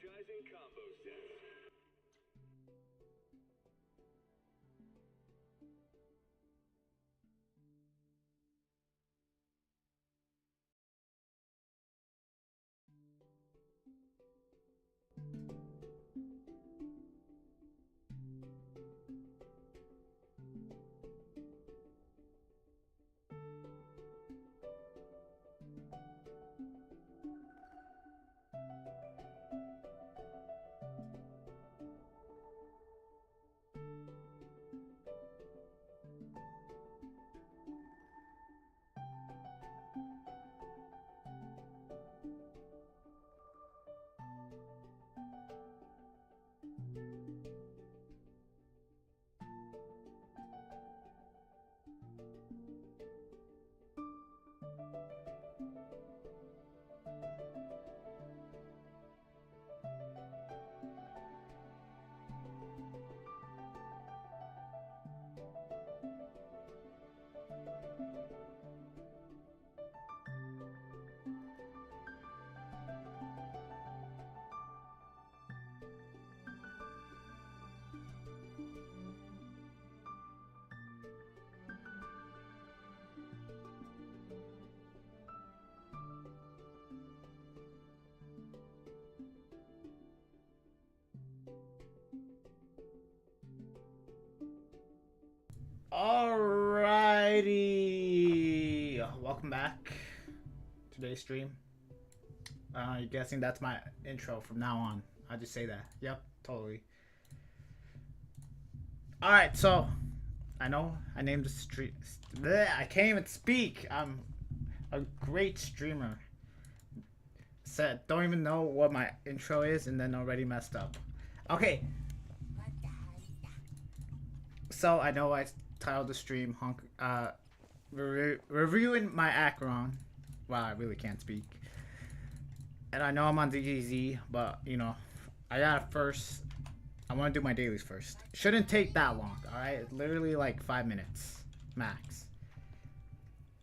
Energizing combo sets. Alrighty, welcome back. Today's stream. You're guessing that's my intro from now on. I just say that. Yep, totally. Alright, so I know I named the stream. I can't even speak. I'm a great streamer. Said don't even know what my intro is and then already messed up. Okay. So I know I titled the stream reviewing my Acheron. Wow, I really can't speak. And I know I'm on DGZ, but you know, I gotta first. I want to do my dailies first. Shouldn't take that long, all right? Literally like 5 minutes max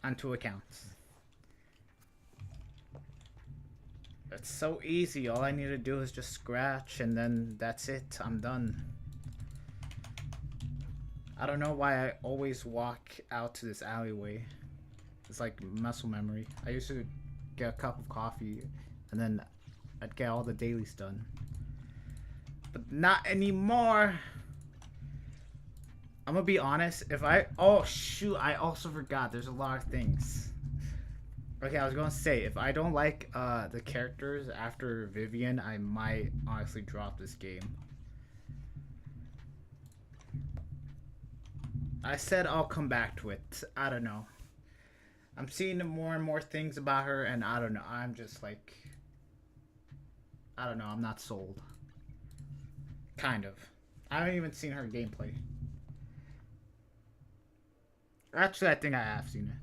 on 2 accounts. It's so easy. All I need to do is just scratch, and then that's it. I'm done. I don't know why I always walk out to this alleyway. It's like muscle memory. I used to get a cup of coffee and then I'd get all the dailies done. But not anymore. I'm gonna be honest, oh shoot, I also forgot there's a lot of things. Okay, I was gonna say, if I don't like the characters after Vivian, I might honestly drop this game. I said I'll come back to it. I don't know. I'm seeing more and more things about her, and I don't know. I'm just like, I don't know. I'm not sold. Kind of. I haven't even seen her gameplay. Actually, I think I have seen it.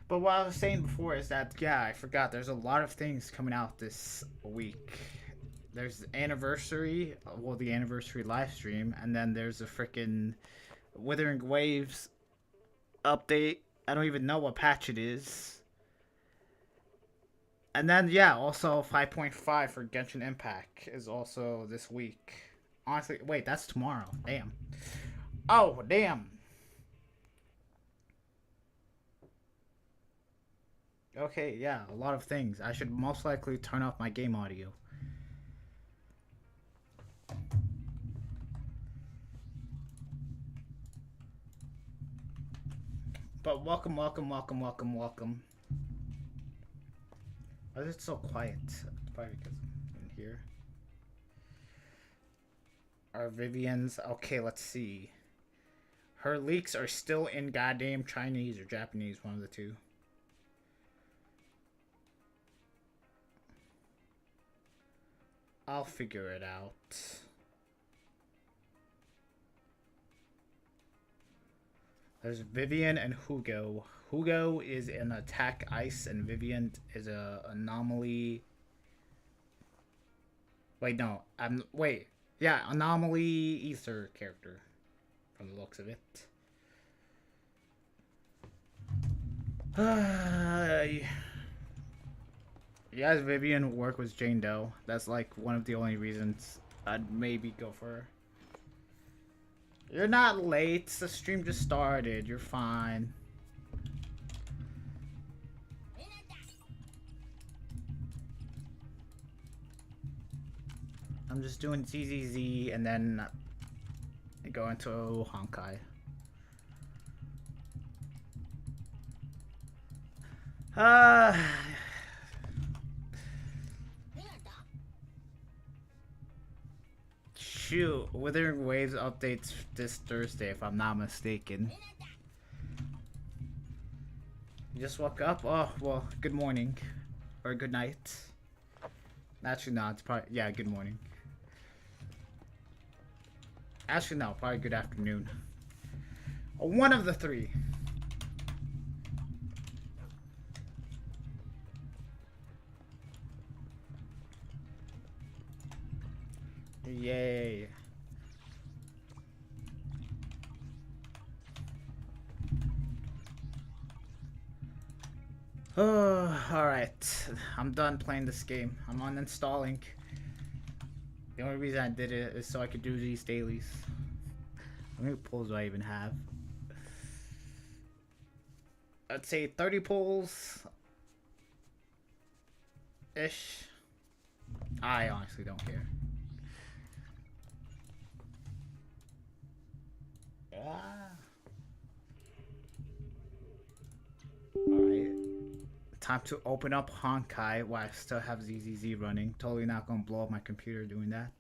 But what I was saying before is that, yeah, I forgot. There's a lot of things coming out this week. There's the anniversary, well, the anniversary live stream, and then there's a freaking Withering Waves update. I don't even know what patch it is. And then, yeah, also 5.5 for Genshin Impact is also this week. Honestly, wait, that's tomorrow. Damn. Oh, damn. Okay, yeah, a lot of things. I should most likely turn off my game audio. But welcome. Why is it so quiet? It's probably because I'm in here. Our Vivian's. Okay, let's see. Her leaks are still in goddamn Chinese or Japanese, one of the two. I'll figure it out. There's Vivian and Hugo. Hugo is an attack ice, and Vivian is a anomaly. Wait, no. Wait. Yeah, anomaly ether character, from the looks of it. Yeah, Vivian work with Jane Doe. That's like one of the only reasons I'd maybe go for her. You're not late. The stream just started. You're fine. I'm just doing ZZZ and then go into Honkai. Uh, shoot, Withering Waves updates this Thursday, if I'm not mistaken. You just woke up? Oh, well, good morning. Or good night. Actually, no, it's probably, yeah, good morning. Actually, no, probably good afternoon. One of the three. Yay. Oh, alright. I'm done playing this game. I'm uninstalling. The only reason I did it is so I could do these dailies. How many pulls do I even have? I'd say 30 pulls. Ish. I honestly don't care. Alright. Time to open up Honkai while I still have ZZZ running. Totally not gonna blow up my computer doing that.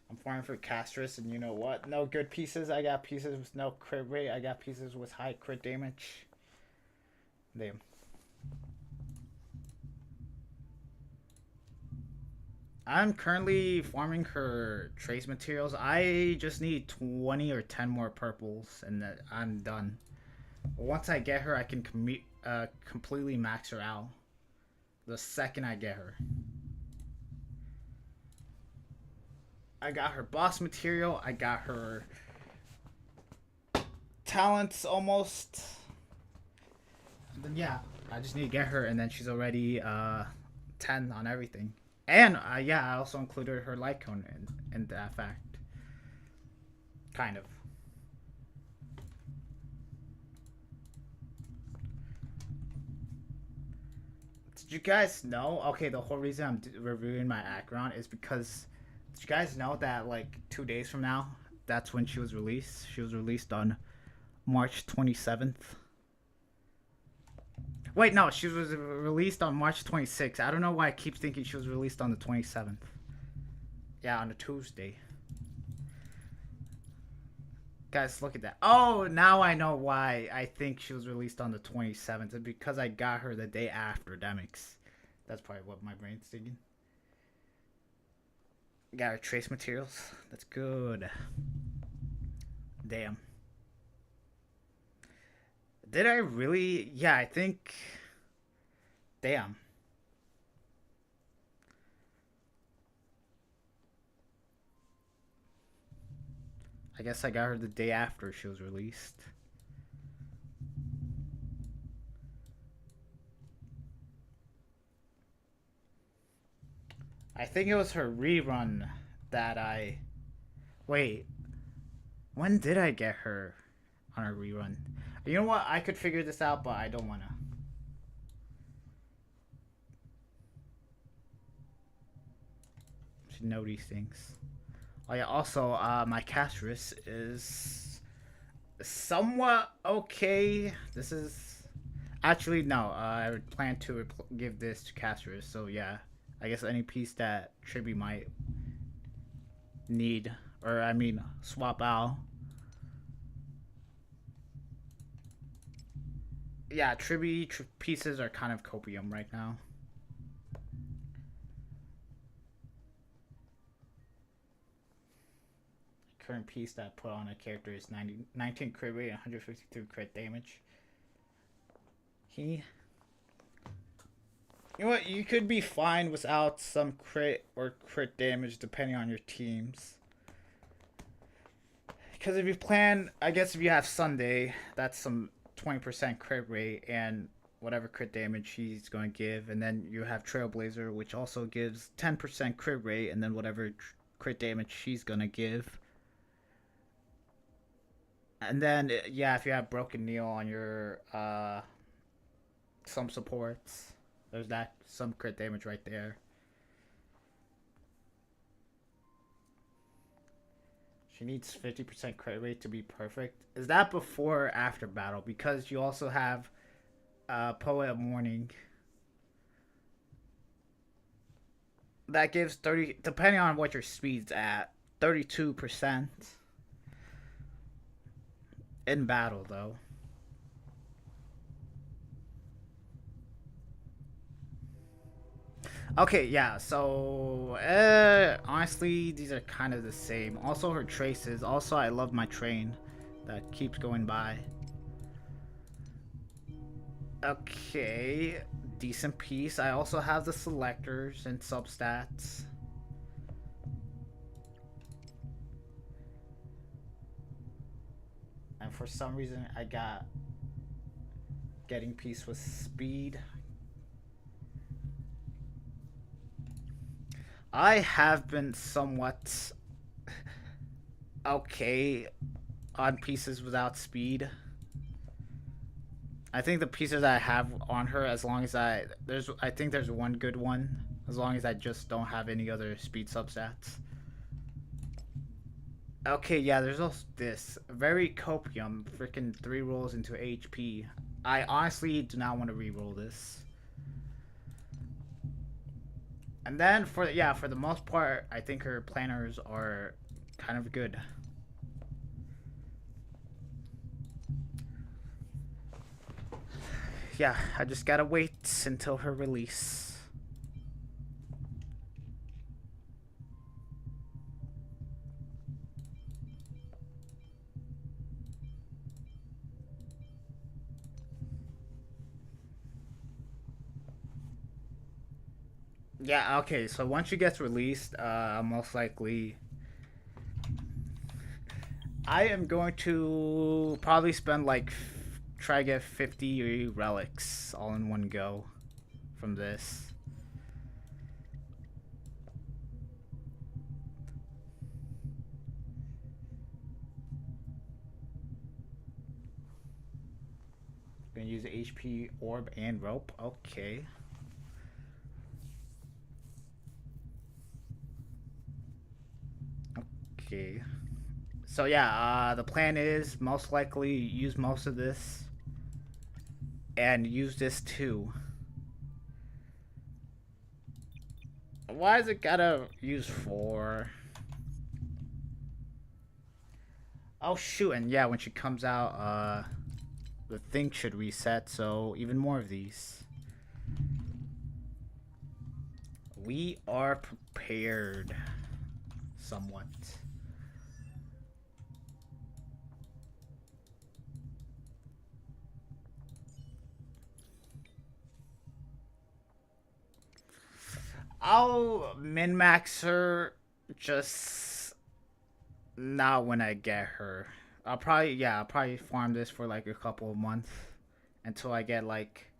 I'm farming for Castris, and you know what? No good pieces. I got pieces with no crit rate. I got pieces with high crit damage. Damn. I'm currently farming her trace materials. I just need 20 or 10 more purples, and I'm done. Once I get her, I can completely max her out. The second I get her. I got her boss material. I got her talents almost. And then yeah, I just need to get her, and then she's already 10 on everything. And yeah, I also included her light cone in that fact. Kind of. Did you guys know? Okay, the whole reason I'm reviewing my Acheron is because did you guys know that like 2 days from now, that's when she was released? She was released on March 27th. Wait, no, she was released on March 26th. I don't know why I keep thinking she was released on the 27th. Yeah, on a Tuesday. Guys, look at that. Oh, now I know why I think she was released on the 27th. It's because I got her the day after Demix. That's probably what my brain's thinking. Got her trace materials. That's good. Damn. Did I really? Yeah, I think. Damn. I guess I got her the day after she was released. I think it was her rerun that I. Wait. When did I get her on a rerun? You know what? I could figure this out, but I don't want to. Should know these things. Oh yeah, also, my Castris is somewhat okay. This is... Actually, no. I would plan to give this to Castris, so yeah. I guess any piece that Triby might need, or I mean, swap out. Yeah, Triby pieces are kind of copium right now. Current piece that I put on a character is 19 crit rate and 152 crit damage. He You know what? You could be fine without some crit or crit damage depending on your teams. Because if you plan, I guess if you have Sunday, that's some 20% crit rate and whatever crit damage he's going to give. And then you have Trailblazer, which also gives 10% crit rate and then whatever crit damage she's going to give. And then, yeah, if you have Broken Needle on your some supports, there's that some crit damage right there. She needs 50% crit rate to be perfect. Is that before or after battle? Because you also have Poet of Morning. That gives 30, depending on what your speed's at, 32% in battle, though. Okay, yeah, so honestly, these are kind of the same. Also, her traces. Also, I love my train that keeps going by. Okay, decent piece. I also have the selectors and substats. And for some reason, I got getting piece with speed. I have been somewhat okay on pieces without speed. I think the pieces I have on her, as long as I think there's one good one, as long as I just don't have any other speed substats. Okay, yeah, there's also this very copium, freaking 3 rolls into HP. I honestly do not want to re-roll this. And then for the most part, I think her planners are kind of good. Yeah, I just gotta wait until her release. Yeah, okay, so once she gets released, most likely I am going to probably spend like try to get 50 relics all in one go from this. Gonna use HP, orb, and rope. Okay. Okay. So yeah, the plan is most likely use most of this and use this too. Why is it gotta use 4? Oh shoot, and yeah, when she comes out, the thing should reset, so even more of these. We are prepared. Somewhat. I'll min-max her just not when I get her. I'll probably farm this for like a couple of months until I get like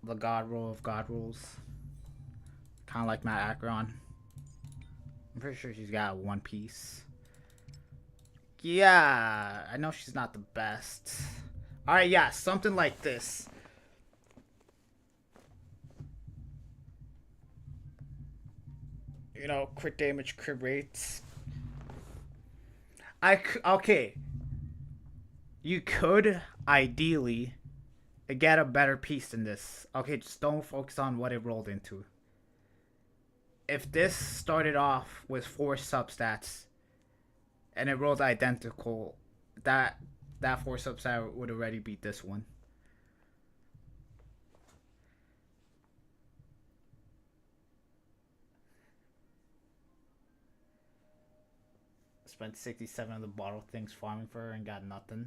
the god roll of god rules. Kind of like my Acheron. I'm pretty sure she's got one piece. Yeah, I know she's not the best. Alright, yeah, something like this. You know, crit damage, crit rates. Okay. You could ideally get a better piece than this. Okay, just don't focus on what it rolled into. If this started off with 4 substats and it rolled identical, that 4 substat would already beat this one. Spent 67 of the bottle things farming for her and got nothing.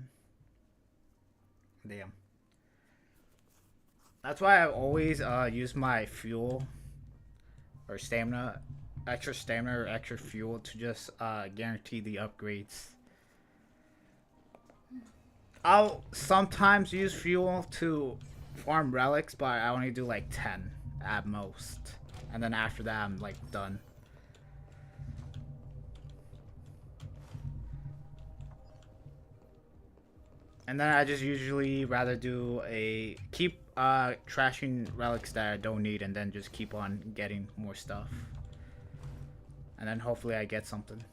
Damn. That's why I always use my fuel or stamina, extra stamina or extra fuel to just guarantee the upgrades. I'll sometimes use fuel to farm relics, but I only do like 10 at most. And then after that, I'm like done. And then I just usually rather do a keep trashing relics that I don't need and then just keep on getting more stuff. And then hopefully I get something.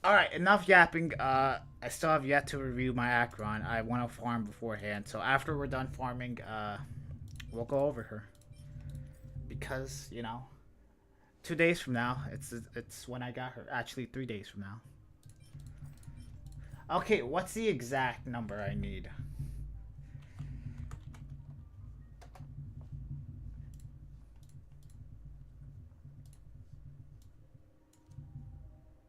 Alright, enough yapping. I still have yet to review my Acheron. I want to farm beforehand. So after we're done farming, we'll go over her. Because, you know, 2 days from now, it's when I got her. Actually, 3 days from now. Okay, what's the exact number I need?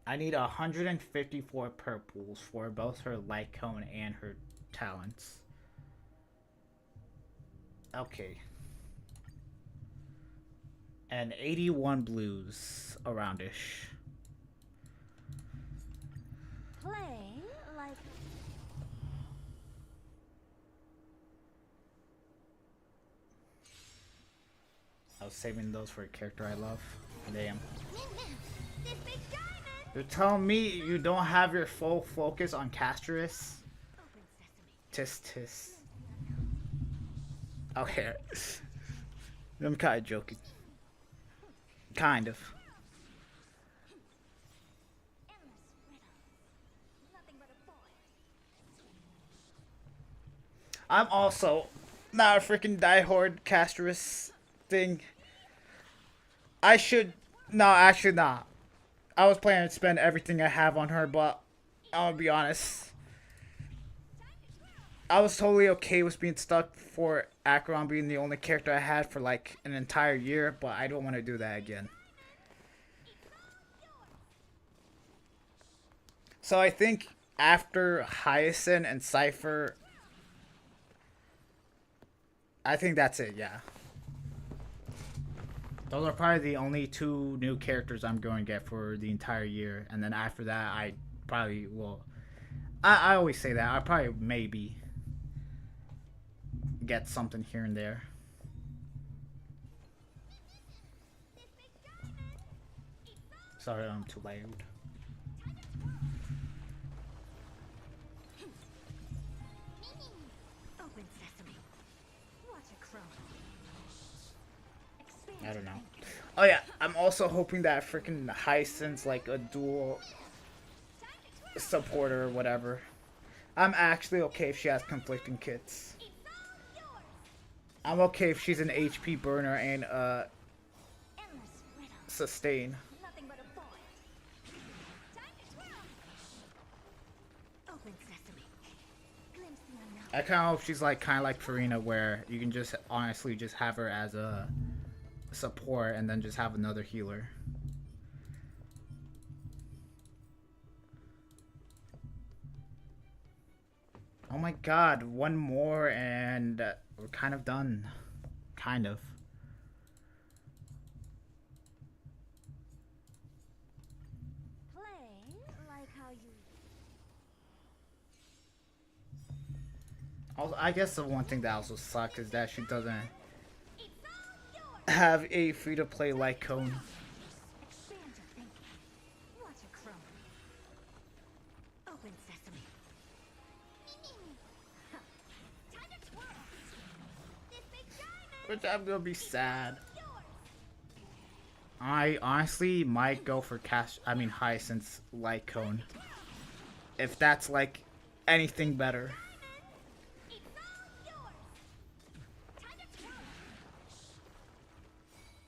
I need 154 purples for both her light cone and her talents. Okay. And 81 blues aroundish. Play like I was saving those for a character I love. Damn. this big diamond. You're telling me you don't have your full focus on Casterus? Open sesame. Tis tis. Okay. I'm kind of joking. Kind of. Endless riddles. Nothing but a boy. I'm also not a freaking diehard Casterus thing. I should. No, actually not. I was planning to spend everything I have on her, but I'm gonna be honest. I was totally okay with being stuck for Acheron being the only character I had for like an entire year, but I don't want to do that again. So I think after Hyacinth and Cypher, I think that's it, yeah. Those are probably the only 2 new characters I'm going to get for the entire year. And then after that, I probably will... I always say that. I probably maybe get something here and there. Sorry, I'm too loud. Open sesame. Watch a crow. I don't know. Oh yeah, I'm also hoping that freaking Hyacinth's like a dual supporter or whatever. I'm actually okay if she has conflicting kits. I'm okay if she's an HP burner and sustain. Nothing but a boy. Time to twirl. Open sesame. Glimpse the unknown. I kind of hope she's like kind of like Farina, where you can just honestly just have her as a support and then just have another healer. Oh my god, one more and we're kind of done. Kind of. Play like how you. Also, I guess the one thing that also sucks is that she doesn't It's all yours. have a free-to-play like cone. Expand your thinking. Watch a crow. Open sesame. Time to twirl. This big diamond. Which I'm gonna be sad. Yours. I honestly might go for Hyacinth's light cone. If that's like anything better. It's all yours. Time to twirl.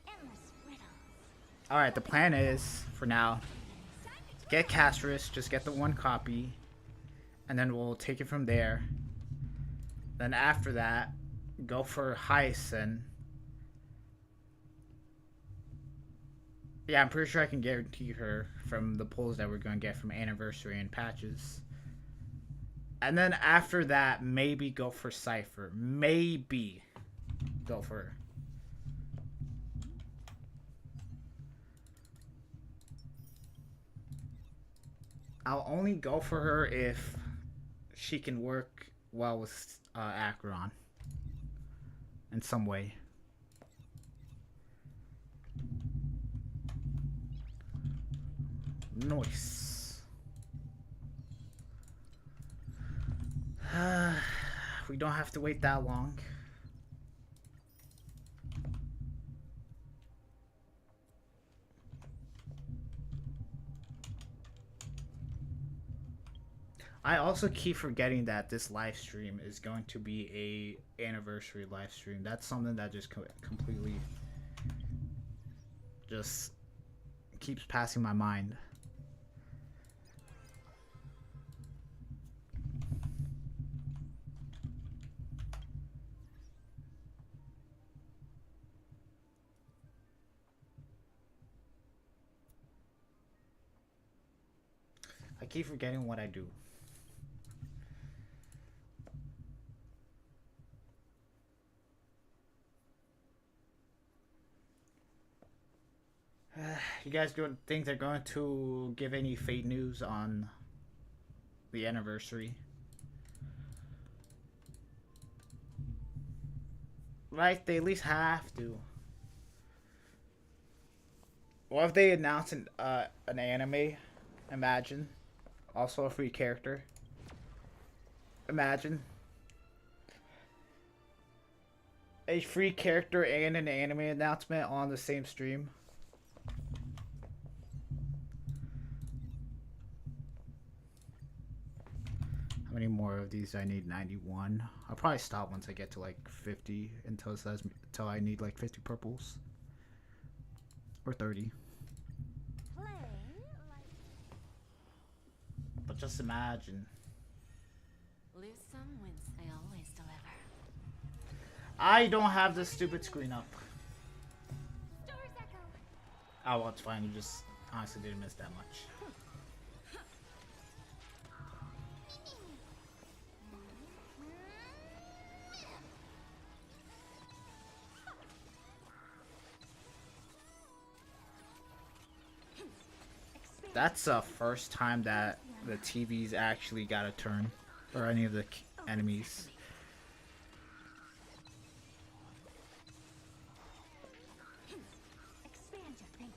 Endless riddles. Alright, the plan is, for now, get Casterus, just get the 1 copy, and then we'll take it from there. Then after that, go for Hyacinth. Yeah, I'm pretty sure I can guarantee her from the pulls that we're going to get from Anniversary and Patches. And then after that, maybe go for Cypher. Maybe go for her. I'll only go for her if she can work well with Acheron in some way. Nice. We don't have to wait that long. I also keep forgetting that this live stream is going to be a anniversary live stream. That's something that just completely just keeps passing my mind. I keep forgetting what I do. You guys don't think they're going to give any fate news on the anniversary? Right, they at least have to. What if they announce an anime? Imagine. Also a free character. Imagine. A free character and an anime announcement on the same stream. How many more of these? I need 91. I'll probably stop once I get to like 50 until it says until I need like 50 purples. Or 30. But just imagine. Lose some, wins. They always deliver. I don't have this stupid screen up. Stars echo. Oh, well, it's fine. You just honestly didn't miss that much. That's the first time that the TV's actually got a turn. Or any of the enemies. Expand your thinking.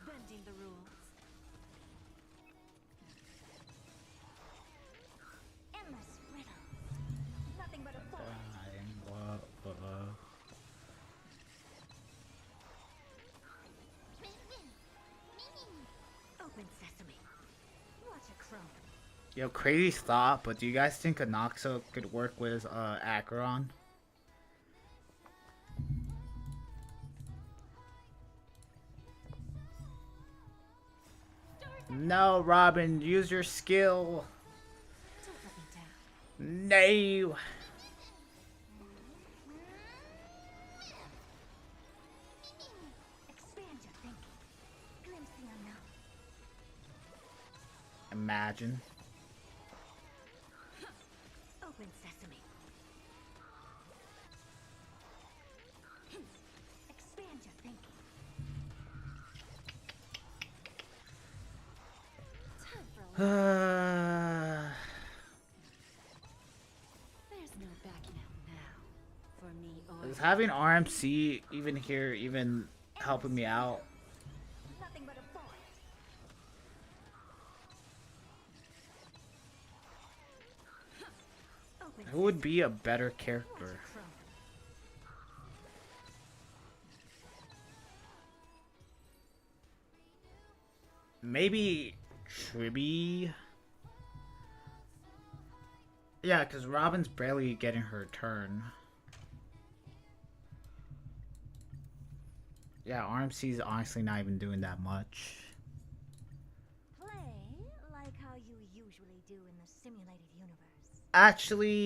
Bending the rules. Endless riddles. Nothing but a forest. Open sesame. Watch Acheron. Yo, crazy thought, but do you guys think Anoxo could work with Acheron? No, Robin, use your skill. Don't let me down. No. Expand your thinking. Glimpse the unknown. Imagine. Open sesame. Expand your thinking. Time for a little. There's no backing out now. For me or Is having RMC even here even helping me out? nothing but a forest. Open Who would be a better character? Acheron. Maybe Tribby? Yeah, because Robin's barely getting her turn. Yeah, RMC's honestly not even doing that much. Play like how you usually do in the simulated universe. Actually,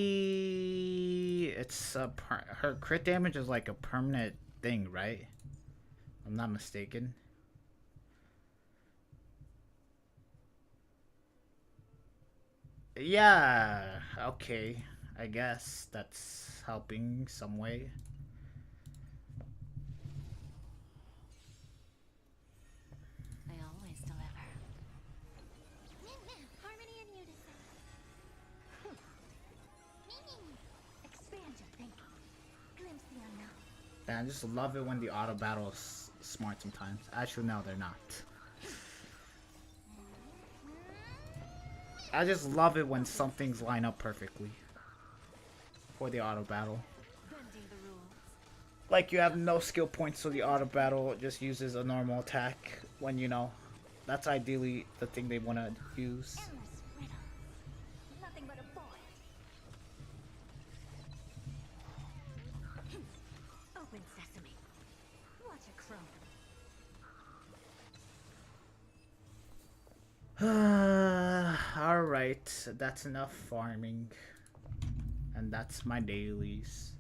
it's her crit damage is like a permanent thing, right? I'm not mistaken. Yeah, okay. I guess that's helping some way. I always deliver. Harmony and unison. Expand your thinking. Glimpse the unknown. And I just love it when the auto battle's smart sometimes. Actually, no, they're not. I just love it when some things line up perfectly for the auto battle. Bending the rules. Like you have no skill points, so the auto battle just uses a normal attack when you know. That's ideally the thing they want to use. Endless riddle. Nothing but a void. Open sesame. Watch a crone. Alright, that's enough farming. And that's my dailies.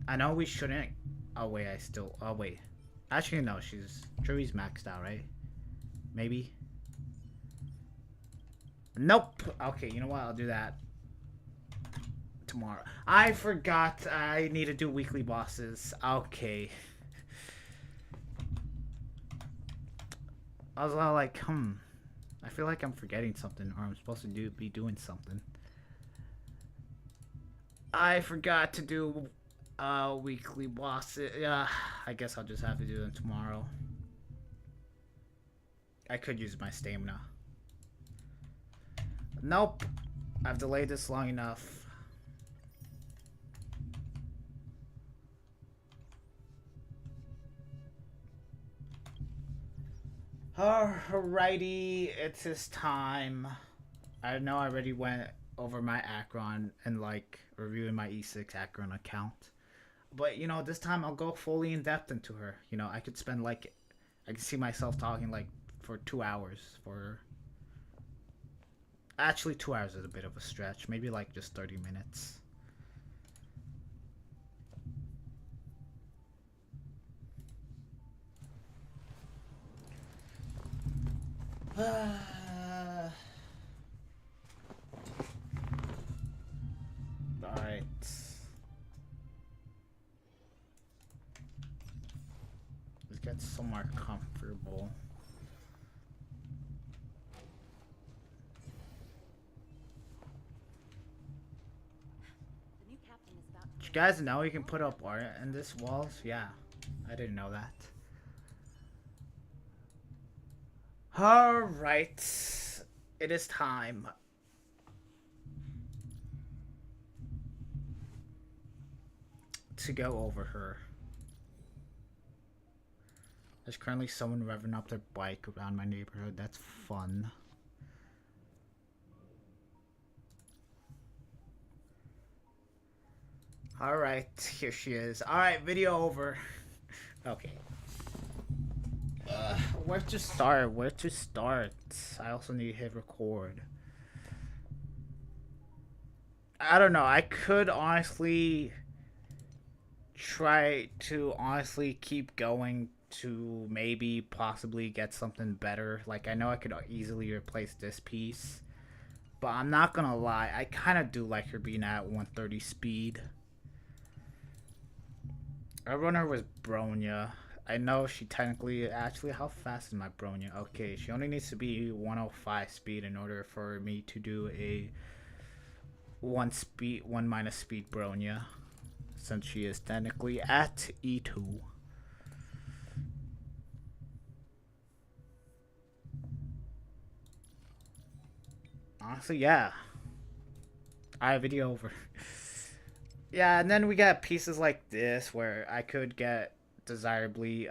I know we shouldn't. Oh, wait, Oh, wait. Actually, no, Trivi's maxed out, right? Maybe? Nope. Okay, you know what? I'll do that tomorrow. I forgot I need to do weekly bosses. Okay. I was all like, I feel like I'm forgetting something, or I'm supposed to be doing something. I forgot to do weekly bosses. Yeah, I guess I'll just have to do them tomorrow. I could use my stamina. Nope. I've delayed this long enough. Alrighty, it's his time. I know I already went over my Acheron and like reviewing my E6 Acheron account. But you know, this time I'll go fully in depth into her. You know, I could spend like I could see myself talking like for 2 hours for actually 2 hours is a bit of a stretch. Maybe like just 30 minutes. Alright. Let's get somewhere comfortable. The new captain is about. Did you guys know you can put up art in this walls? Yeah. I didn't know that. Alright. It is time. To go over her. There's currently someone revving up their bike around my neighborhood. That's fun. Alright, here she is. Alright, video over. Okay. Where to start? Where to start? I also need to hit record. I don't know. I could honestly try to keep going to maybe possibly get something better. Like, I know I could easily replace this piece. But I'm not gonna lie. I kind of do like her being at 130 speed. I run her with Bronya. I know she technically... Actually, how fast is my Bronya? Okay, she only needs to be 105 speed in order for me to do a 1 minus speed Bronya. Since she is technically at E2. Honestly, yeah. Alright, video over. Yeah, and then we got pieces like this where I could get desirably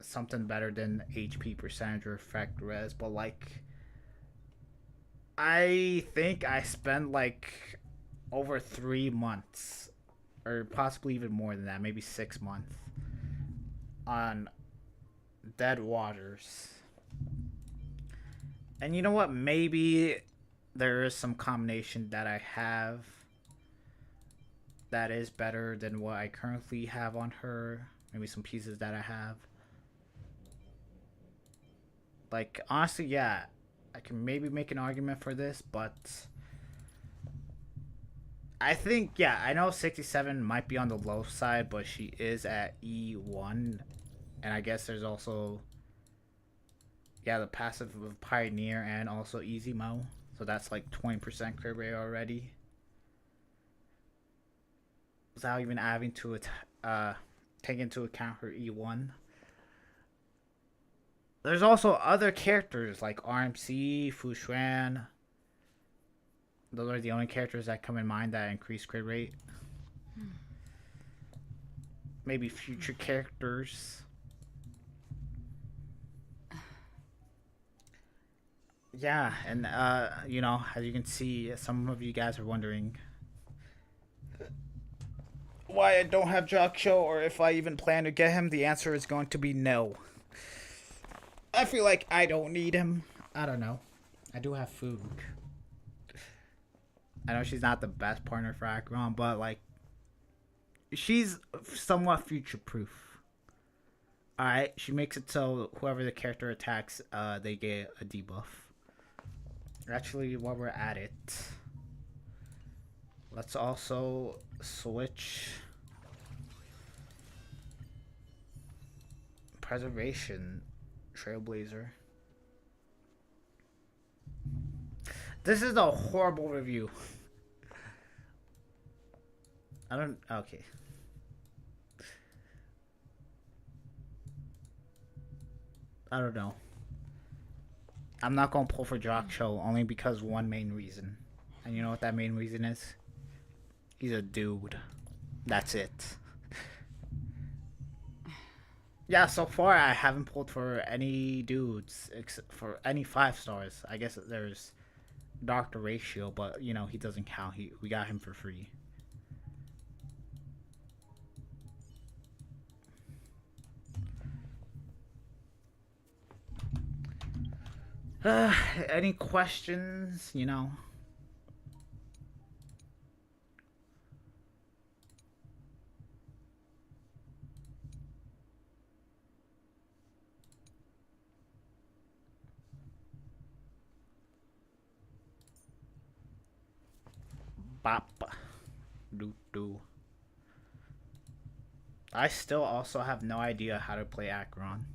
something better than HP percentage or effect res, but like I think I spent like over 3 months or possibly even more than that, maybe 6 months on Dead Waters. And you know what? Maybe there is some combination that I have that is better than what I currently have on her. Maybe some pieces that I have. Like, honestly, yeah, I can maybe make an argument for this, but I think, yeah, I know 67 might be on the low side, but she is at E1. And I guess there's also, yeah, the passive of Pioneer and also Easy Mo. So that's like 20% crit rate already. Without even having to take into account her E1. There's also other characters like RMC, Fu Xuan. Those are the only characters that come in mind that increase crit rate. Maybe future characters. Yeah, and you know, as you can see, some of you guys are wondering why I don't have Jockshow or if I even plan to get him. The answer is going to be no. I feel like I don't need him. I don't know. I do have food. I know she's not the best partner for Acheron, but like, she's somewhat future proof. Alright, she makes it so whoever the character attacks, they get a debuff. Actually, while we're at it, let's also switch Preservation Trailblazer. This is a horrible review. I don't. Okay. I don't know. I'm not gonna pull for Jockshow only because one main reason. And you know what that main reason is? He's a dude. That's it. Yeah, so far I haven't pulled for any dudes except for any 5 stars. I guess there's Dr. Ratio, but you know he doesn't count. We got him for free. Any questions? You know. Bop. Doo doo. I still also have no idea how to play Acheron.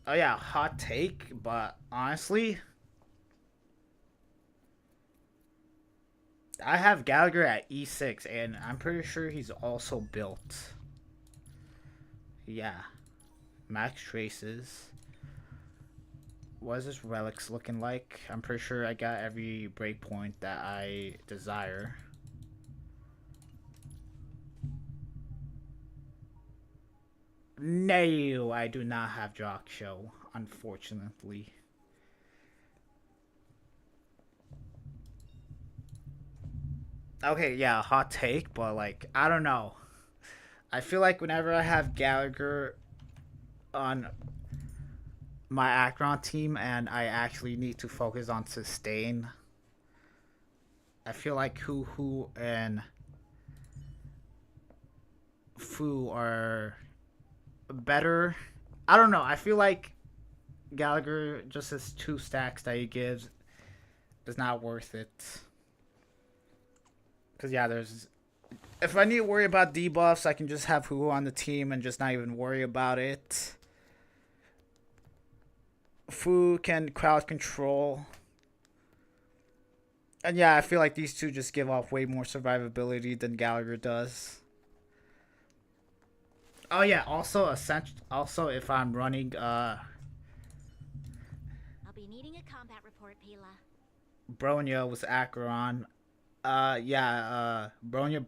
Oh yeah, hot take, but honestly, I have Gallagher at E6, and I'm pretty sure he's also built. Yeah. Max Traces. What is this Relics looking like? I'm pretty sure I got every breakpoint that I desire. No, I do not have Jockshow, unfortunately. Okay, yeah, hot take, but like, I don't know. I feel like whenever I have Gallagher on my Acheron team and I actually need to focus on sustain, I feel like Hu and Fu are better. I don't know. I feel like Gallagher, just his 2 stacks that he gives, is not worth it. Because, yeah, there's. If I need to worry about debuffs, I can just have Hu on the team and just not even worry about it. Fu can crowd control. And yeah, I feel like these two just give off way more survivability than Gallagher does. Oh yeah, also if I'm running I'll be needing a combat report, Pila. Bronya with Acheron. Bronya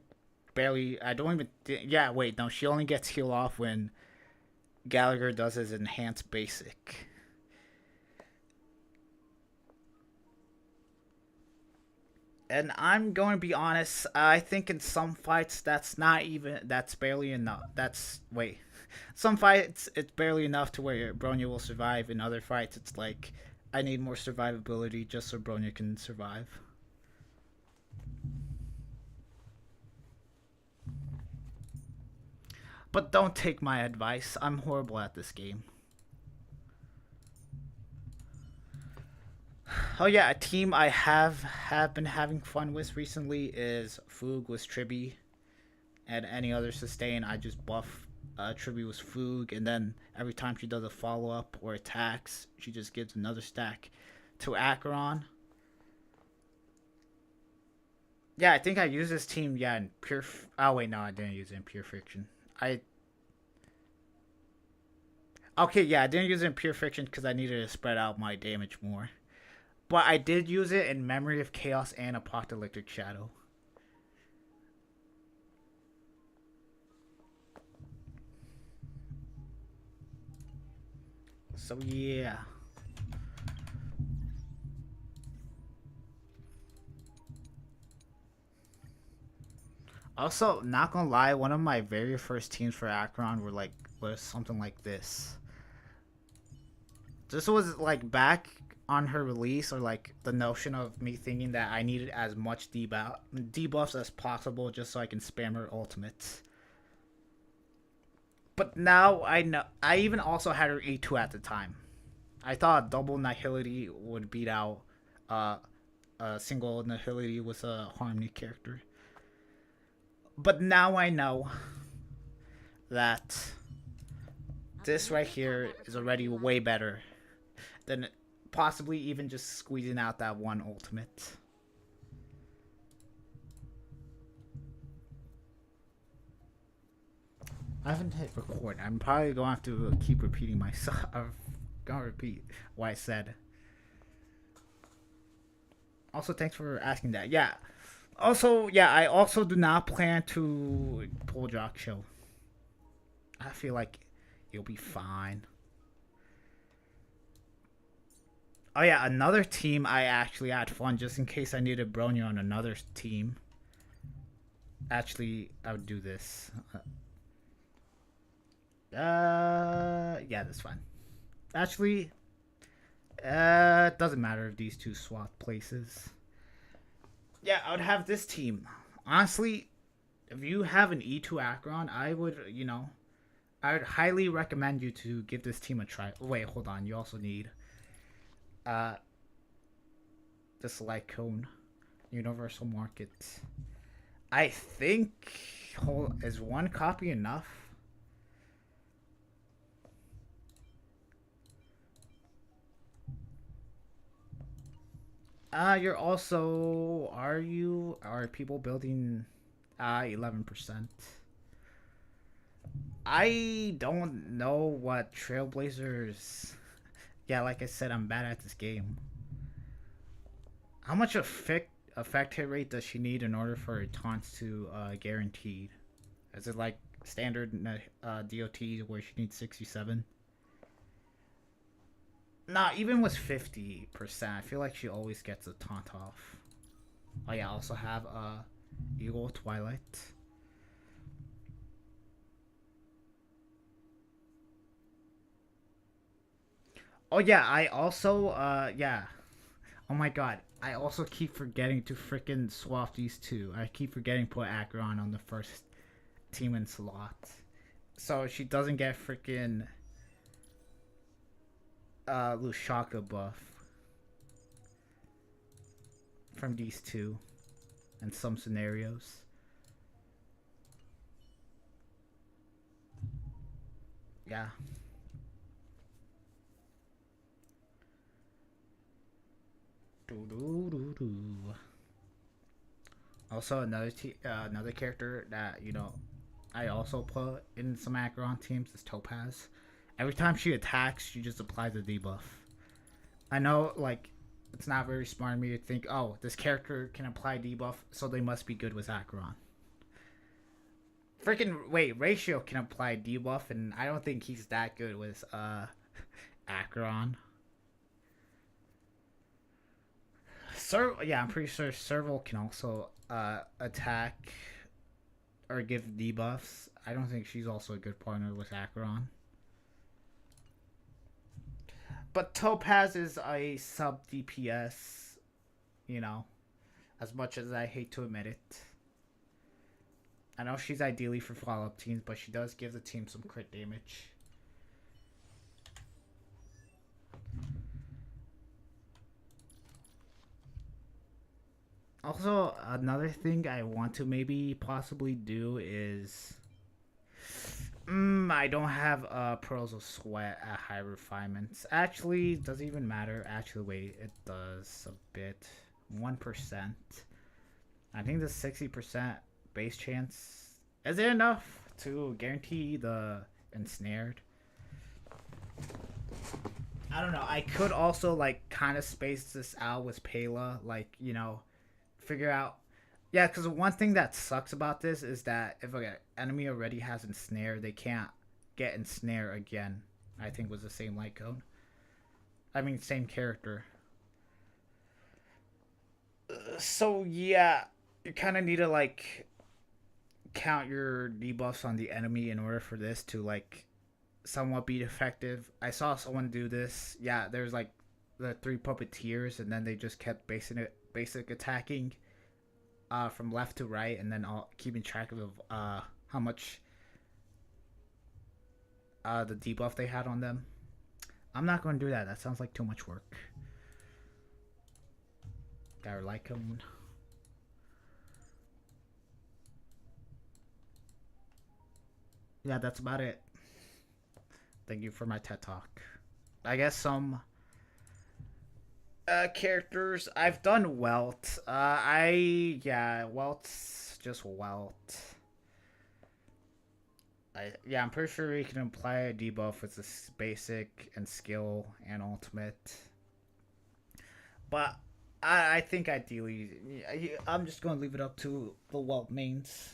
barely. I don't even. Yeah, wait, no, she only gets heal off when Gallagher does his enhanced basic. And I'm going to be honest. I think in some fights that's barely enough. Some fights it's barely enough to where Bronya will survive. In other fights, it's like I need more survivability just so Bronya can survive. But don't take my advice. I'm horrible at this game. Oh yeah, a team I have been having fun with recently is Foog with Triby, and any other sustain. I just buff Triby with Foog, and then every time she does a follow up or attacks, she just gives another stack to Acheron. Yeah, I think I used this team. Yeah, in pure. Oh wait, no, I didn't use it in pure fiction. I Okay, yeah, I didn't use it in pure fiction because I needed to spread out my damage more. But I did use it in Memory of Chaos and Apocalyptic Shadow. So yeah. Also, not gonna lie, one of my very first teams for Acheron was something like this. This was like back on her release, or like the notion of me thinking that I needed as much debuffs as possible just so I can spam her ultimates. But now I know. I even also had her E2 at the time. I thought double Nihility would beat out uh, a single Nihility with a Harmony character. But now I know that this right here is already way better than possibly even just squeezing out that one ultimate. I haven't hit record. I'm probably going to have to keep repeating myself. I'm going to repeat what I said. Also, thanks for asking that. Yeah. Also, yeah, I also do not plan to pull Jock Show. I feel like you'll be fine. Oh yeah, another team I actually had fun just in case I needed Bronya on another team. Actually, I would do this. Yeah, that's fine. Actually, it doesn't matter if these two swap places. Yeah, I would have this team. Honestly, if you have an E2 Acheron, I would highly recommend you to give this team a try. Wait, hold on. You also need uh the select cone, universal market. I think is one copy enough? You're also are people building 11%. I don't know what Trailblazers. Yeah, like I said, I'm bad at this game. How much effect hit rate does she need in order for her taunts to guaranteed? Is it like standard DOT where she needs 67? Nah, even with 50%, I feel like she always gets a taunt off. Oh yeah, I also have Eagle Twilight. Oh yeah, I also yeah. Oh my god, I also keep forgetting to freaking swap these two. I keep forgetting to put Acheron on the first team in slot, so she doesn't get freaking Lushaka buff from these two in some scenarios. Yeah. Also, another character that I also put in some Acheron teams is Topaz. Every time she attacks, she just applies a debuff. I know, like, it's not very smart of me to think, oh, this character can apply debuff, so they must be good with Acheron. Freaking wait, Ratio can apply debuff, and I don't think he's that good with Acheron. Yeah, I'm pretty sure Serval can also attack or give debuffs. I don't think she's also a good partner with Acheron. But Topaz is a sub DPS, as much as I hate to admit it. I know she's ideally for follow-up teams, but she does give the team some crit damage. Also, another thing I want to maybe possibly do is... I don't have Pearls of Sweat at high refinements. Actually, doesn't even matter. Actually, wait, it does a bit. 1%. I think the 60% base chance... Is it enough to guarantee the ensnared? I don't know. I could also, like, kind of space this out with Pela. Like, you know, figure out... Yeah, because one thing that sucks about this is that if an enemy already has ensnare, they can't get ensnare again. I think was the same light code. I mean, same character. So, yeah, you kind of need to, like, count your debuffs on the enemy in order for this to, like, somewhat be effective. I saw someone do this. Yeah, there's, like, the 3 puppeteers, and then they just kept basic attacking from left to right, and then keeping track of how much the debuff they had on them. I'm not going to do that. That sounds like too much work. Gotta like them. Yeah, that's about it. Thank you for my TED Talk. I guess some characters. I've done Welt. Welt's just Welt. I'm pretty sure you can apply a debuff with this basic and skill and ultimate. But I think ideally, I'm just going to leave it up to the Welt mains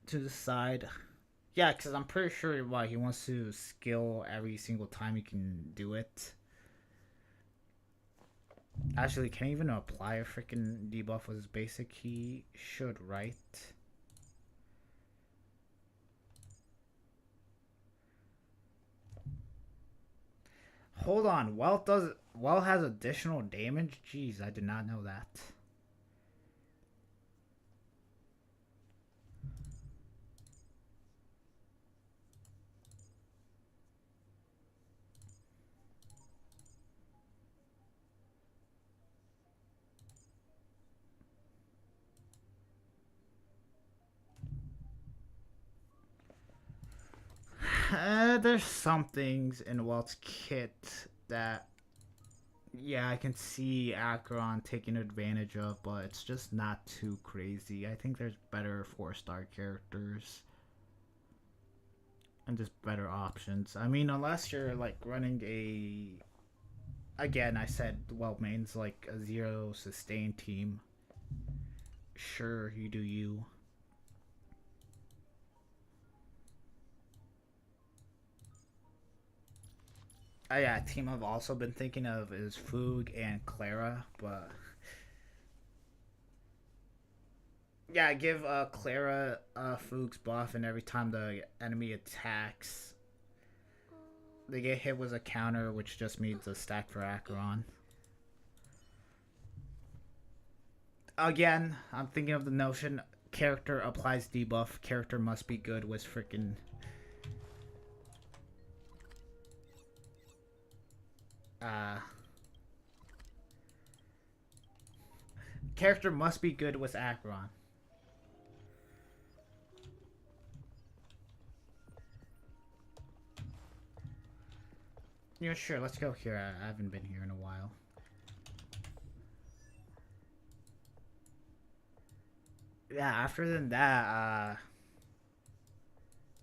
to decide. Yeah, because I'm pretty sure he wants to skill every single time he can do it. Actually, can he even apply a freaking debuff with his basic? He should, right? Hold on, Welt has additional damage? Jeez, I did not know that. There's some things in Welt's kit that, yeah, I can see Acheron taking advantage of, but it's just not too crazy. I think there's better 4-star characters and just better options. I mean, unless you're like running a, again, I said Welt main's like a 0 sustain team. Sure, you do you. Yeah, a team I've also been thinking of is Foog and Clara, but yeah, give Clara Foog's buff, and every time the enemy attacks, they get hit with a counter, which just means a stack for Acheron. Again, I'm thinking of the notion character applies debuff, character must be good with freaking... character must be good with Acheron. Yeah, sure, let's go here. I haven't been here in a while. Yeah, after that,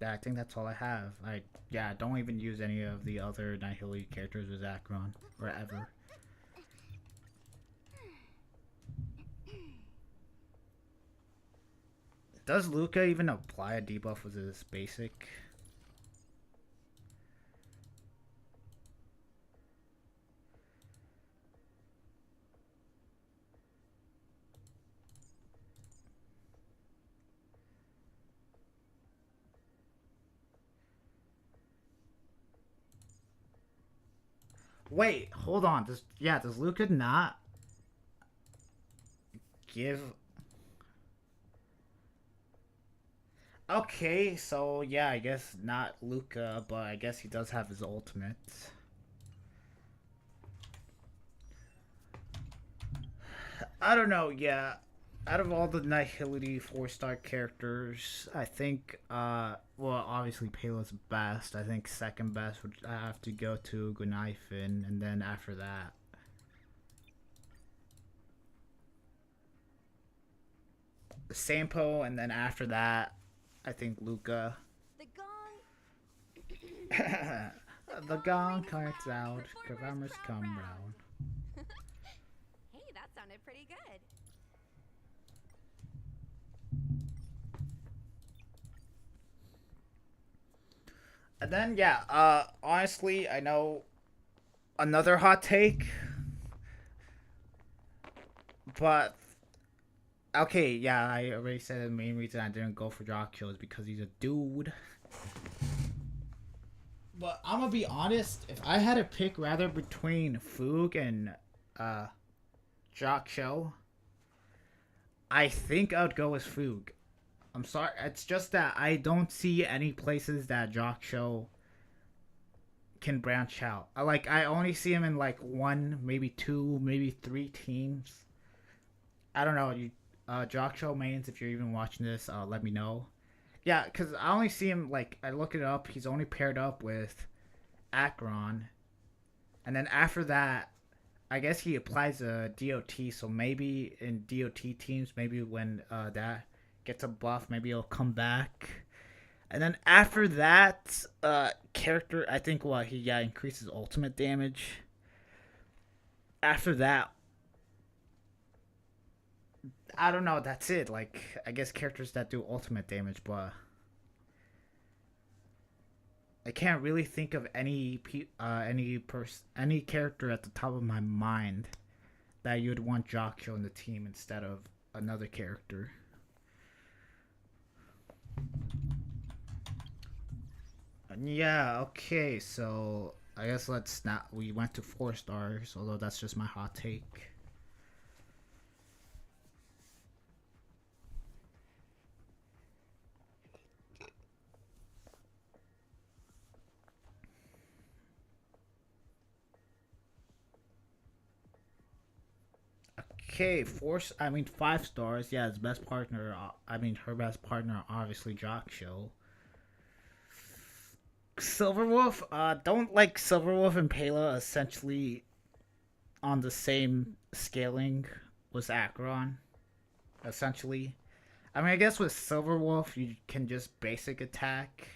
yeah, I think that's all I have. I don't even use any of the other Nihili characters with Acheron, or ever. Does Luca even apply a debuff with his basic? Wait, hold on. Does Luca not give... Okay, so yeah, I guess not Luca, but I guess he does have his ultimate. I don't know, yeah. Out of all the Nihility 4-star characters, I think, well, obviously Pela's best. I think second best would I have to go to Gunnaifin, and then after that, Sampo, and then after that, I think Luca. The gong. The The gong gong rings cards loud. out, performers come round. Hey, that sounded pretty good. And then yeah, honestly, I know another hot take, but okay, yeah, I already said the main reason I didn't go for Jockcho is because he's a dude. But I'm gonna be honest, if I had to pick rather between Foog and uh Jockcho, I think I'd go with Foog. I'm sorry, it's just that I don't see any places that Jockcho can branch out. I only see him in like one, maybe two, maybe three teams. I don't know. You, Jock Show mains, if you're even watching this, let me know. Yeah, because I only see him like I look it up. He's only paired up with Acheron, and then after that, I guess he applies a DOT. So maybe in DOT teams, maybe when that gets a buff, maybe he'll come back. And then after that, character, I think what he increases ultimate damage. After that, I don't know. That's it. Like I guess characters that do ultimate damage, but I can't really think of any character at the top of my mind that you'd want Jockcho in the team instead of another character. Yeah. Okay. So I guess let's not. We went to 4 stars, although that's just my hot take. Okay, I mean 5 stars. Yeah, his best partner. I mean her best partner, obviously Jockcho. Silverwolf. Don't like Silverwolf and Pela essentially on the same scaling was Acheron. Essentially, I mean, I guess with Silverwolf you can just basic attack,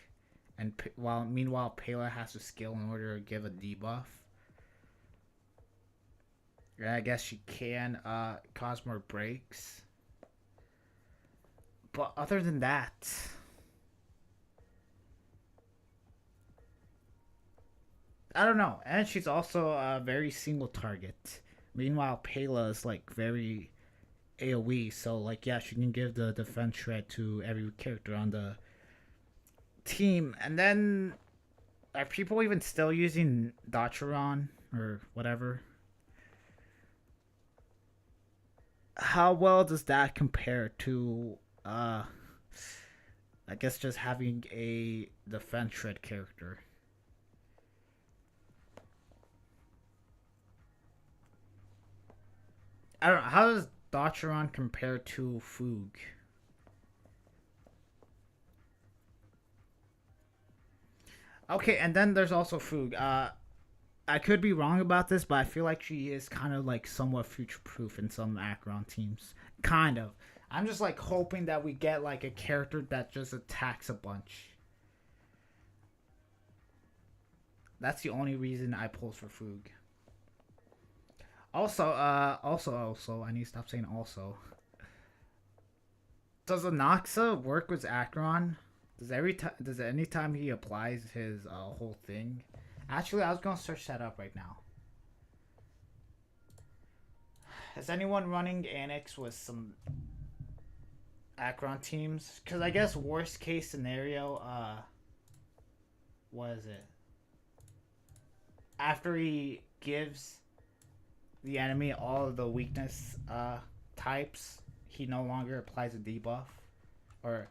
and while meanwhile Pela has to scale in order to give a debuff. Yeah, I guess she can cause more breaks. But other than that, I don't know. And she's also a very single target. Meanwhile, Pela is like very AoE, so like yeah, she can give the defense shred to every character on the team. And then are people even still using Dacheron or whatever? How well does that compare to I guess just having a defense shred character? I don't know. How does Dacheron compare to Foog? Okay, and then there's also Foog. I could be wrong about this, but I feel like she is kind of like somewhat future proof in some Acheron teams. Kind of. I'm just like hoping that we get like a character that just attacks a bunch. That's the only reason I pull for Foog. Also, I need to stop saying also. Does Anaxa work with Acheron? Does any time he applies his whole thing? Actually, I was gonna search that up right now. Is anyone running Annex with some Acheron teams? Because I guess worst case scenario, what is it? After he gives the enemy all of the weakness types, he no longer applies a debuff, or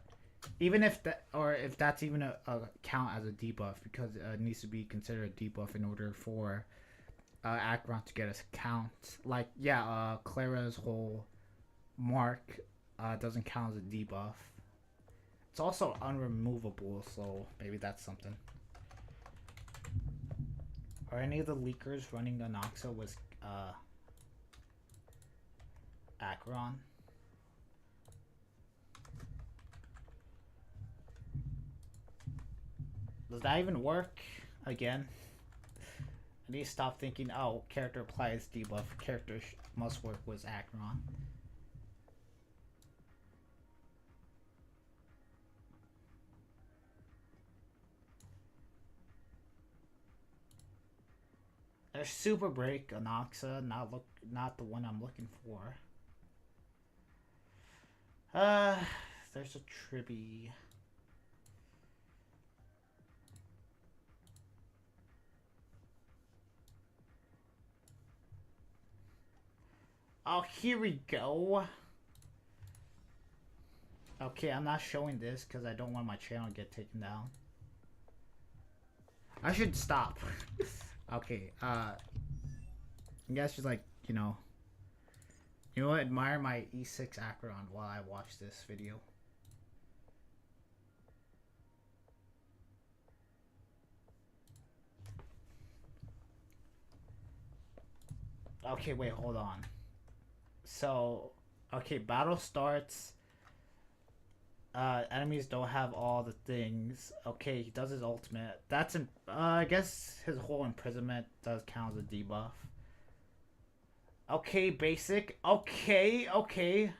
Even if that, or if that's even a count as a debuff, because it needs to be considered a debuff in order for Acheron to get a count. Like, yeah, Clara's whole mark doesn't count as a debuff. It's also unremovable, so maybe that's something. Are any of the leakers running Anoxa with Acheron? Does that even work? Again, I need to stop thinking, oh, character applies debuff, character must work with Acheron. There's Super Break, Anoxa, not the one I'm looking for. There's a Tribby. Oh, here we go. Okay, I'm not showing this because I don't want my channel to get taken down. I should stop. Okay, you guys should, like, you know what, admire my E6 Acheron while I watch this video. Okay, wait, hold on. So, okay, battle starts. Enemies don't have all the things. Okay, he does his ultimate. That's in. I guess his whole imprisonment does count as a debuff. Okay, basic. Okay, okay.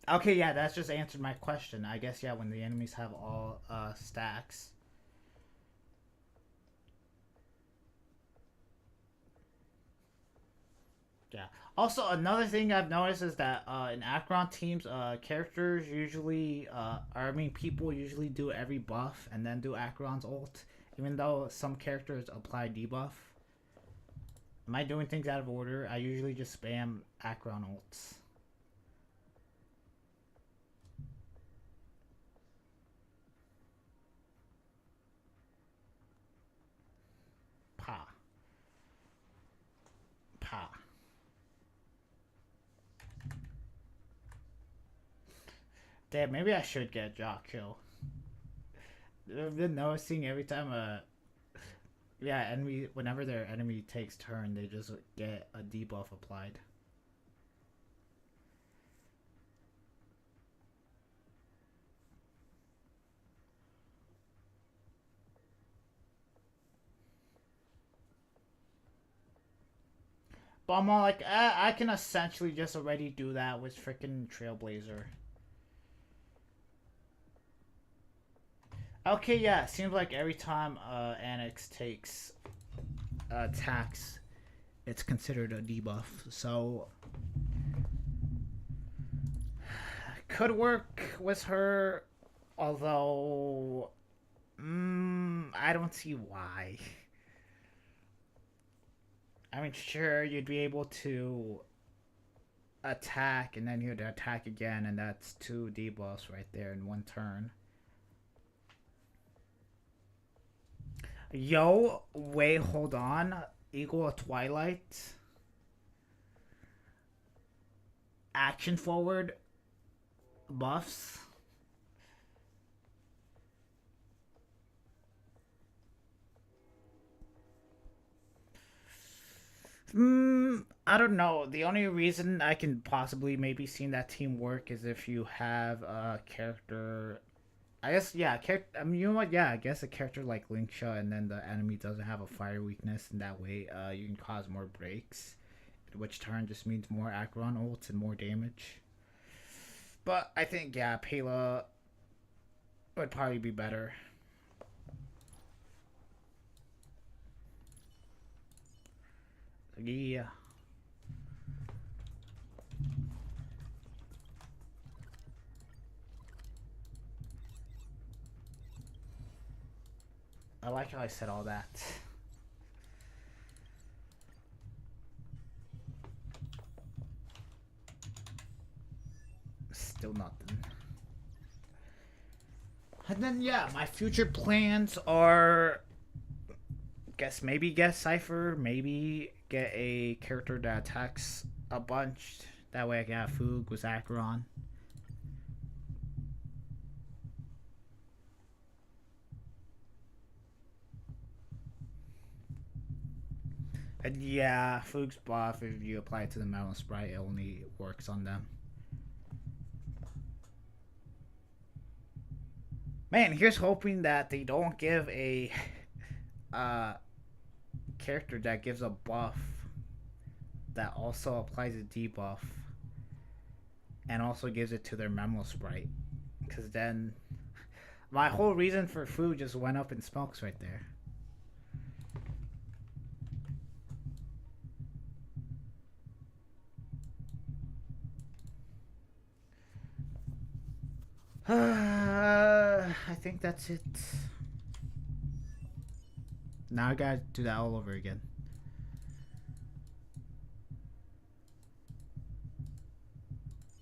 Okay, yeah, that's just answered my question. I guess, yeah, when the enemies have all stacks. Yeah. Also, another thing I've noticed is that in Acheron teams, characters usually, people usually do every buff and then do Acheron's ult, even though some characters apply debuff. Am I doing things out of order? I usually just spam Acheron ults. Pa. Pa. Damn, maybe I should get a jock kill. I've been noticing every time enemy, whenever their enemy takes turn, they just get a debuff applied. But I'm all like, I can essentially just already do that with freaking Trailblazer. Okay, yeah, it seems like every time Annex takes attacks, it's considered a debuff. So could work with her, although I don't see why. I mean, sure, you'd be able to attack and then you'd attack again, and that's 2 debuffs right there in 1 turn. Yo, wait, hold on. Eagle Twilight. Action forward buffs. I don't know. The only reason I can possibly maybe see that team work is if you have a character. I guess, yeah, I mean, you know what? Yeah, I guess a character like Linksha, and then the enemy doesn't have a fire weakness, and that way you can cause more breaks, which turn just means more Acheron ults and more damage. But I think, yeah, Pela would probably be better. Yeah. I like how I said all that. still nothing. And then yeah, my future plans are maybe get Cypher, maybe get a character that attacks a bunch. That way I can have Foog with Acheron. And yeah, Foog's buff, if you apply it to the Metal Sprite, it only works on them. Man, here's hoping that they don't give a character that gives a buff that also applies a debuff and also gives it to their Memo Sprite. Because then my whole reason for Foog just went up in smokes right there. I think that's it. Now I gotta do that all over again.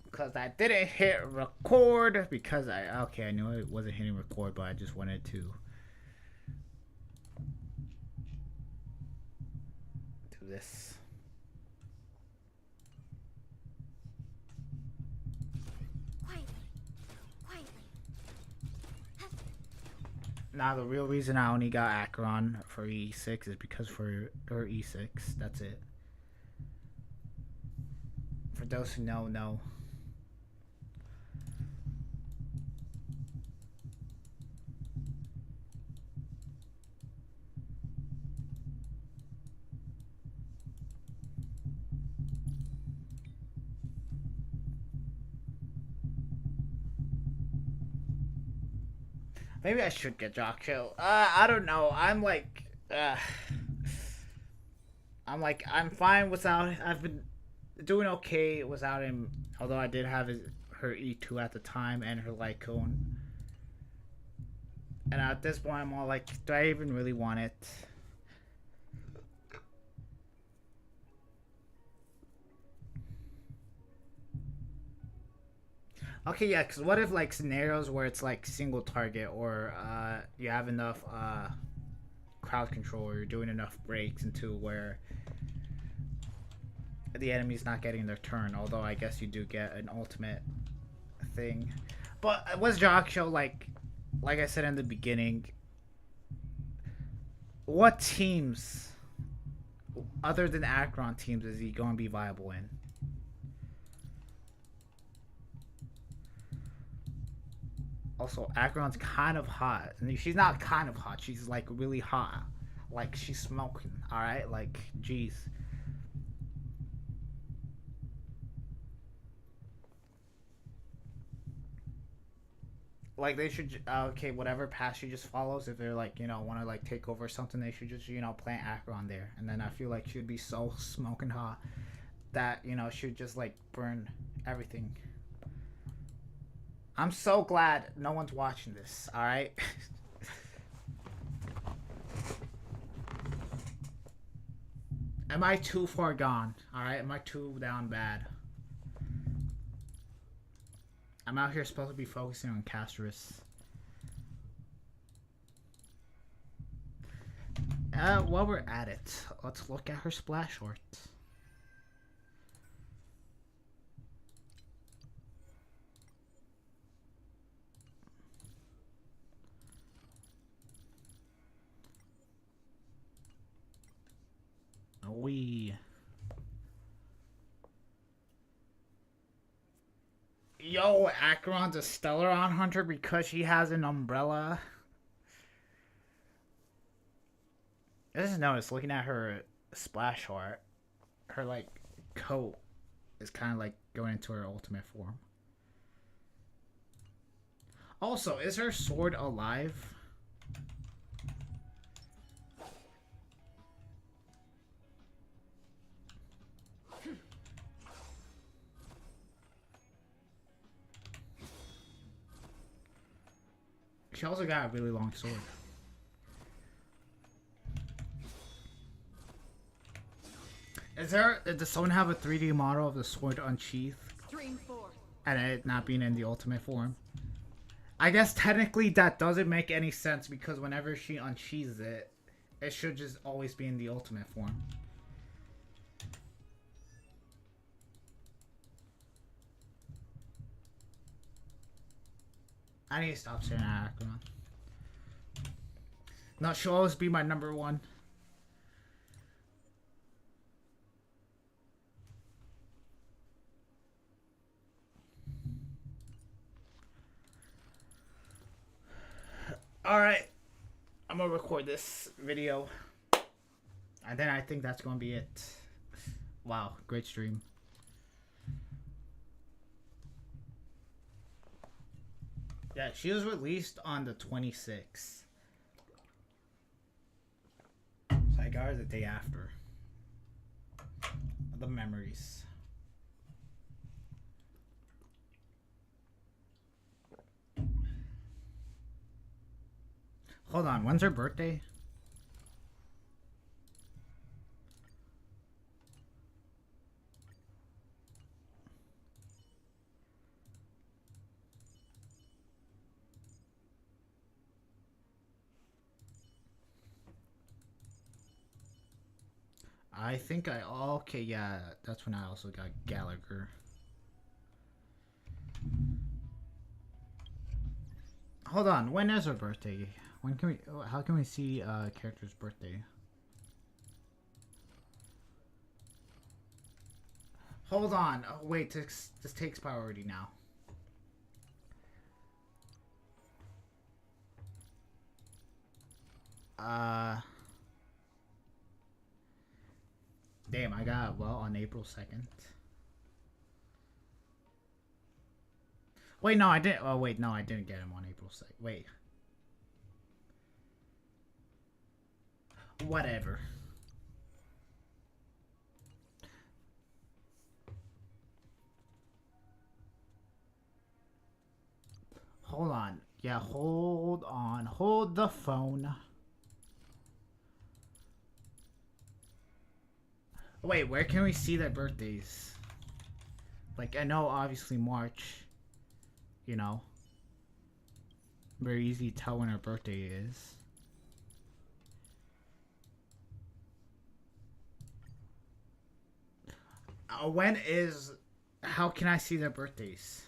Because I didn't hit record because I knew it wasn't hitting record, but I just wanted to do this. Now the real reason I only got Acheron for E6 is because for her E6. That's it. For those who know. Maybe I should get Jockshow. I don't know. I'm fine without. I've been doing okay without him. Although I did have her E2 at the time and her Lycone. And at this point, I'm all like, do I even really want it? Okay, yeah, because what if, like, scenarios where it's, like, single target or you have enough crowd control or you're doing enough breaks into where the enemy's not getting their turn, although I guess you do get an ultimate thing. But was Jockshow, like I said in the beginning, what teams, other than Acheron teams, is he going to be viable in? Also, Acheron's kind of hot. I mean, she's not kind of hot. She's, like, really hot. Like, she's smoking, alright? Like, jeez. Like, they should... okay, whatever path she just follows, if they're, like, you know, want to, like, take over something, they should just, you know, plant Acheron there. And then I feel like she'd be so smoking hot that, you know, she'd just, like, burn everything. I'm so glad no one's watching this, alright? Am I too far gone? Alright, am I too down bad? I'm out here supposed to be focusing on Castris. While we're at it, let's look at her splash art. Yo, Acheron's a Stellaron hunter because she has an umbrella. I just noticed looking at her splash art, her like coat is kind of like going into her ultimate form. Also, is her sword alive? She also got a really long sword. Does someone have a 3D model of the sword unsheathed? and it not being in the ultimate form. I guess technically that doesn't make any sense because whenever she unsheathes it, it should just always be in the ultimate form. I need to stop saying Acheron. No, she'll always be my number one. Alright. I'm gonna record this video. And then I think that's gonna be it. Wow, great stream. Yeah, she was released on the 26th. So I got her the day after. The memories. Hold on, when's her birthday? I think okay, yeah, that's when I also got Gallagher. Hold on, when is her birthday? When can we, how can we see character's birthday? Hold on, oh, wait, this takes priority now. Damn, I got, well, on April 2nd. Wait, no, I didn't. Oh, wait, no, I didn't get him on April 2nd. Wait. Whatever. Hold on. Yeah, hold on. Hold the phone. Wait, where can we see their birthdays? Like, I know obviously March. You know. Very easy to tell when her birthday is. When is... How can I see their birthdays?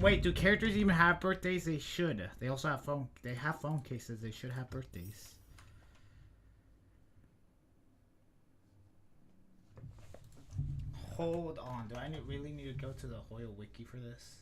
Wait, do characters even have birthdays? They should. They also have phone... They have phone cases. They should have birthdays. Hold on. Do I really need to go to the Hoyle wiki for this?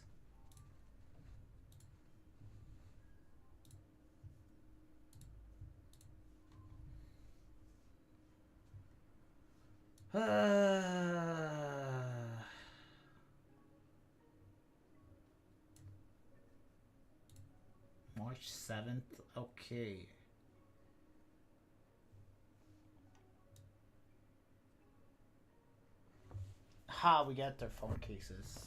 March 7th. Okay. Ha, we got their phone cases.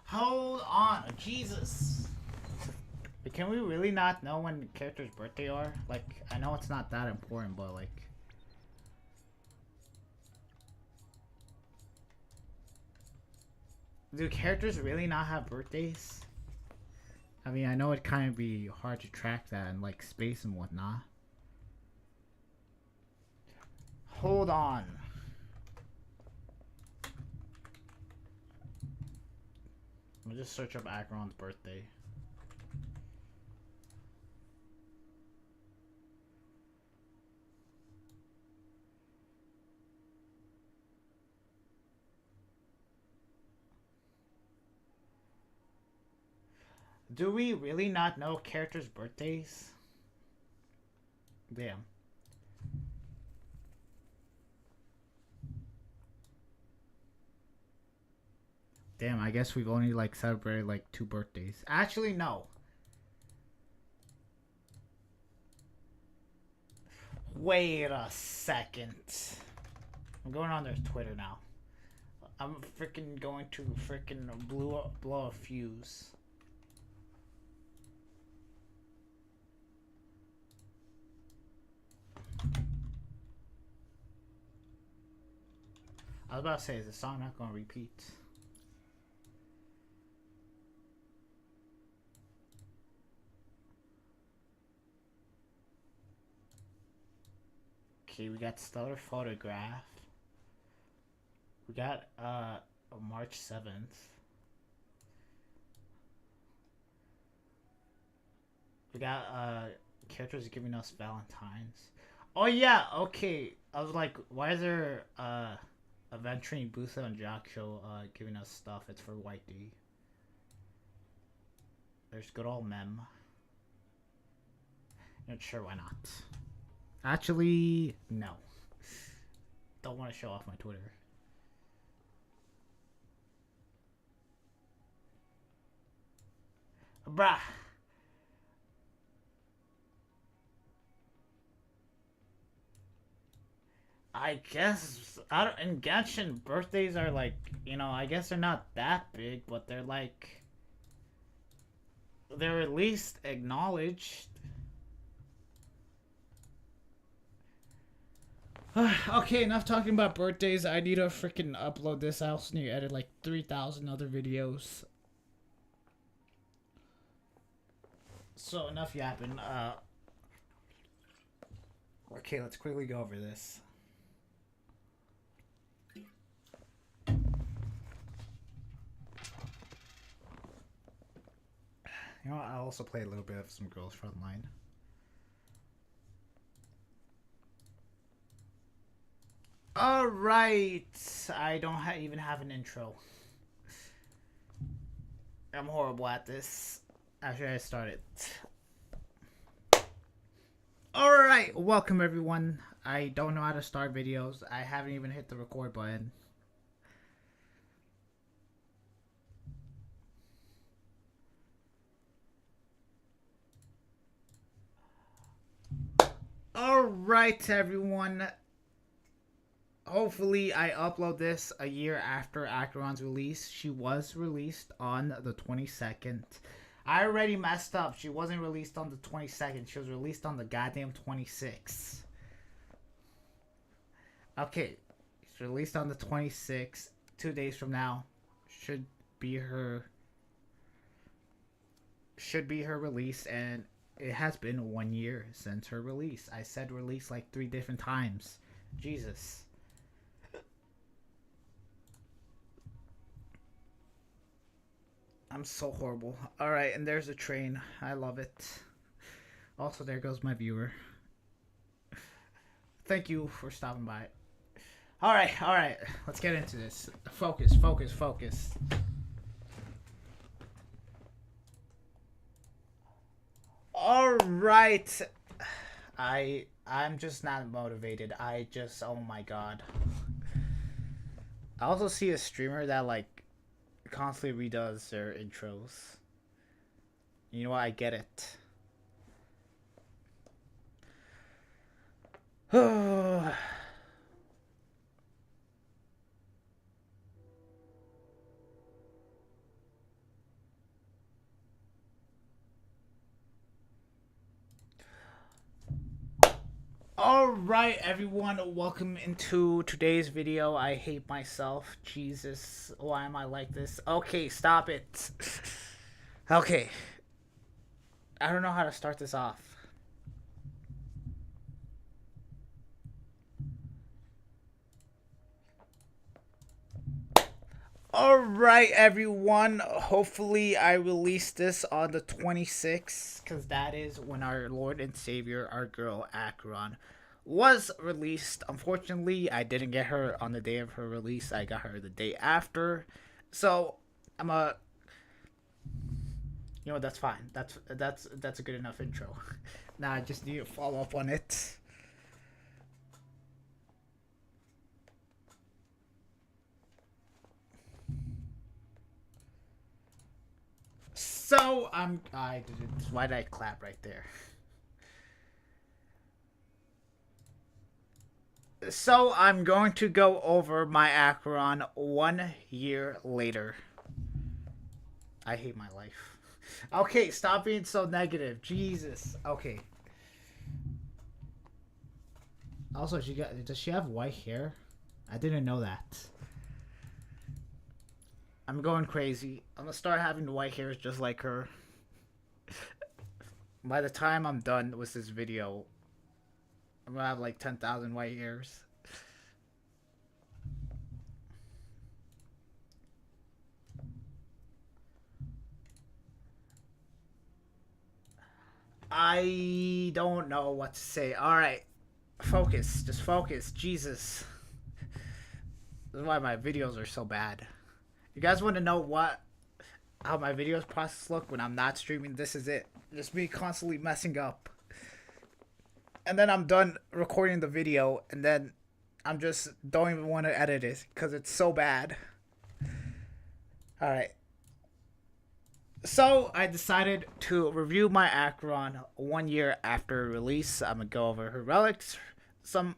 Hold on, Jesus. But can we really not know when characters' birthday are? Like, I know it's not that important, but like... Do characters really not have birthdays? I mean, I know it kind of be hard to track that in like space and whatnot. Hold on. Let me just search up Acheron's birthday. Do we really not know characters' birthdays? Damn. Damn, I guess we've only like celebrated like 2 birthdays. Actually, no. Wait a second. I'm going on their Twitter now. I'm freaking going to freaking blow a fuse. I was about to say, is the song not going to repeat? Okay, we got Stellar Photograph. We got March 7th. We got characters giving us Valentines. Oh yeah, okay. I was like, why is there Aventuring Busa and Jaksho giving us stuff? It's for White D. There's good old Mem. Not sure why not. Actually, no. Don't want to show off my Twitter. Bruh. I guess in Genshin birthdays are like, you know, I guess they're not that big, but they're like, they're at least acknowledged. Okay, enough talking about birthdays. I need to freaking upload this. I also need to edit like 3,000 other videos. So enough yapping. Okay, let's quickly go over this. You know what? I'll also play a little bit of some Girls Frontline. Alright! I don't even have an intro. I'm horrible at this. After I started. Alright, welcome everyone. I don't know how to start videos. I haven't even hit the record button. Alright everyone. Hopefully I upload this a year after Acheron's release. She was released on the 22nd. I already messed up. She wasn't released on the 22nd. She was released on the goddamn 26th. Okay. She's released on the 26th. 2 days from now. Should be her release, and it has been 1 year since her release. I said release like 3 different times. Jesus. I'm so horrible. Alright, and there's a train. I love it. Also, there goes my viewer. Thank you for stopping by. Alright. Let's get into this. Focus. Alright. I'm just not motivated. Oh my god. I also see a streamer that like constantly redoes their intros. You know what? I get it. Alright everyone, welcome into today's video. I hate myself. Jesus, why am I like this? Okay, stop it. Okay. I don't know how to start this off. Alright everyone, hopefully I release this on the 26th, because that is when our Lord and Savior, our girl Acheron, was released. Unfortunately, I didn't get her on the day of her release. I got her the day after. So, you know what, that's fine. That's a good enough intro. Now I just need to follow up on it. So why did I clap right there? So I'm going to go over my Acheron 1 year later. I hate my life. Okay, stop being so negative. Jesus. Okay. Also, does she have white hair? I didn't know that. I'm going crazy. I'm gonna start having white hairs just like her. By the time I'm done with this video, I'm gonna have like 10,000 white hairs. I don't know what to say. Alright. Focus. Just focus. Jesus. This is why my videos are so bad. You guys want to know how my videos process look when I'm not streaming? This is it. Just me constantly messing up. And then I'm done recording the video, and then I'm just don't even want to edit it because it's so bad. Alright. So I decided to review my Acheron 1 year after release. I'm gonna go over her relics, some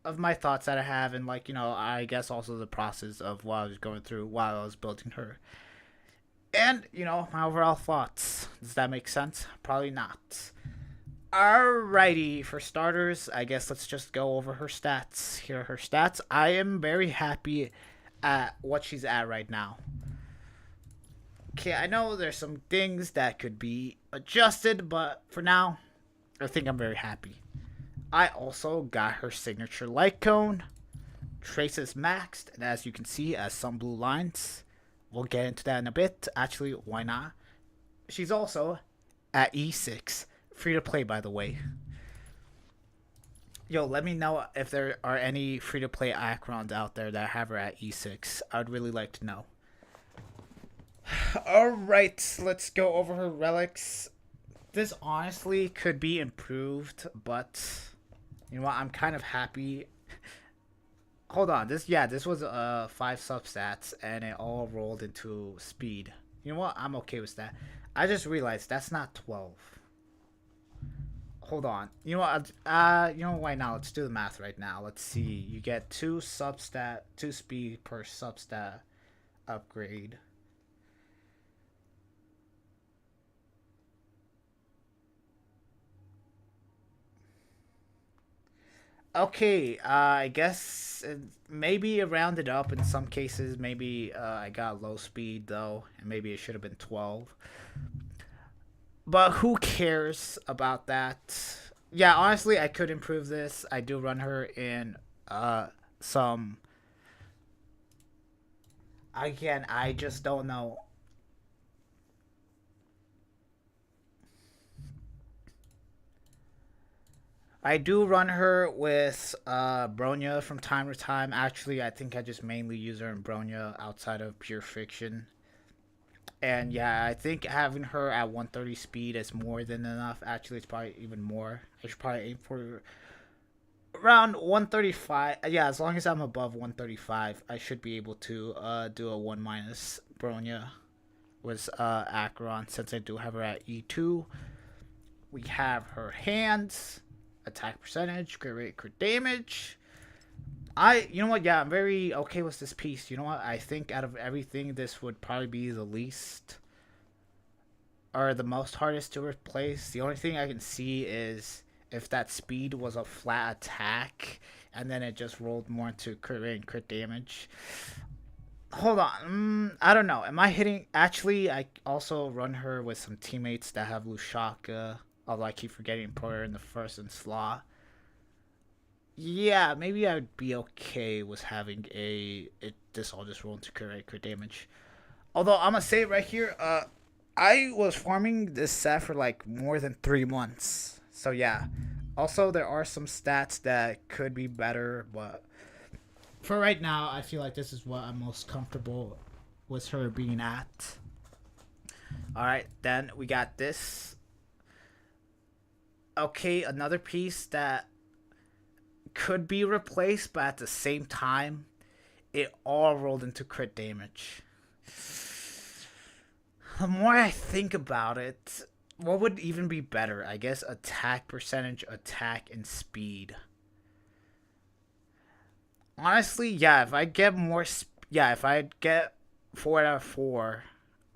of my thoughts that I have, and I guess also the process of what I was going through while I was building her. And, my overall thoughts. Does that make sense? Probably not. Alrighty, for starters, I guess let's just go over her stats. Here are her stats. I am very happy at what she's at right now. Okay, I know there's some things that could be adjusted, but for now, I think I'm very happy. I also got her signature light cone. Trace is maxed, and as you can see, has some blue lines. We'll get into that in a bit. Actually, why not? She's also at E6. Free to play, by the way. Yo, let me know if there are any free to play Acherons out there that have her at E6. I would really like to know. Alright, let's go over her relics. This honestly could be improved, but you know what? I'm kind of happy. Hold on, this was 5 substats and it all rolled into speed. You know what? I'm okay with that. I just realized that's not 12. Hold on. You know what? Why not? Let's do the math right now. Let's see. You get 2 speed per substat upgrade. Okay, I guess maybe it rounded up in some cases. Maybe I got low speed though, and maybe it should have been 12. But who cares about that? Yeah, honestly, I could improve this. I do run her in some. Again, I just don't know. I do run her with Bronya from time to time. Actually, I think I just mainly use her in Bronya outside of pure fiction. And yeah, I think having her at 130 speed is more than enough. Actually, it's probably even more. I should probably aim for around 135. Yeah, as long as I'm above 135, I should be able to do a 1 minus Bronya with Acheron, since I do have her at E2. We have her hands, attack percentage, crit rate, crit damage. You know what? Yeah, I'm very okay with this piece. You know what? I think out of everything, this would probably be the least or the most hardest to replace. The only thing I can see is if that speed was a flat attack and then it just rolled more into crit rate and crit damage. Hold on. I don't know. Am I hitting? Actually, I also run her with some teammates that have Lushaka. Although I keep forgetting to put her in the first and slot. Yeah, maybe I would be okay with having this all just roll into crit damage. Although I'm gonna say it right here, I was farming this set for like more than 3 months. So yeah. Also, there are some stats that could be better, but for right now, I feel like this is what I'm most comfortable with her being at. All right, then we got this. Okay, another piece that could be replaced, but at the same time, it all rolled into crit damage. The more I think about it, what would even be better? I guess attack percentage, attack, and speed. Honestly, yeah, if I get more, yeah, if I get 4 out of 4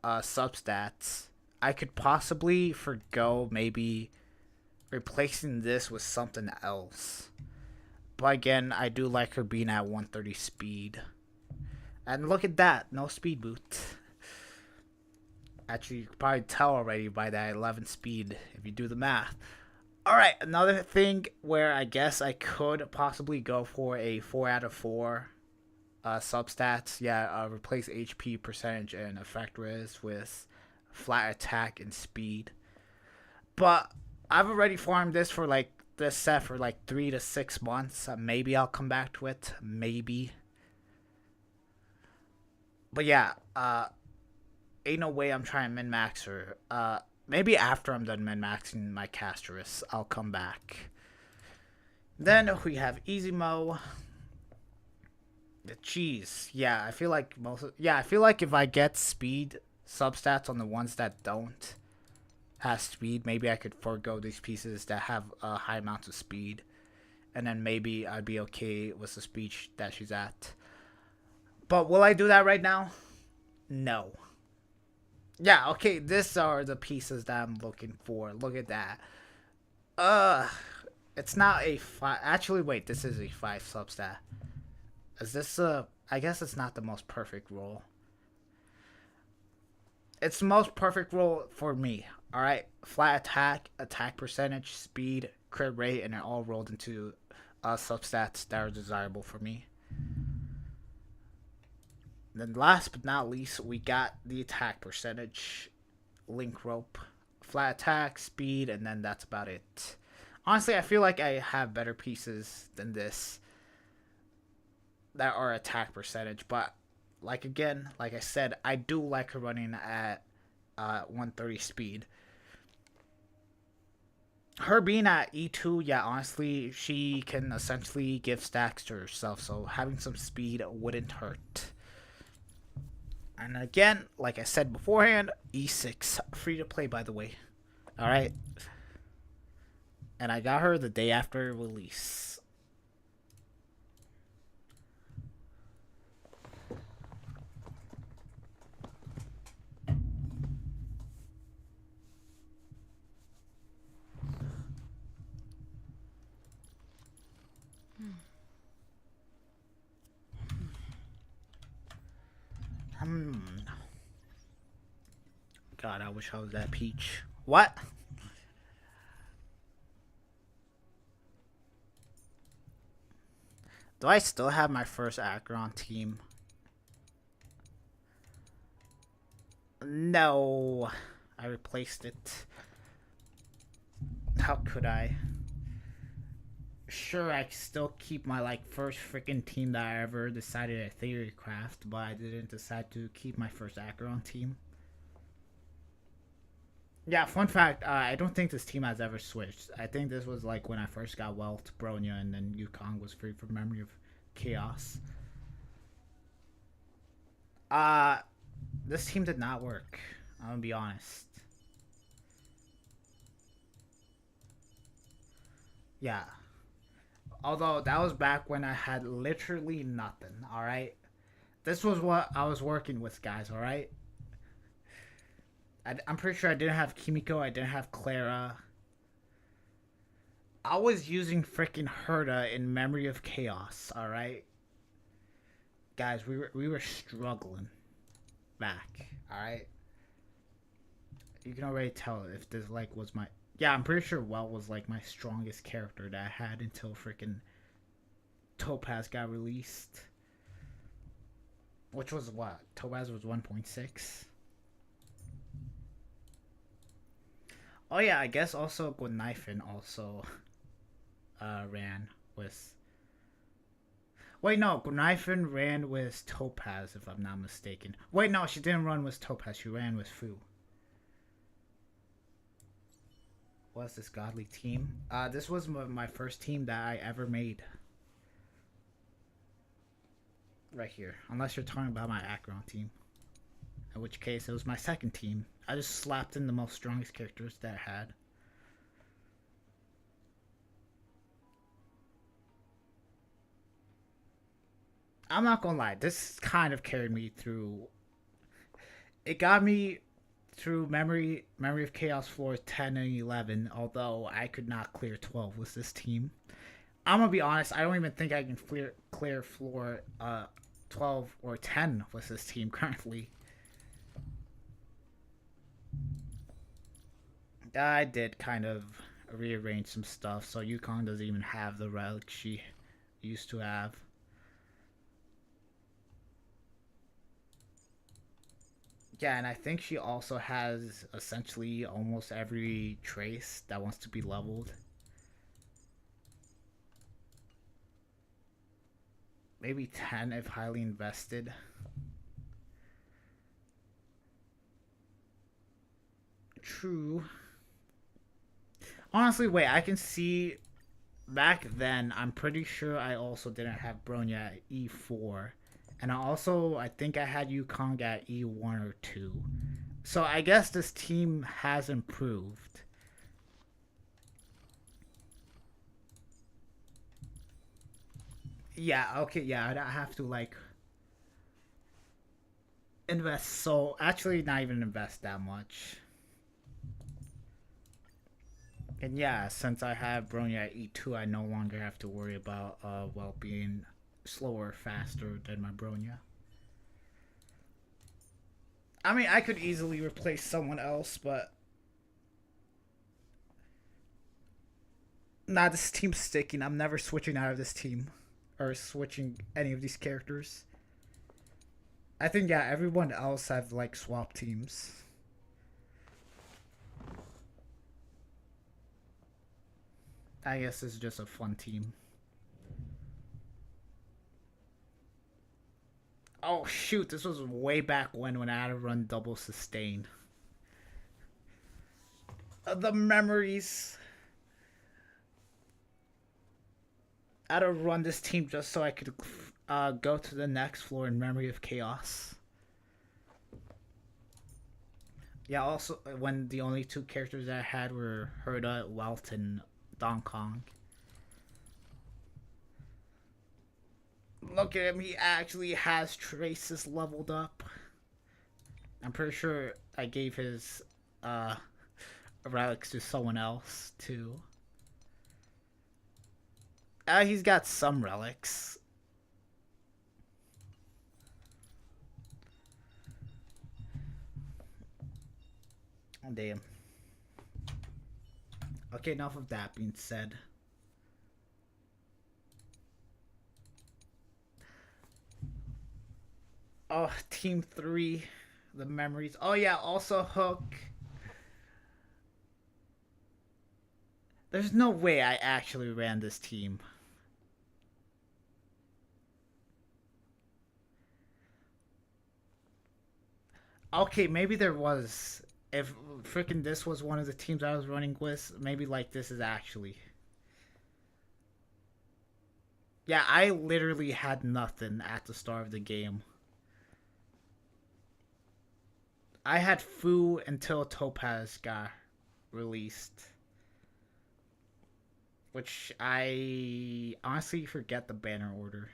substats, I could possibly forgo maybe replacing this with something else. But again, I do like her being at 130 speed. And look at that, no speed boot. Actually, you can probably tell already by that 11 speed if you do the math. Alright, another thing where I guess I could possibly go for a 4 out of 4 substats. Yeah, replace HP percentage and effect res with flat attack and speed. But I've already farmed this for like this set for like 3 to 6 months. Maybe I'll come back to it. Maybe. But yeah, ain't no way I'm trying to min max her. Maybe after I'm done min maxing my Casterus, I'll come back. Then we have Easy Mo. The cheese. Yeah, I feel like I feel like if I get speed substats on the ones that don't have speed, maybe I could forego these pieces that have high amounts of speed, and then maybe I'd be okay with the speed that she's at. But will I do that right now? No. Yeah, okay, these are the pieces that I'm looking for. Look at that. It's not a 5. Actually, wait, this is a 5 substat. Is this a... I guess it's not the most perfect roll. It's the most perfect roll for me. Alright, flat attack, attack percentage, speed, crit rate, and it all rolled into substats that are desirable for me. Then last but not least, we got the attack percentage, link rope, flat attack, speed, and then that's about it. Honestly, I feel like I have better pieces than this that are attack percentage, but like I said, I do like her running at 130 speed. Her being at E2, yeah, honestly, she can essentially give stacks to herself, so having some speed wouldn't hurt. And again, like I said beforehand, E6. Free to play, by the way. Alright. And I got her the day after release. God, I wish I was that Peach. What? Do I still have my first Acheron team? No. I replaced it. How could I? Sure, I still keep my like first freaking team that I ever decided at Theorycraft, but I didn't decide to keep my first Acheron team. Yeah, fun fact, I don't think this team has ever switched. I think this was like when I first got Welt, Bronya, and then Yukong was free from Memory of Chaos. This team did not work. I'm gonna be honest. Yeah. Although that was back when I had literally nothing, alright? This was what I was working with, guys, alright? I'm pretty sure I didn't have Kimiko, I didn't have Clara. I was using freaking Herta in Memory of Chaos, alright? Guys, we were struggling back, alright? You can already tell if this like was my... Yeah, I'm pretty sure Well was like my strongest character that I had until freaking Topaz got released. Which was what? Topaz was 1.6. Oh yeah, I guess also Gwenifin also ran with... Wait, no, Gwenifin ran with Topaz, if I'm not mistaken. Wait, no, she didn't run with Topaz, she ran with Fu. What's this godly team? This was my first team that I ever made. Right here. Unless you're talking about my Acheron team. In which case, it was my second team. I just slapped in the most strongest characters that I had. I'm not gonna lie, this kind of carried me through. It got me through Memory of Chaos floor 10 and 11. Although I could not clear 12 with this team. I'm gonna be honest. I don't even think I can clear floor 12 or 10 with this team currently. I did kind of rearrange some stuff, so Yukon doesn't even have the relic she used to have. Yeah, and I think she also has essentially almost every trace that wants to be leveled. Maybe 10 if highly invested. True. Honestly, wait, I can see back then, I'm pretty sure I also didn't have Bronya at E4. And I think I had Yukong at E1 or 2. So I guess this team has improved. Yeah, okay, yeah, I'd have to, like, invest so... Actually, not even invest that much. And yeah, since I have Bronya at E2, I no longer have to worry about, well, being slower or faster than my Bronya. I mean, I could easily replace someone else, but... Nah, this team's sticking. I'm never switching out of this team. Or switching any of these characters. I think, yeah, everyone else have, like, swap teams. I guess it's just a fun team. Oh shoot, this was way back when I had to run double sustain. The memories. I had to run this team just so I could go to the next floor in Memory of Chaos. Yeah, also when the only two characters I had were Herda, Welt, and Don Kong. Look at him, he actually has traces leveled up. I'm pretty sure I gave his relics to someone else too. He's got some relics. Oh, damn. Okay, enough of that being said. Oh, Team 3. The memories. Oh, yeah, also Hook. There's no way I actually ran this team. Okay, maybe there was. If freaking this was one of the teams I was running with, maybe like this is actually. Yeah, I literally had nothing at the start of the game. I had Fu until Topaz got released. Which I honestly forget the banner order.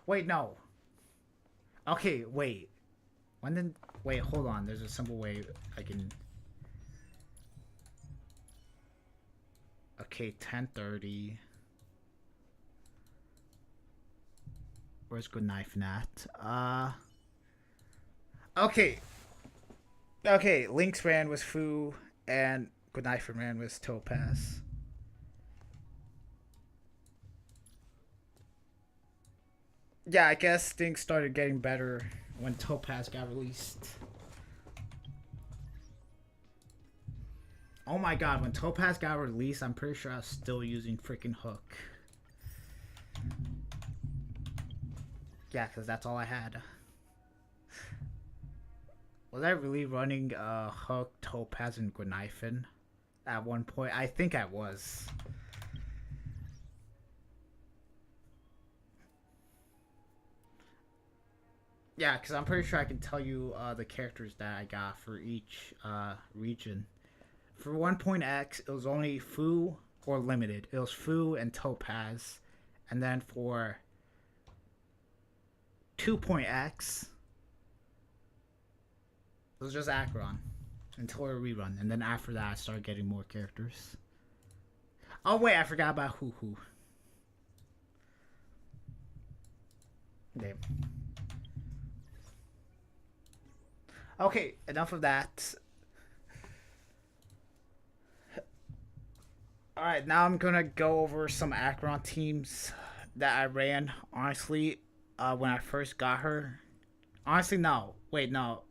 Wait, no. Okay, wait. When did... Wait, hold on. There's a simple way I can... Okay, 10:30. Where's Good Knife Nat? Okay. Okay, Link's ran was Fu, and Good Knife ran was Topaz. Yeah, I guess things started getting better when Topaz got released. Oh my god, when Topaz got released, I'm pretty sure I was still using freaking Hook. Yeah, because that's all I had. Was I really running Hook, Topaz, and Gwenifin at one point? I think I was. Yeah, because I'm pretty sure I can tell you the characters that I got for each region. For 1.x, it was only Fu or limited. It was Fu and Topaz. And then for 2.x, it was just Acheron until a rerun. And then after that, I started getting more characters. Oh, wait, I forgot about Hoo Hoo. Damn. Okay, enough of that. Alright, now I'm gonna go over some Acheron teams that I ran. Honestly, when I first got her. Honestly, no. Wait, no.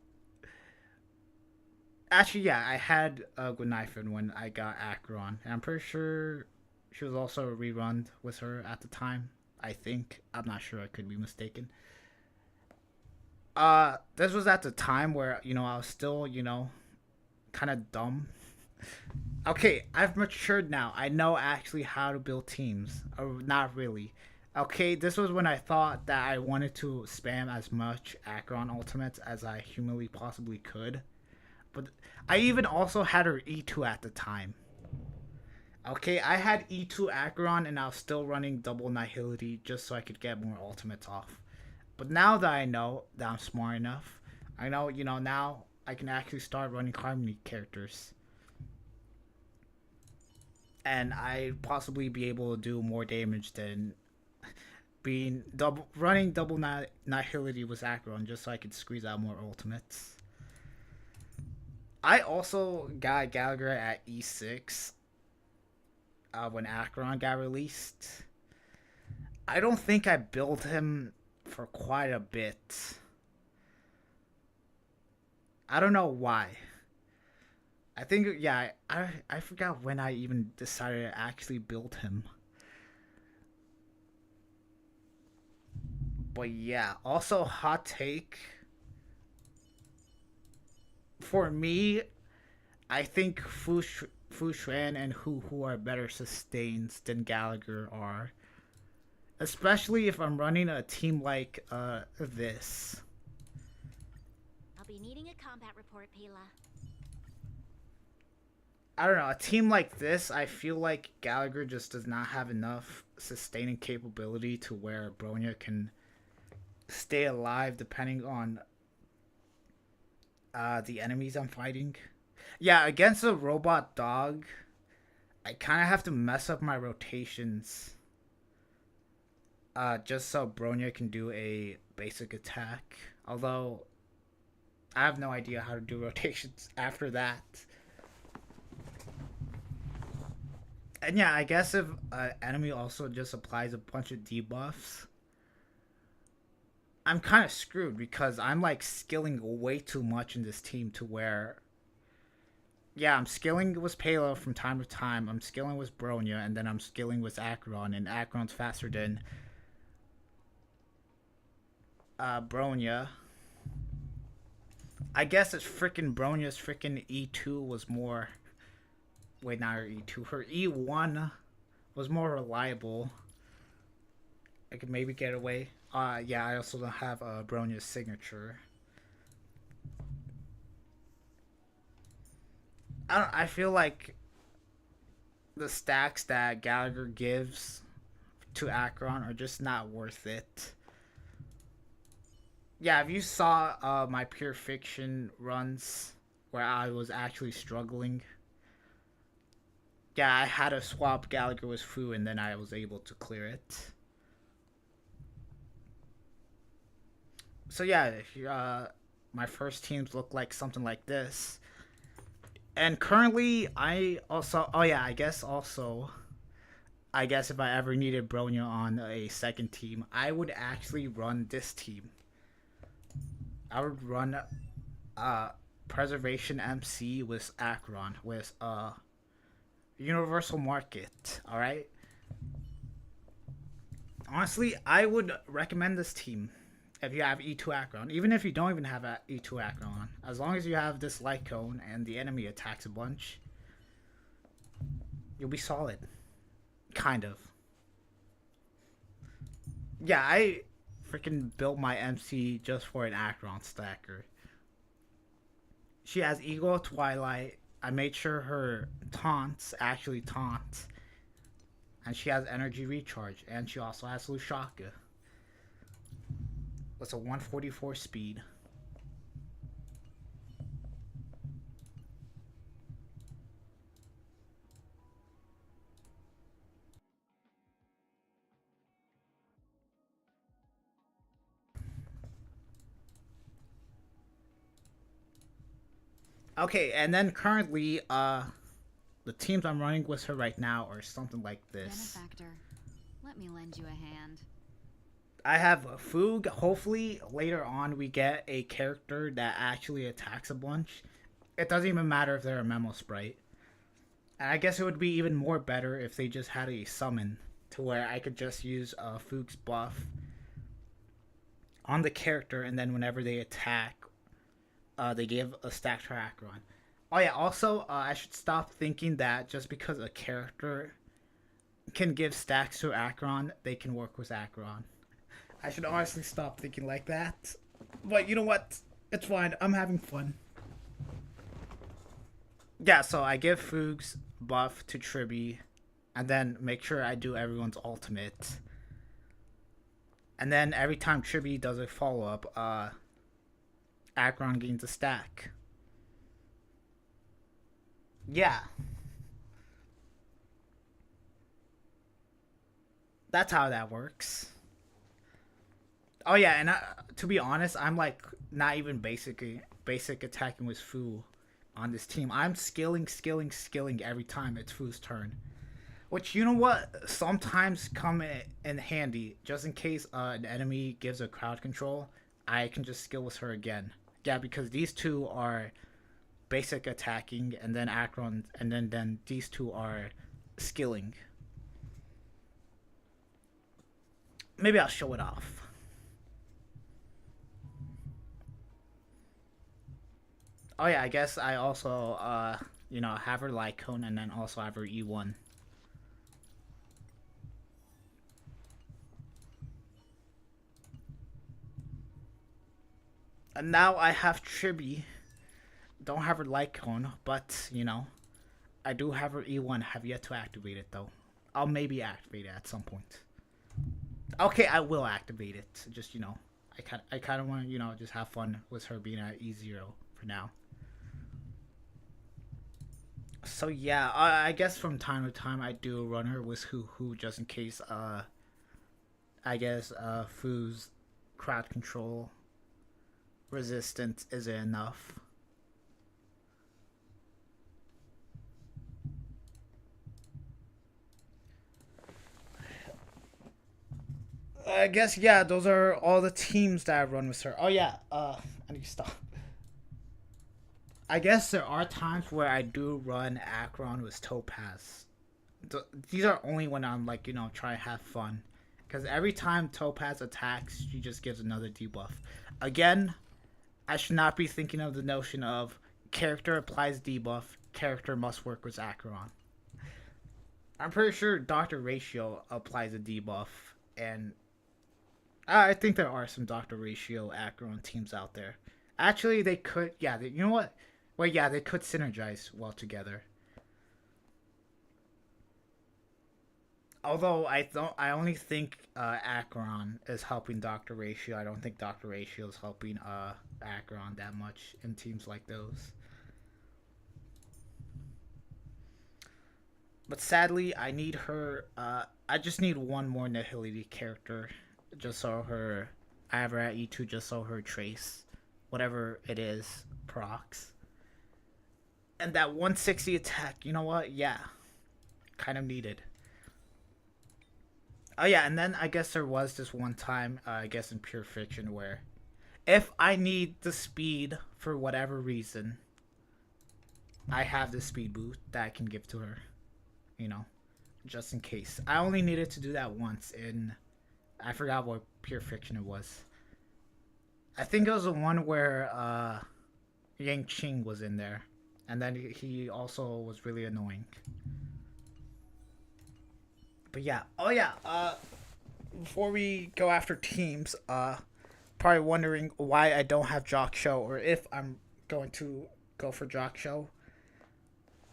Actually, yeah, I had Gwynnifred when I got Acheron. And I'm pretty sure she was also a rerun with her at the time. I think. I'm not sure. I could be mistaken. This was at the time where, I was still, kind of dumb. Okay, I've matured now. I know actually how to build teams. Or not really. Okay, this was when I thought that I wanted to spam as much Acheron ultimates as I humanly possibly could. But I even also had her E2 at the time. Okay, I had E2 Acheron and I was still running double Nihility just so I could get more ultimates off. But now that I know that I'm smart enough, I know, now I can actually start running Harmony characters. And I possibly be able to do more damage than running double Nihility with Acheron just so I could squeeze out more ultimates. I also got Gallagher at E6 when Acheron got released. I don't think I built him for quite a bit. I don't know why. I think, yeah, I forgot when I even decided to actually build him. But yeah, also hot take. For me, I think Fu Xuan and Hu Hu are better sustains than Gallagher are. Especially if I'm running a team like this. I'll be needing a combat report, Pila. I don't know, a team like this, I feel like Gallagher just does not have enough sustaining capability to where Bronya can stay alive depending on the enemies I'm fighting. Yeah, against a robot dog, I kind of have to mess up my rotations. Just so Bronya can do a basic attack. Although, I have no idea how to do rotations after that. And yeah, I guess if an enemy also just applies a bunch of debuffs, I'm kind of screwed because I'm like skilling way too much in this team to where, yeah, I'm skilling with Palo from time to time. I'm skilling with Bronya, and then I'm skilling with Acheron, and Acheron's faster than Bronya. I guess it's freaking Bronya's freaking E2 was more. Wait, not her E2. Her E1 was more reliable. I could maybe get away. Yeah, I also don't have Bronya's signature. I feel like the stacks that Gallagher gives to Acheron are just not worth it. Yeah, if you saw my Pure Fiction runs where I was actually struggling, yeah, I had to swap Gallagher with Fu and then I was able to clear it. So yeah, if you, my first teams look like something like this. And currently, I also, oh yeah, I guess if I ever needed Bronya on a second team, I would actually run this team. I would run Preservation MC with Acheron, with Universal Market, alright? Honestly, I would recommend this team if you have E2 Acheron. Even if you don't even have E2 Acheron. As long as you have this light cone and the enemy attacks a bunch, you'll be solid. Kind of. Yeah, I freaking built my MC just for an Acheron stacker. She has Eagle Twilight. I made sure her taunts actually taunt. And she has energy recharge. And she also has Lushaka. With a 144 speed. Okay, and then currently, the teams I'm running with her right now are something like this. Benefactor, let me lend you a hand. I have Foog. Hopefully, later on, we get a character that actually attacks a bunch. It doesn't even matter if they're a memo sprite. And I guess it would be even more better if they just had a summon to where I could just use Foog's buff on the character, and then whenever they attack, they give a stack to Acheron. Oh yeah, also, I should stop thinking that just because a character can give stacks to Acheron, they can work with Acheron. I should honestly stop thinking like that. But you know what? It's fine. I'm having fun. Yeah, so I give Foog's buff to Tribby, and then make sure I do everyone's ultimate. And then every time Tribby does a follow-up, Acheron gains a stack. Yeah. That's how that works. Oh yeah, and to be honest, I'm like not even basic attacking with Fu on this team. I'm skilling every time it's Fu's turn. Which, you know what, sometimes come in handy. Just in case an enemy gives a crowd control, I can just skill with her again. Yeah, because these two are basic attacking, and then Acheron, and then these two are skilling. Maybe I'll show it off. Oh yeah, I guess I also, have her Lycone, and then also have her E1. And now I have Tribby. Don't have her Lycone, but, I do have her E1. Have yet to activate it, though. I'll maybe activate it at some point. Okay, I will activate it. Just, I kind of want to, just have fun with her being at E0 for now. So, yeah, I guess from time to time I do run her with Who just in case, I guess, Fu's crowd control resistance isn't enough. I guess, yeah, those are all the teams that I run with her. Oh yeah, I need to stop. I guess there are times where I do run Acheron with Topaz. These are only when I'm like, trying to have fun. Because every time Topaz attacks, she just gives another debuff. Again, I should not be thinking of the notion of character applies debuff, character must work with Acheron. I'm pretty sure Dr. Ratio applies a debuff, and I think there are some Dr. Ratio Acheron teams out there. Actually, they could, yeah, you know what? Well, yeah, they could synergize well together. Although I only think Acheron is helping Dr. Ratio. I don't think Dr. Ratio is helping Acheron that much in teams like those. But sadly, I need her. I just need one more Nihility character, just so her. I have her at E2, just so her trace, whatever it is, procs. And that 160 attack, you know what? Yeah, kind of needed. Oh yeah, and then I guess there was this one time, I guess in Pure Fiction, where if I need the speed for whatever reason, I have the speed boost that I can give to her, just in case. I only needed to do that once in, I forgot what Pure Fiction it was. I think it was the one where Yang Qing was in there, and then he also was really annoying. But yeah, oh yeah, before we go after teams, probably wondering why I don't have Jock Show, or if I'm going to go for Jock Show.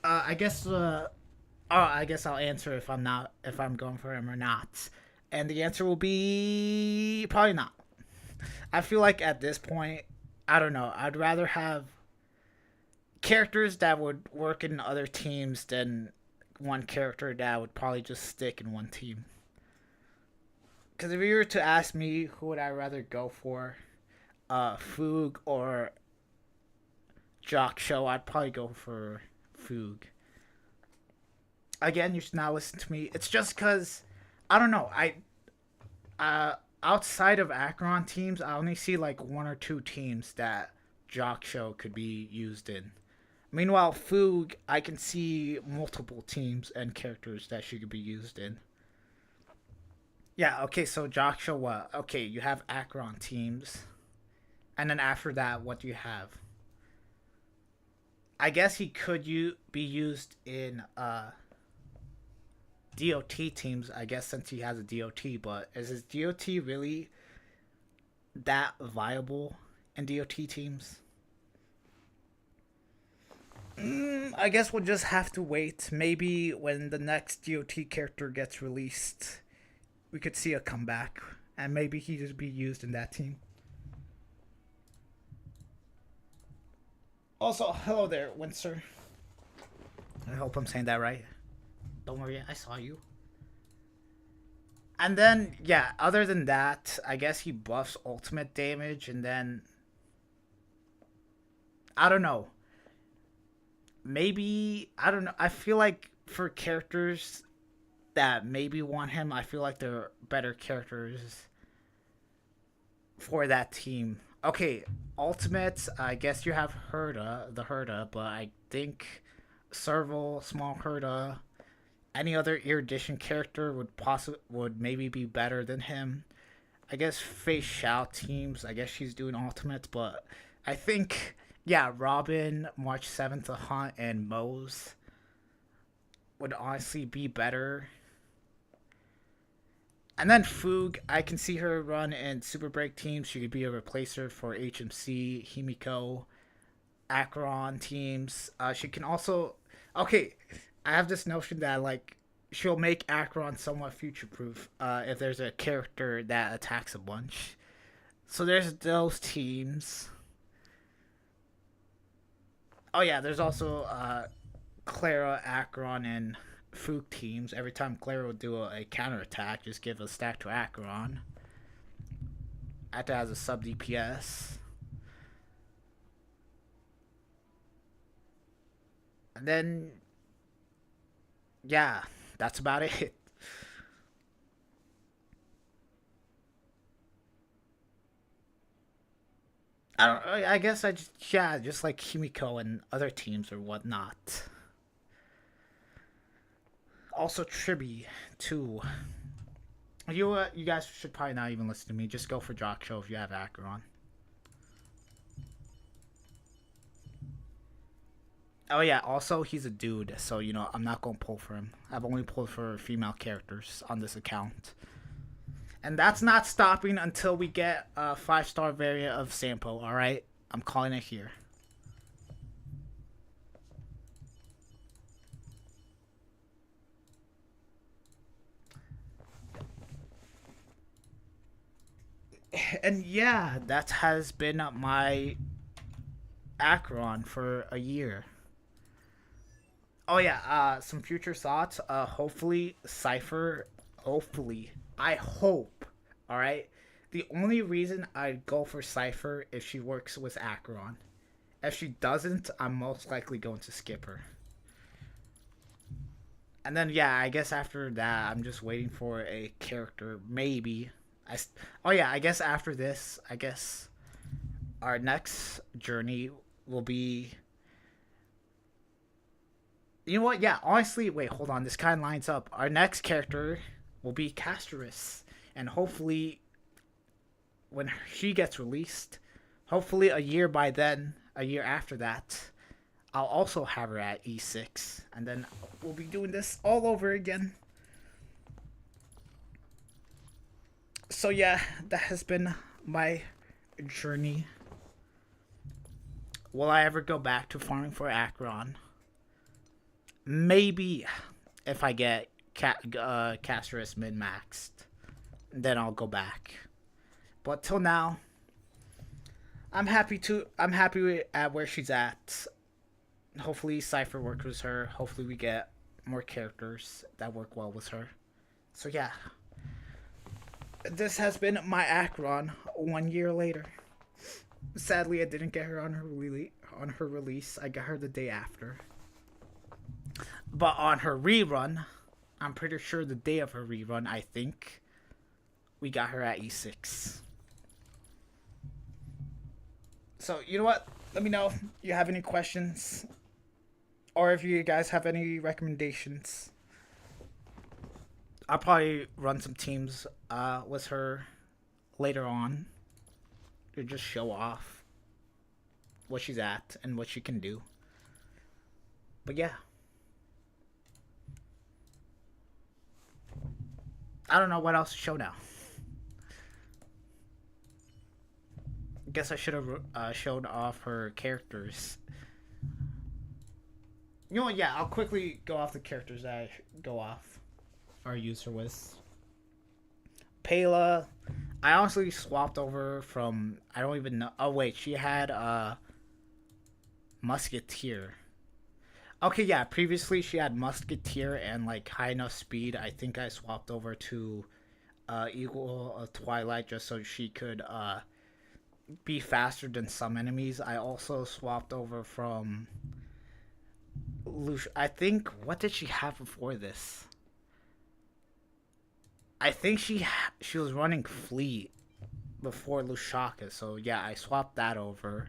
I guess, oh Oh, I guess I'll answer if I'm going for him or not. And the answer will be probably not. I feel like at this point, I don't know. I'd rather have characters that would work in other teams than one character that would probably just stick in one team. Because if you were to ask me who would I rather go for, Foog or Jock Show, I'd probably go for Foog. Again, you should not listen to me. It's just because I don't know. Outside of Acheron teams, I only see like one or two teams that Jock Show could be used in. Meanwhile, Foog, I can see multiple teams and characters that she could be used in. Yeah, okay, so Jock Show, what? Okay, you have Acheron teams. And then after that, what do you have? I guess he could be used in DOT teams, I guess, since he has a DOT, but is his DOT really that viable in DOT teams? I guess we'll just have to wait. Maybe when the next DOT character gets released, we could see a comeback, and maybe he just be used in that team. Also, hello there, Windsor. I hope I'm saying that right. Don't worry, I saw you. And then, yeah, other than that, I guess he buffs ultimate damage, and then I don't know. Maybe, I don't know. I feel like for characters that maybe want him, I feel like they're better characters for that team. Okay, ultimates, I guess you have Herda, but I think Serval, Small Herda, any other Erudition character would maybe be better than him. I guess Face Shao teams, I guess she's doing ultimates, but I think, yeah, Robin, March 7th, to Hunt, and Mose would honestly be better. And then Foog, I can see her run in Super Break teams. She could be a replacer for HMC, Himiko, Acheron teams. She can also... Okay, I have this notion that, like, she'll make Acheron somewhat future-proof if there's a character that attacks a bunch. So there's those teams. Oh, yeah, there's also Clara, Acheron, and Foog teams. Every time Clara would do a counterattack, just give a stack to Acheron. Acta has a sub DPS. And then, yeah, that's about it. I guess just like Himiko and other teams or whatnot. Also, Tribi too. You guys should probably not even listen to me. Just go for Jock Show if you have Acheron. Oh yeah, also he's a dude, so I'm not gonna pull for him. I've only pulled for female characters on this account. And that's not stopping until we get a 5-star variant of Sampo, alright? I'm calling it here. And yeah, that has been my Acheron for a year. Oh yeah, some future thoughts. Hopefully Cypher. Hopefully, I hope. All right. The only reason I'd go for Cypher if she works with Acheron. If she doesn't, I'm most likely going to skip her. And then yeah, I guess after that, I'm just waiting for a character. Maybe. Oh yeah, I guess after this, I guess our next journey will be. You know what? Yeah, honestly, wait, hold on. This kind of lines up. Our next character will be Casterus. And hopefully, when she gets released, hopefully a year after that, I'll also have her at E6. And then we'll be doing this all over again. So yeah, that has been my journey. Will I ever go back to farming for Acheron? Maybe. if I get Casterus min-maxed. Then I'll go back. But till now, I'm happy at where she's at. Hopefully Cypher works with her. Hopefully we get more characters that work well with her. So yeah. This has been my Acheron 1 year later. Sadly, I didn't get her on her release. I got her the day after. But on her rerun, I'm pretty sure the day of her rerun, I think, we got her at E6. So, you know what? Let me know if you have any questions. Or if you guys have any recommendations. I'll probably run some teams with her later on. To just show off what she's at and what she can do. But yeah. I don't know what else to show now. Guess I should have showed off her characters. You know what? Yeah, I'll quickly go off the characters that I go off or use her with. Pela, I honestly swapped over from, I don't even know. Oh wait, she had Musketeer. Okay, yeah, previously she had Musketeer and like high enough speed. I think I swapped over to Eagle of Twilight just so she could be faster than some enemies. I also swapped over from I think, what did she have before this? I think she was running Fleet before Lushaka, so yeah, I swapped that over.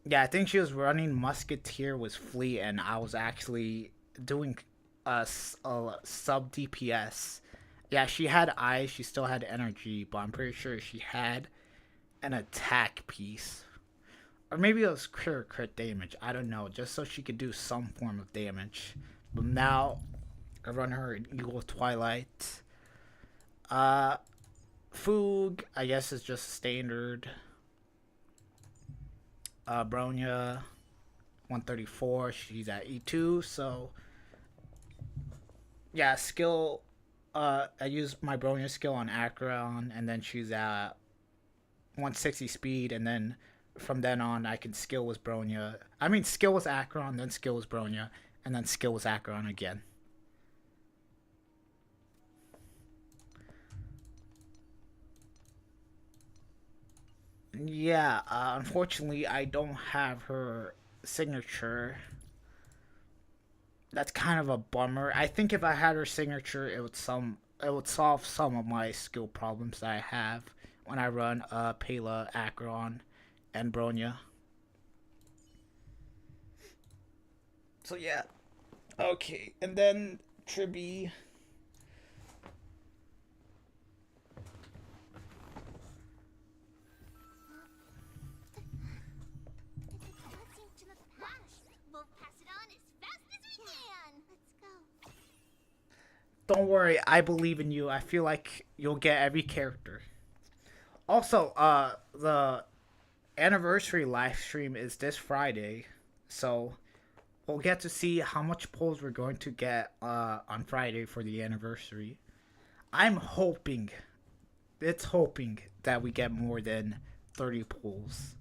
Yeah, I think she was running Musketeer with Fleet, and I was actually doing a sub DPS. Yeah, she had eyes, she still had energy, but I'm pretty sure she had an attack piece. Or maybe it was crit damage, I don't know, just so she could do some form of damage. But now, I run her in Eagle Twilight. Foog, I guess, is just standard. Bronya, 134, she's at E2, so... Yeah, skill... I use my Bronya skill on Acheron, and then she's at 160 speed, and then from then on, I can skill with Bronya. I mean, skill with Acheron, then skill with Bronya, and then skill with Acheron again. Yeah, unfortunately, I don't have her signature. That's kind of a bummer. I think if I had her signature, it would solve some of my skill problems that I have when I run Pela, Acheron, and Bronya. So yeah. Okay, and then Tribi. Don't worry, I believe in you. I feel like you'll get every character. Also, the anniversary live stream is this Friday, so we'll get to see how much pulls we're going to get on Friday for the anniversary. I'm hoping that we get more than 30 pulls.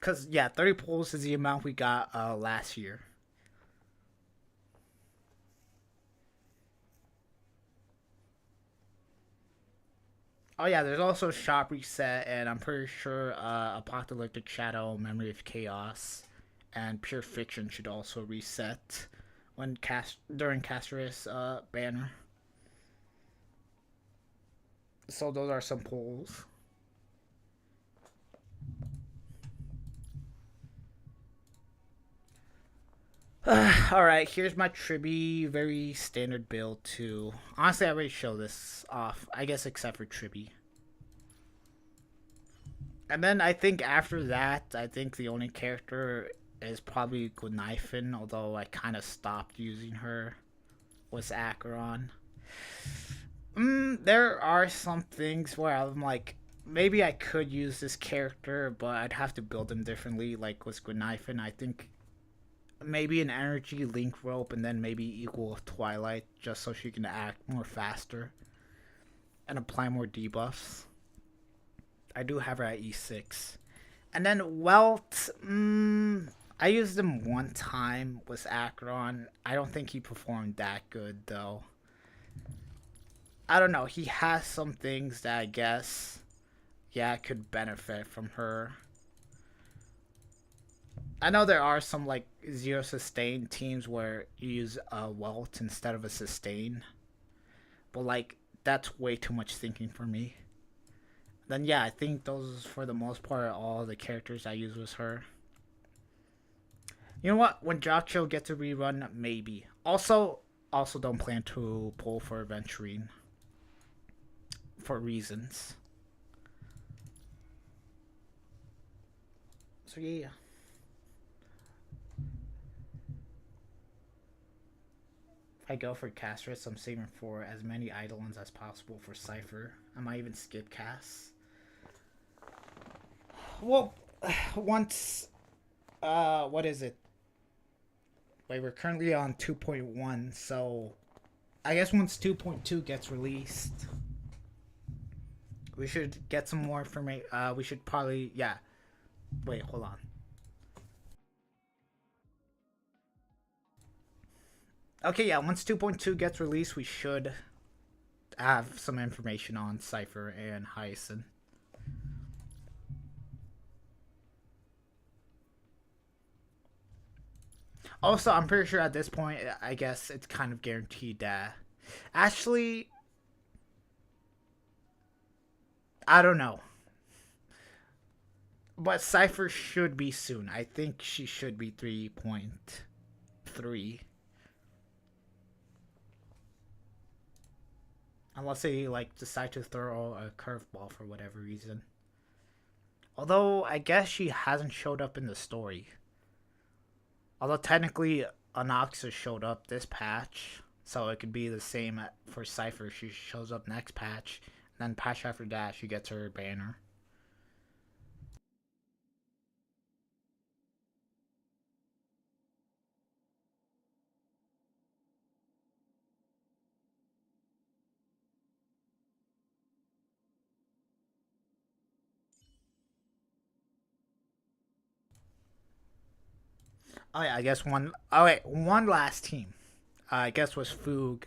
Because, yeah, 30 pulls is the amount we got last year. Oh yeah, there's also Shop Reset, and I'm pretty sure Apocalyptic Shadow, Memory of Chaos, and Pure Fiction should also reset when during Casterus banner. So those are some pulls. Alright, here's my Tribi, very standard build too. Honestly, I already showed this off, I guess except for Tribi. And then I think after that, I think the only character is probably Gunaifen, although I kind of stopped using her, was Acheron. There are some things where I'm like, maybe I could use this character, but I'd have to build him differently, like with Gwynifen. I think maybe an energy link rope and then maybe equal with Twilight, just so she can act more faster and apply more debuffs. I do have her at E6. And then Welt, I used him one time with Acheron. I don't think he performed that good, though. I don't know. He has some things that I guess, yeah, could benefit from her. I know there are some, like, zero sustain teams where you use a Welt instead of a sustain. But, like, that's way too much thinking for me. Then, yeah, I think those, for the most part, are all the characters I use with her. You know what? When Jotcho gets a rerun, maybe. Also don't plan to pull for Aventurine. For reasons. So, yeah. If I go for Castress, I'm saving for as many Eidolons as possible for Cypher. I might even skip Cass. Well, once... what is it? Wait, we're currently on 2.1, so... I guess once 2.2 gets released... We should get some more information. We should probably... Yeah. Wait, hold on. Okay, yeah, once 2.2 gets released, we should have some information on Cypher and Hyacinth. Also, I'm pretty sure at this point, I guess it's kind of guaranteed that... Actually... I don't know. But Cypher should be soon. I think she should be 3.3. Unless they, like, decide to throw a curveball for whatever reason. Although, I guess she hasn't showed up in the story. Although, technically, Anoxia showed up this patch. So, it could be the same for Cypher. She shows up next patch. Then, patch after that, she gets her banner. Oh yeah, I guess one. Oh wait, one last team. I guess was Foog.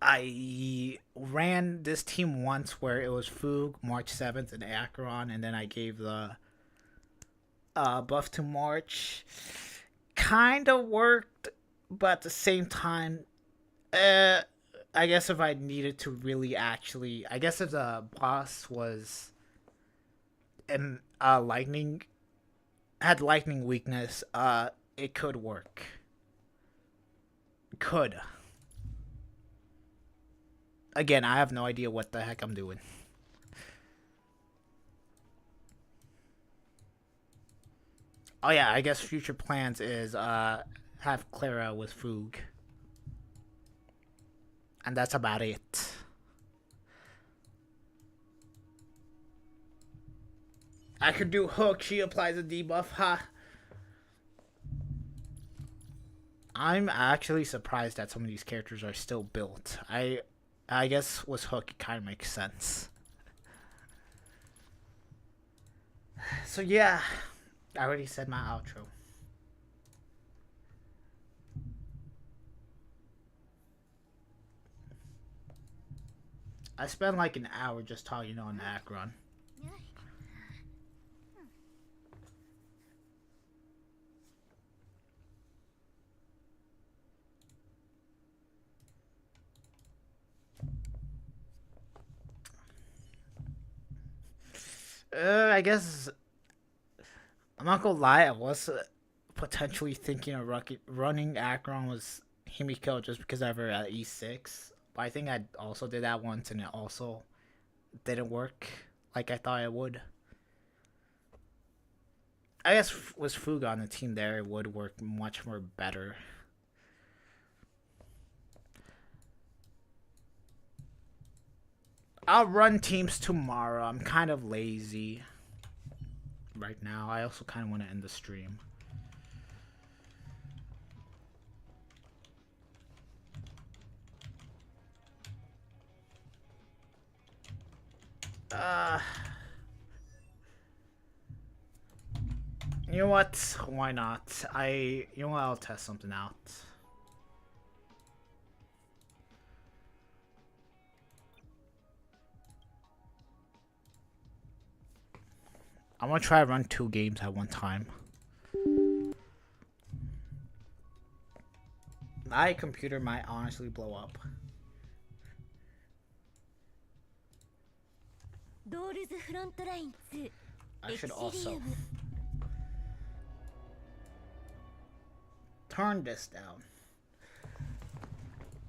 I ran this team once where it was Foog, March 7th, and Acheron, and then I gave the buff to March. Kind of worked, but at the same time, I guess if I needed to really actually, I guess if the boss was in lightning, had lightning weakness, it could work. Could. Again, I have no idea what the heck I'm doing. Oh yeah, I guess future plans is have Clara with Foog. And that's about it. I could do Hook, she applies a debuff, ha. I'm actually surprised that some of these characters are still built. I guess with Hook it kind of makes sense. So yeah, I already said my outro. I spent like an hour just talking on Acheron. I guess I'm not gonna lie. I was potentially thinking of running Acheron was Himiko just because I have her at E6. But I think I also did that once and it also didn't work like I thought it would. I guess with Fuga on the team there, it would work much more better. I'll run teams tomorrow. I'm kind of lazy right now. I also kind of want to end the stream. You know what? Why not? You know what? I'll test something out. I'm gonna try to run 2 games at one time. My computer might honestly blow up. I should also turn this down.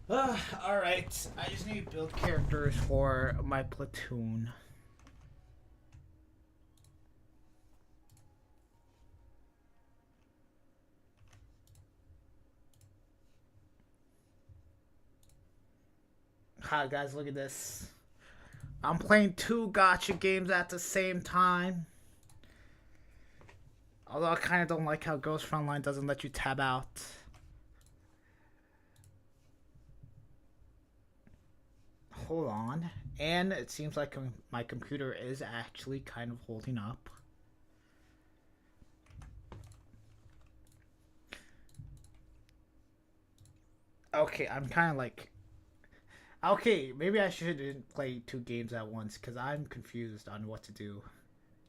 Alright, I just need to build characters for my platoon. Hi guys, look at this. I'm playing 2 gacha games at the same time. Although I kind of don't like how Ghost Frontline doesn't let you tab out. Hold on. And it seems like my computer is actually kind of holding up. Okay, I'm kind of like... Okay, maybe I shouldn't play 2 games at once because I'm confused on what to do.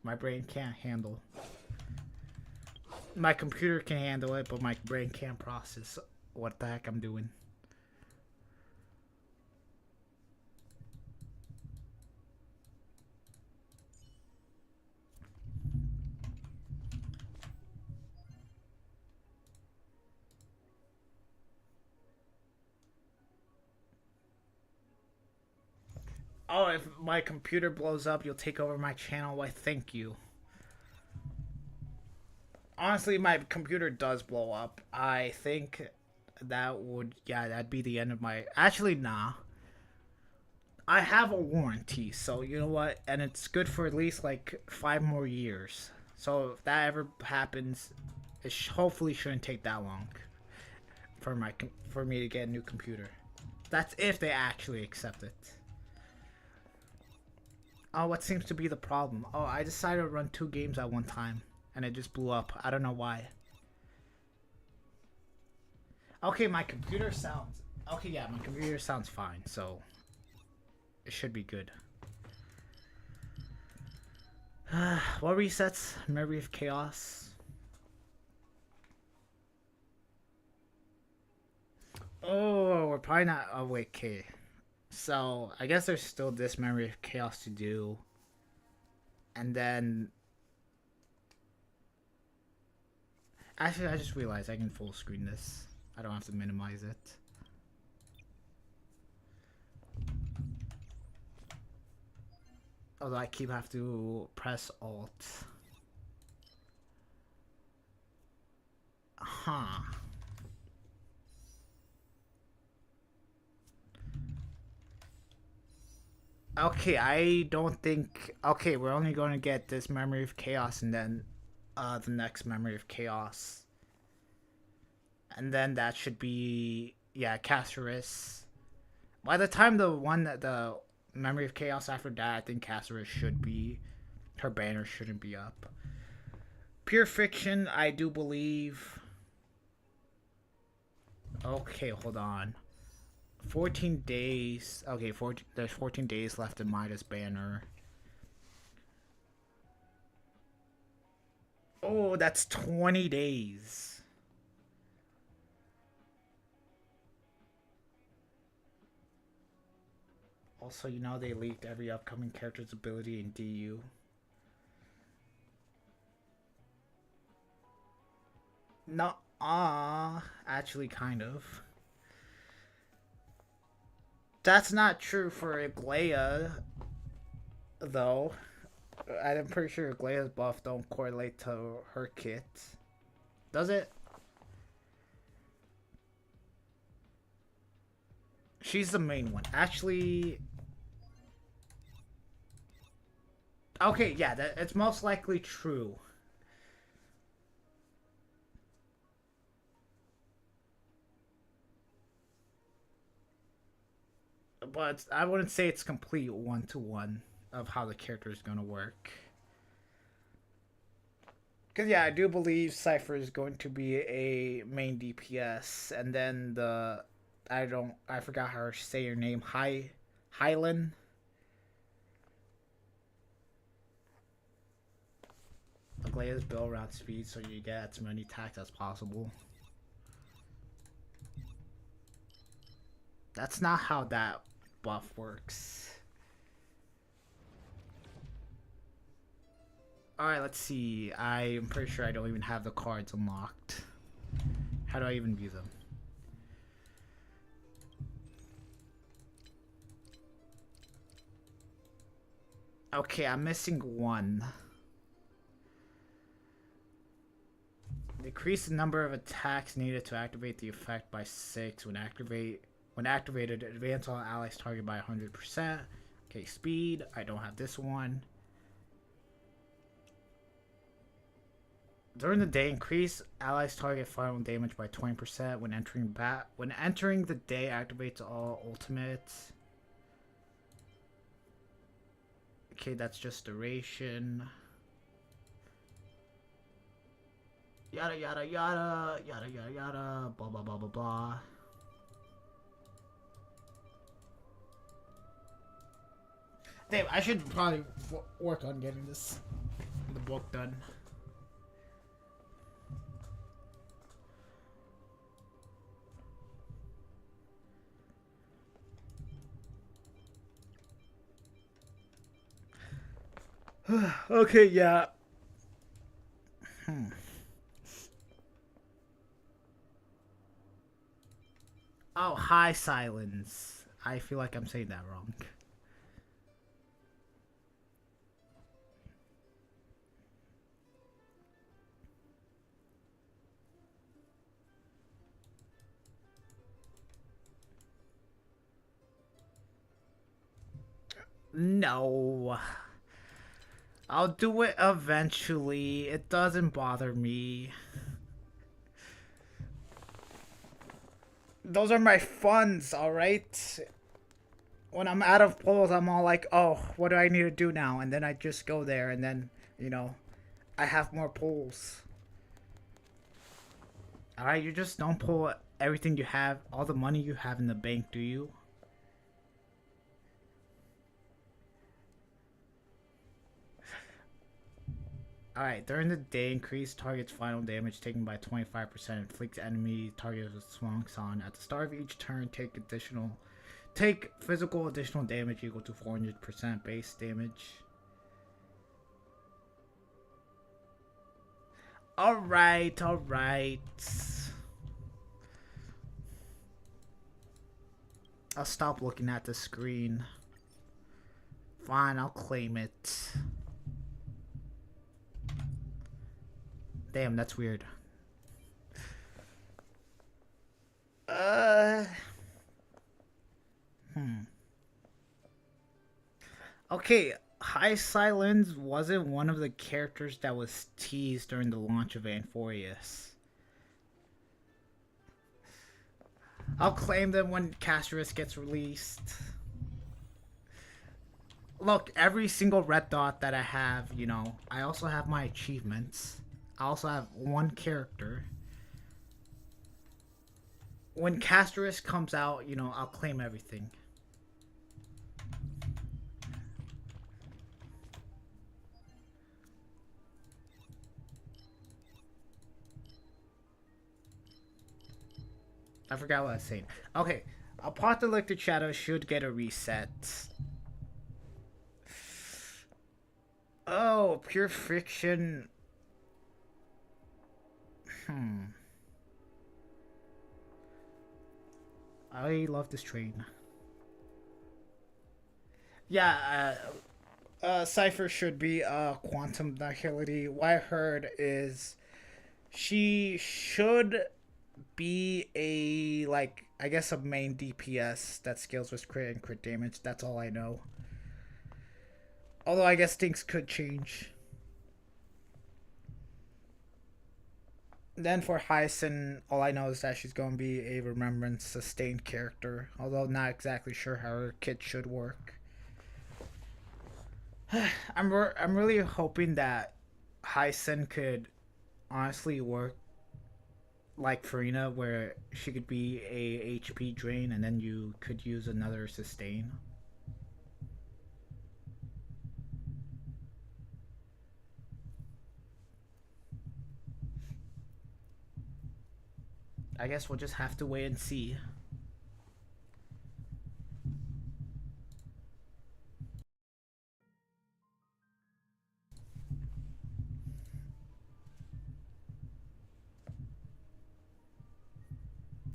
My brain can't handle. My computer can handle it, but my brain can't process what the heck I'm doing. Oh, if my computer blows up, you'll take over my channel. Why, thank you. Honestly, my computer does blow up. I think that would, yeah, that'd be the end of my... Actually, nah. I have a warranty, so you know what? And it's good for at least, like, 5 more years. So if that ever happens, it hopefully shouldn't take that long for me to get a new computer. That's if they actually accept it. Oh, what seems to be the problem? Oh, I decided to run 2 games at one time, and it just blew up. I don't know why. Okay, my computer sounds... Okay, yeah, my computer sounds fine, so... It should be good. What resets? Memory of Chaos. Oh, we're probably not... Oh, wait, okay. So, I guess there's still this Memory of Chaos to do. And then... Actually, I just realized I can full screen this. I don't have to minimize it. Although I have to press Alt. Huh. Okay, I don't think... Okay, we're only going to get this Memory of Chaos and then the next Memory of Chaos. And then that should be... Yeah, Cassaris. By the time the Memory of Chaos after that, I think Cassaris should be... Her banner shouldn't be up. Pure Fiction, I do believe... Okay, hold on. 14 days. Okay, there's 14 days left in Midas banner. Oh, that's 20 days. Also, you know they leaked every upcoming character's ability in DU. No, actually kind of. That's not true for Aglaia, though. I'm pretty sure Aglaia's buff don't correlate to her kit. Does it? She's the main one. Actually, Okay, yeah, it's most likely true. But I wouldn't say it's complete one-to-one of how the character is going to work. Because, yeah, I do believe Cypher is going to be a main DPS. And then I forgot how to say your name. Hylan. Aglaea's build around speed so you get as many attacks as possible. That's not how that buff works. Alright, let's see. I'm pretty sure I don't even have the cards unlocked. How do I even view them? Okay, I'm missing one. Decrease the number of attacks needed to activate the effect by 6 when activated, advance all allies target by 100%. Okay, speed. I don't have this one. During the day, increase allies target final damage by 20% when entering When entering the day, activates all ultimates. Okay, that's just duration. Yada yada yada yada yada yada. Blah blah blah blah blah. Damn, I should probably work on getting the book done. Okay, yeah. Oh, hi, Silence. I feel like I'm saying that wrong. No. I'll do it eventually. It doesn't bother me. Those are my funds, alright? When I'm out of polls, I'm all like, oh, what do I need to do now? And then I just go there, and then, I have more polls. Alright, you just don't pull everything you have, all the money you have in the bank, do you? Alright, during the day, increase target's final damage taken by 25%. Inflicts enemy targets with Swan Song. At the start of each turn, take physical additional damage equal to 400% base damage. Alright. I'll stop looking at the screen. Fine, I'll claim it. Damn, that's weird. Okay, High Silence wasn't one of the characters that was teased during the launch of Amphorius. I'll claim them when Casterus gets released. Look, every single red dot that I have, I also have my achievements. I also have one character. When Casterus comes out, I'll claim everything. I forgot what I was saying. Okay, Apocalyptic Shadow should get a reset. Oh, Pure Friction. I love this train. Yeah, Cypher should be Quantum Nihility. What I heard is she should be I guess a main DPS that scales with crit and crit damage. That's all I know. Although I guess things could change. Then for Hyacin, all I know is that she's going to be a remembrance sustained character. Although not exactly sure how her kit should work. I'm really hoping that Hyacin could honestly work like Farina, where she could be a HP drain and then you could use another sustain. I guess we'll just have to wait and see.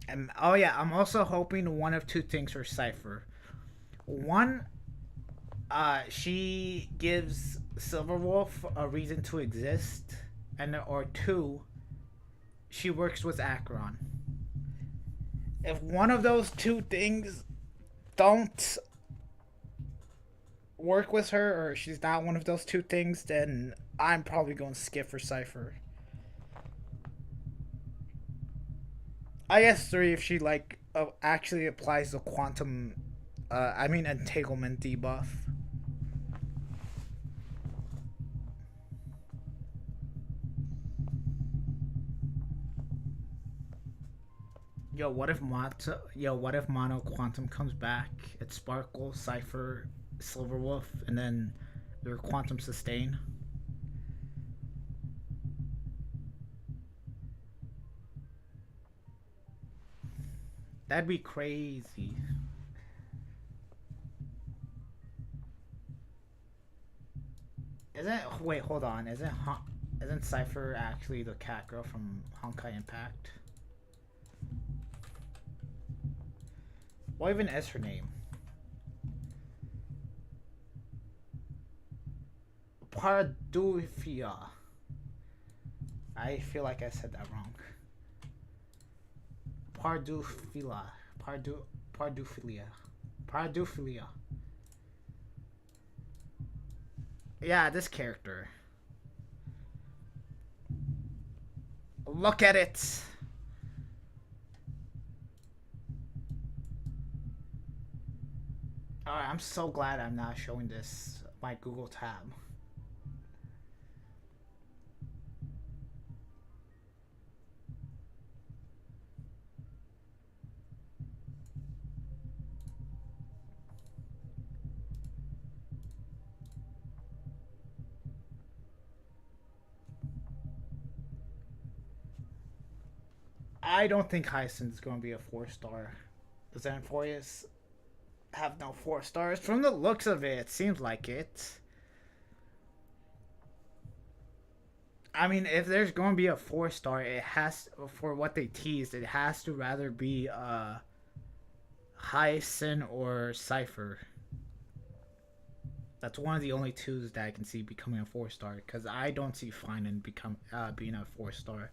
And oh yeah, I'm also hoping one of two things for Cypher. One, she gives Silverwolf a reason to exist, and or two, she works with Acheron. If one of those two things don't work with her, or she's not one of those two things, then I'm probably going to skip for Cypher. I guess three if she like actually applies the quantum, I mean entanglement debuff. What if Mono Quantum comes back? It's Sparkle, Cypher, Silverwolf, and then your Quantum Sustain. That'd be crazy. Wait, hold on. Isn't Cypher actually the cat girl from Honkai Impact? What even is her name? Pardufia. I feel like I said that wrong. Parduphilia. Parduphilia. Parduphilia. Yeah, this character. Look at it. Alright, I'm so glad I'm not showing this my Google tab. I don't think Hyacinth is going to be a 4-star. Does Xanthorius have no 4 stars? From the looks of it, it seems like it. I mean, if there's going to be a 4-star, it has, for what they teased, it has to rather be Hyacinth or Cypher. That's one of the only twos that I can see becoming a 4-star, because I don't see Finan being a 4-star.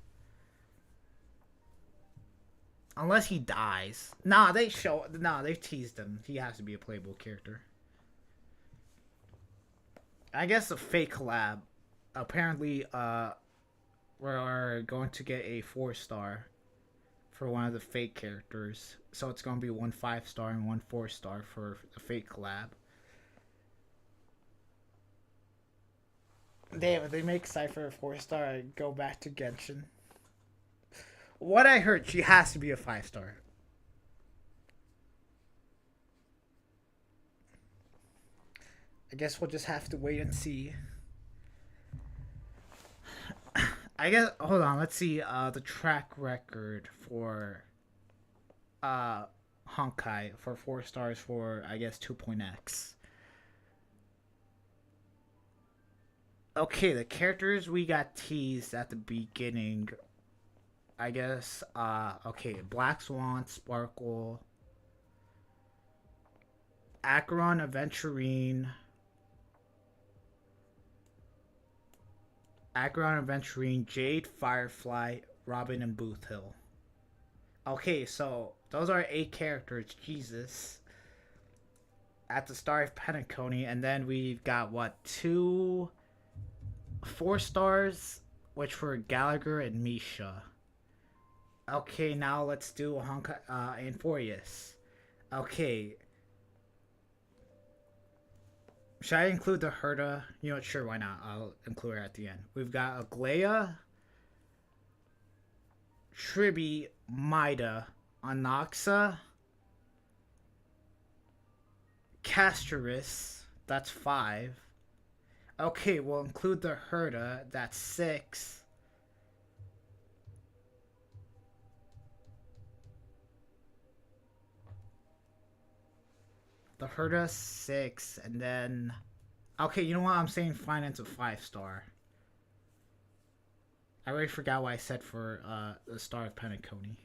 Unless he dies. They teased him. He has to be a playable character. I guess a fake collab. Apparently, we're going to get a 4-star for one of the fake characters. So it's going to be one 5-star and one 4-star for the fake collab. Damn, if they make Cypher a 4-star, I go back to Genshin. What I heard, she has to be a 5-star. I guess we'll just have to wait and see. I guess, hold on, let's see the track record for Honkai for 4 stars for, I guess, 2.x. Okay, the characters we got teased at the beginning, I guess, okay, Black Swan, Sparkle, Acheron, Aventurine, Jade, Firefly, Robin, and Booth Hill. Okay, so those are 8 characters. Jesus. at the Star of Penacony, and then we've got what, 2 4-stars, which were Gallagher and Misha. Okay, now let's do Honkai Anforius. Okay. Should I include the Herda? You know what, sure, why not? I'll include her at the end. We've got Aglaya, Tribi, Mida, Anaxa, Castoris, that's 5. Okay, we'll include the Herda, that's 6. The Herda 6, and then... Okay, you know what? I'm saying finance a 5-star. I already forgot what I said for the Star of Penacony.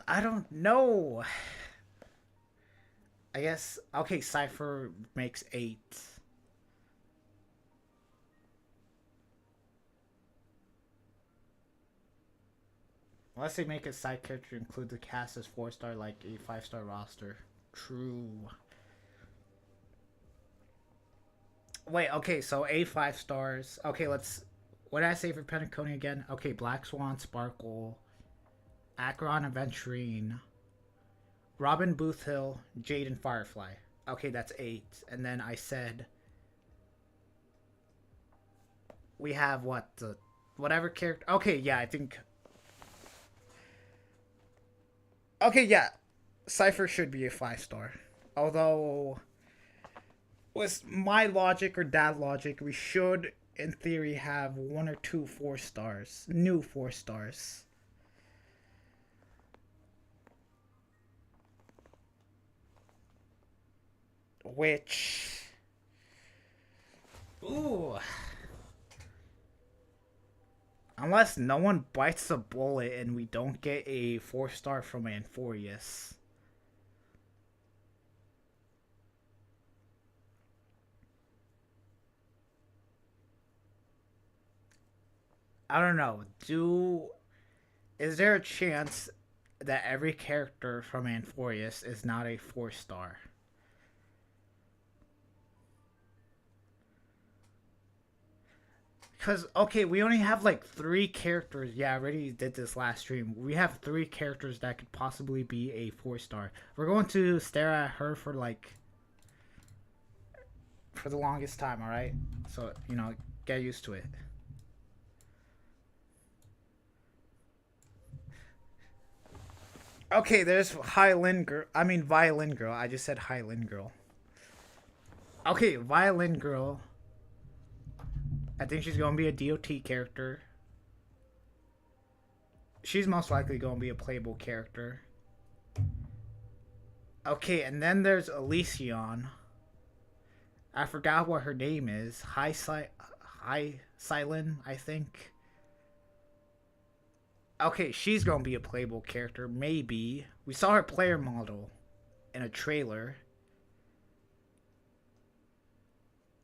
I don't know. I guess... Okay, Cypher makes 8. Unless they make a side character include the cast as 4-star, like a 5-star roster. True. Wait, okay, so a 5 stars. Okay, let's... What did I say for Penacony again? Okay, Black Swan, Sparkle, Acheron, Aventurine, Robin, Boothhill, Jade, and Firefly. Okay, that's 8. And then I said... We have what? The... Whatever character... Okay, yeah, I think... Okay, yeah. Cypher should be a 5-star. Although, with my logic or dad logic, we should, in theory, have 1 or 2 4-stars. New 4-stars. Which... Ooh... Unless no one bites the bullet and we don't get a 4-star from Anforius. I don't know. Is there a chance that every character from Anforius is not a 4-star? Because, okay, we only have like 3 characters. Yeah, I already did this last stream. We have 3 characters that could possibly be a 4-star. We're going to stare at her for like... For the longest time, alright? So, you know, get used to it. Okay, there's Violin Girl. I just said Violin Girl. Okay, Violin Girl. I think she's going to be a DOT character. She's most likely going to be a playable character. Okay, and then there's Elysion. I forgot what her name is. Silent, I think. Okay, she's going to be a playable character. Maybe. We saw her player model in a trailer.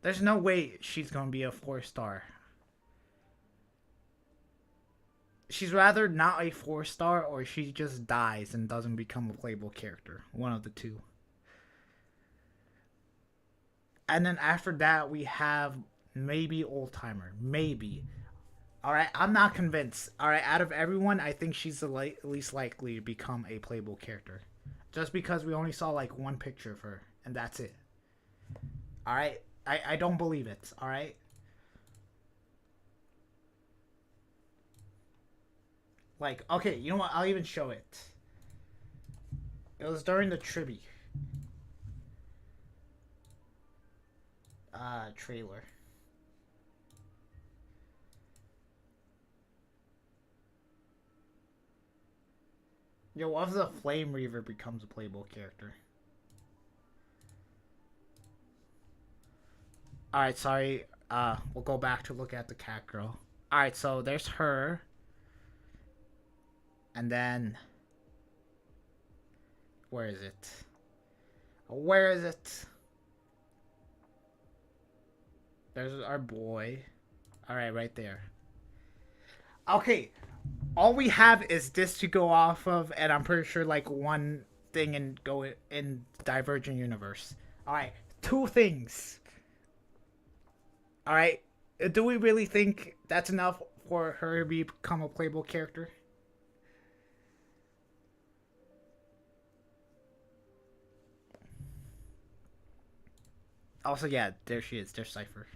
There's no way she's going to be a 4-star. She's rather not a 4-star or she just dies and doesn't become a playable character. One of the two. And then after that, we have maybe Old Timer. Maybe. Alright, I'm not convinced. Alright, out of everyone, I think she's the least likely to become a playable character. Just because we only saw like 1 picture of her. And that's it. Alright? I don't believe it, alright? Like, okay, you know what? I'll even show it. It was during the Tribi. Trailer. Yo, what if the Flame Reaver becomes a playable character? Alright, sorry. We'll go back to look at the cat girl. Alright, so there's her. And then... Where is it? Where is it? There's our boy. Alright, right there. Okay. All we have is this to go off of, and I'm pretty sure like one thing and go in Divergent Universe. Alright. 2 things. Alright. Do we really think that's enough for her to become a playable character? Also, yeah, there she is. There's Cypher.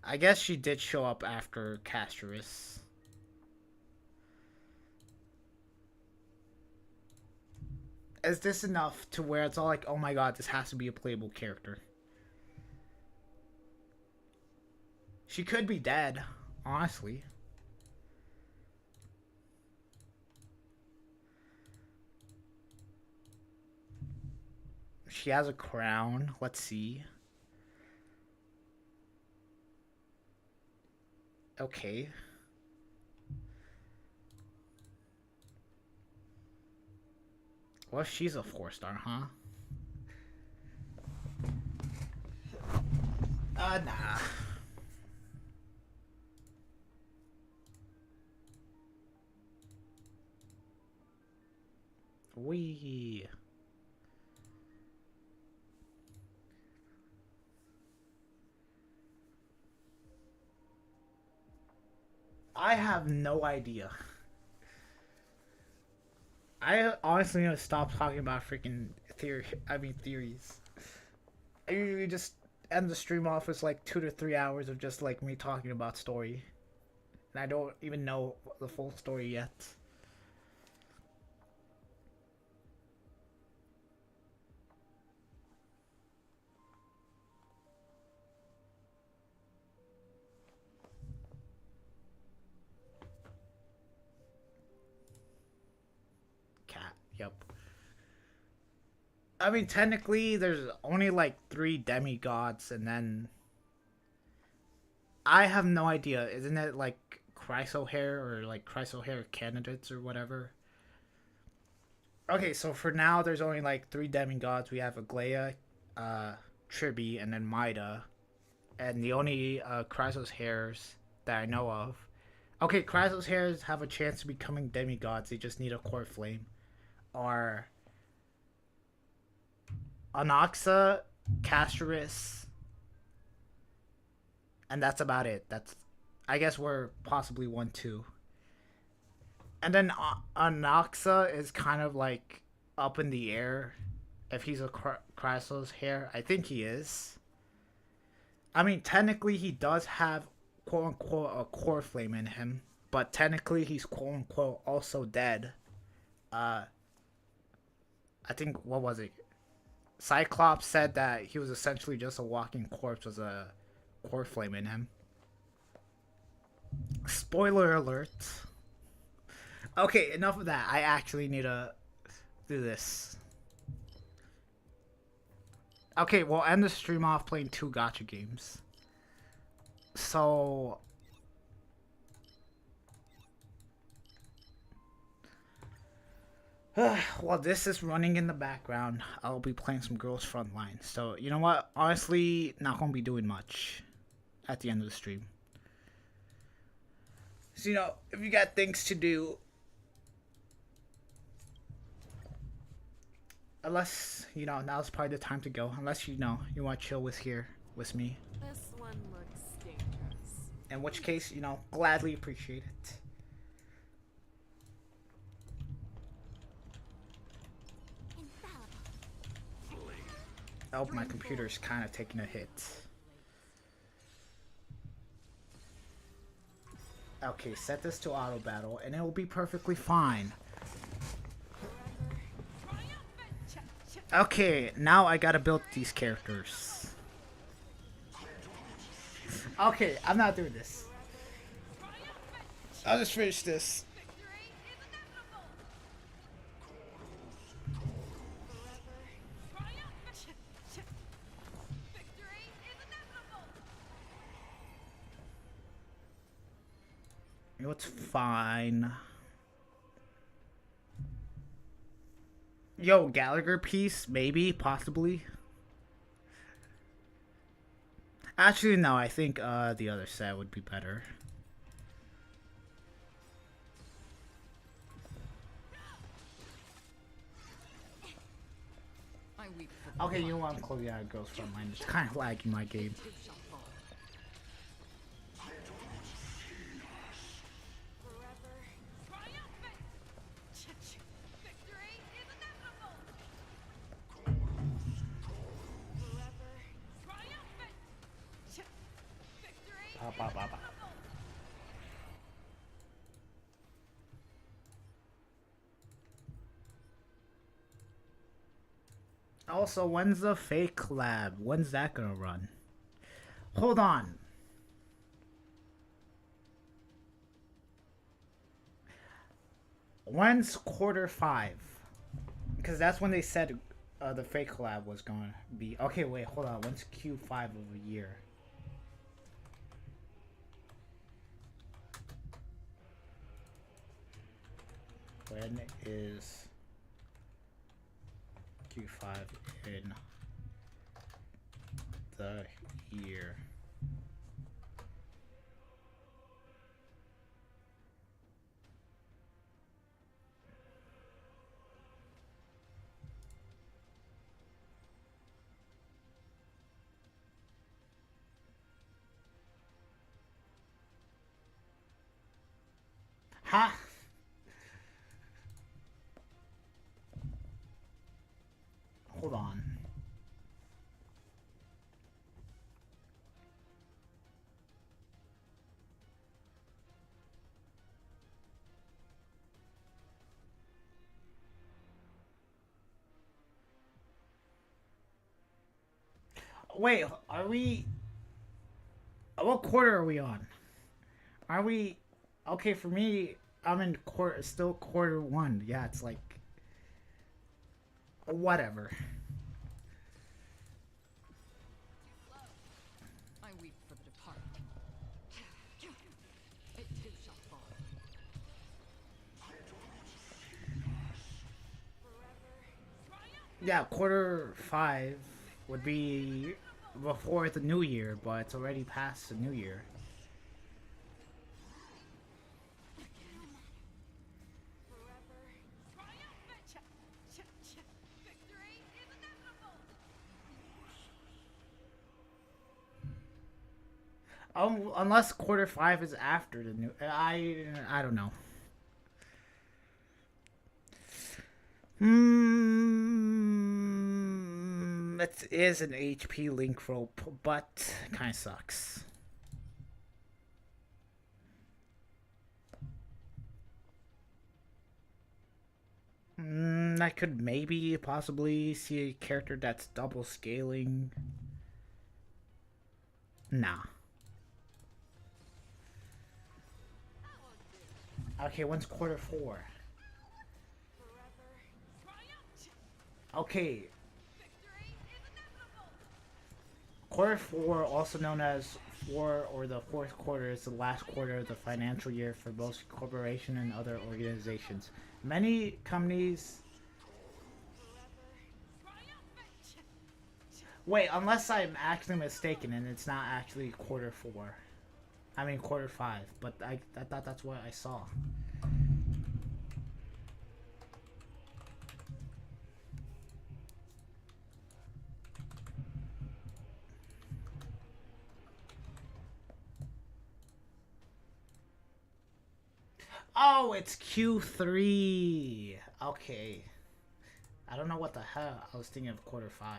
I guess she did show up after Casterus. Is this enough to where it's all like, oh my god, this has to be a playable character? She could be dead, honestly. She has a crown. Let's see. Okay. Well, she's a 4-star, huh? Nah. Wee. I have no idea. I honestly need to stop talking about freaking theories. I usually just end the stream off with like 2 to 3 hours of just like me talking about story. And I don't even know the full story yet. Cat, yep. I mean, technically, there's only like 3 demigods, and then I have no idea. Isn't it like Chrysohair or like Chrysohair candidates or whatever? Okay, so for now, there's only like 3 demigods. We have Aglaia, Tribi, and then Maida, and the only Chrysohairs that I know of. Okay, Chrysohairs have a chance of becoming demigods. They just need a core flame. Are Anoxa, Casterus, and that's about it. That's, I guess we're possibly 1-2. And then Anoxa is kind of like up in the air if he's a Chrysos hair. I think he is. I mean, technically he does have quote unquote a core flame in him, but technically he's quote unquote also dead. I think, what was it? Cyclops said that he was essentially just a walking corpse with a core flame in him. Spoiler alert. Okay, enough of that. I actually need to do this. Okay, we'll end the stream off playing 2 gacha games. So while this is running in the background, I'll be playing some Girls Frontline. So, you know what? Honestly, not going to be doing much at the end of the stream. So, you know, if you got things to do, unless, you know, now's probably the time to go. Unless, you know, you want to chill with me. This one looks dangerous. In which case, you know, gladly appreciate it. Oh, my computer's kind of taking a hit. Okay, set this to auto battle and it will be perfectly fine. Okay, now I gotta build these characters. Okay, I'm not doing this. I'll just finish this. You know, it's fine. Yo, Gallagher piece? Maybe, possibly. Actually, no. I think the other set would be better. I weep for Okay, you know what? I'm closing out Girls Frontline. It's kind of laggy my game. too shall fall. Forever triumphant! Victory is inevitable! Forever triumphant! Victory Ba, ba, ba, ba. inevitable! Also, when's the fake collab? When's that gonna run? Hold on. When's Q5? Because that's when they said the fake collab was gonna be. Okay, wait, hold on. When's Q5 of a year? When is Q5 in the year? Ha! Hold on. Wait, are we... What quarter are we on? Are we... Okay, for me, I'm in still Q1. Yeah, it's like... Whatever. I weep for the departed. It too shall fall. Yeah, Q5 would be before the new year, but it's already past the new year. Victory is inevitable! Unless Q5 is after the new... I don't know. It is an HP link rope, but kind of sucks. I could maybe possibly see a character that's double scaling. Nah. Okay, when's Q4? Okay. Q4, also known as the fourth quarter, is the last quarter of the financial year for most corporations and other organizations. Many companies... Wait, unless I'm actually mistaken and it's not actually Q4. I mean Q5, but I thought that's what I saw. Oh, it's Q3. Okay. I don't know what the hell. I was thinking of Q5.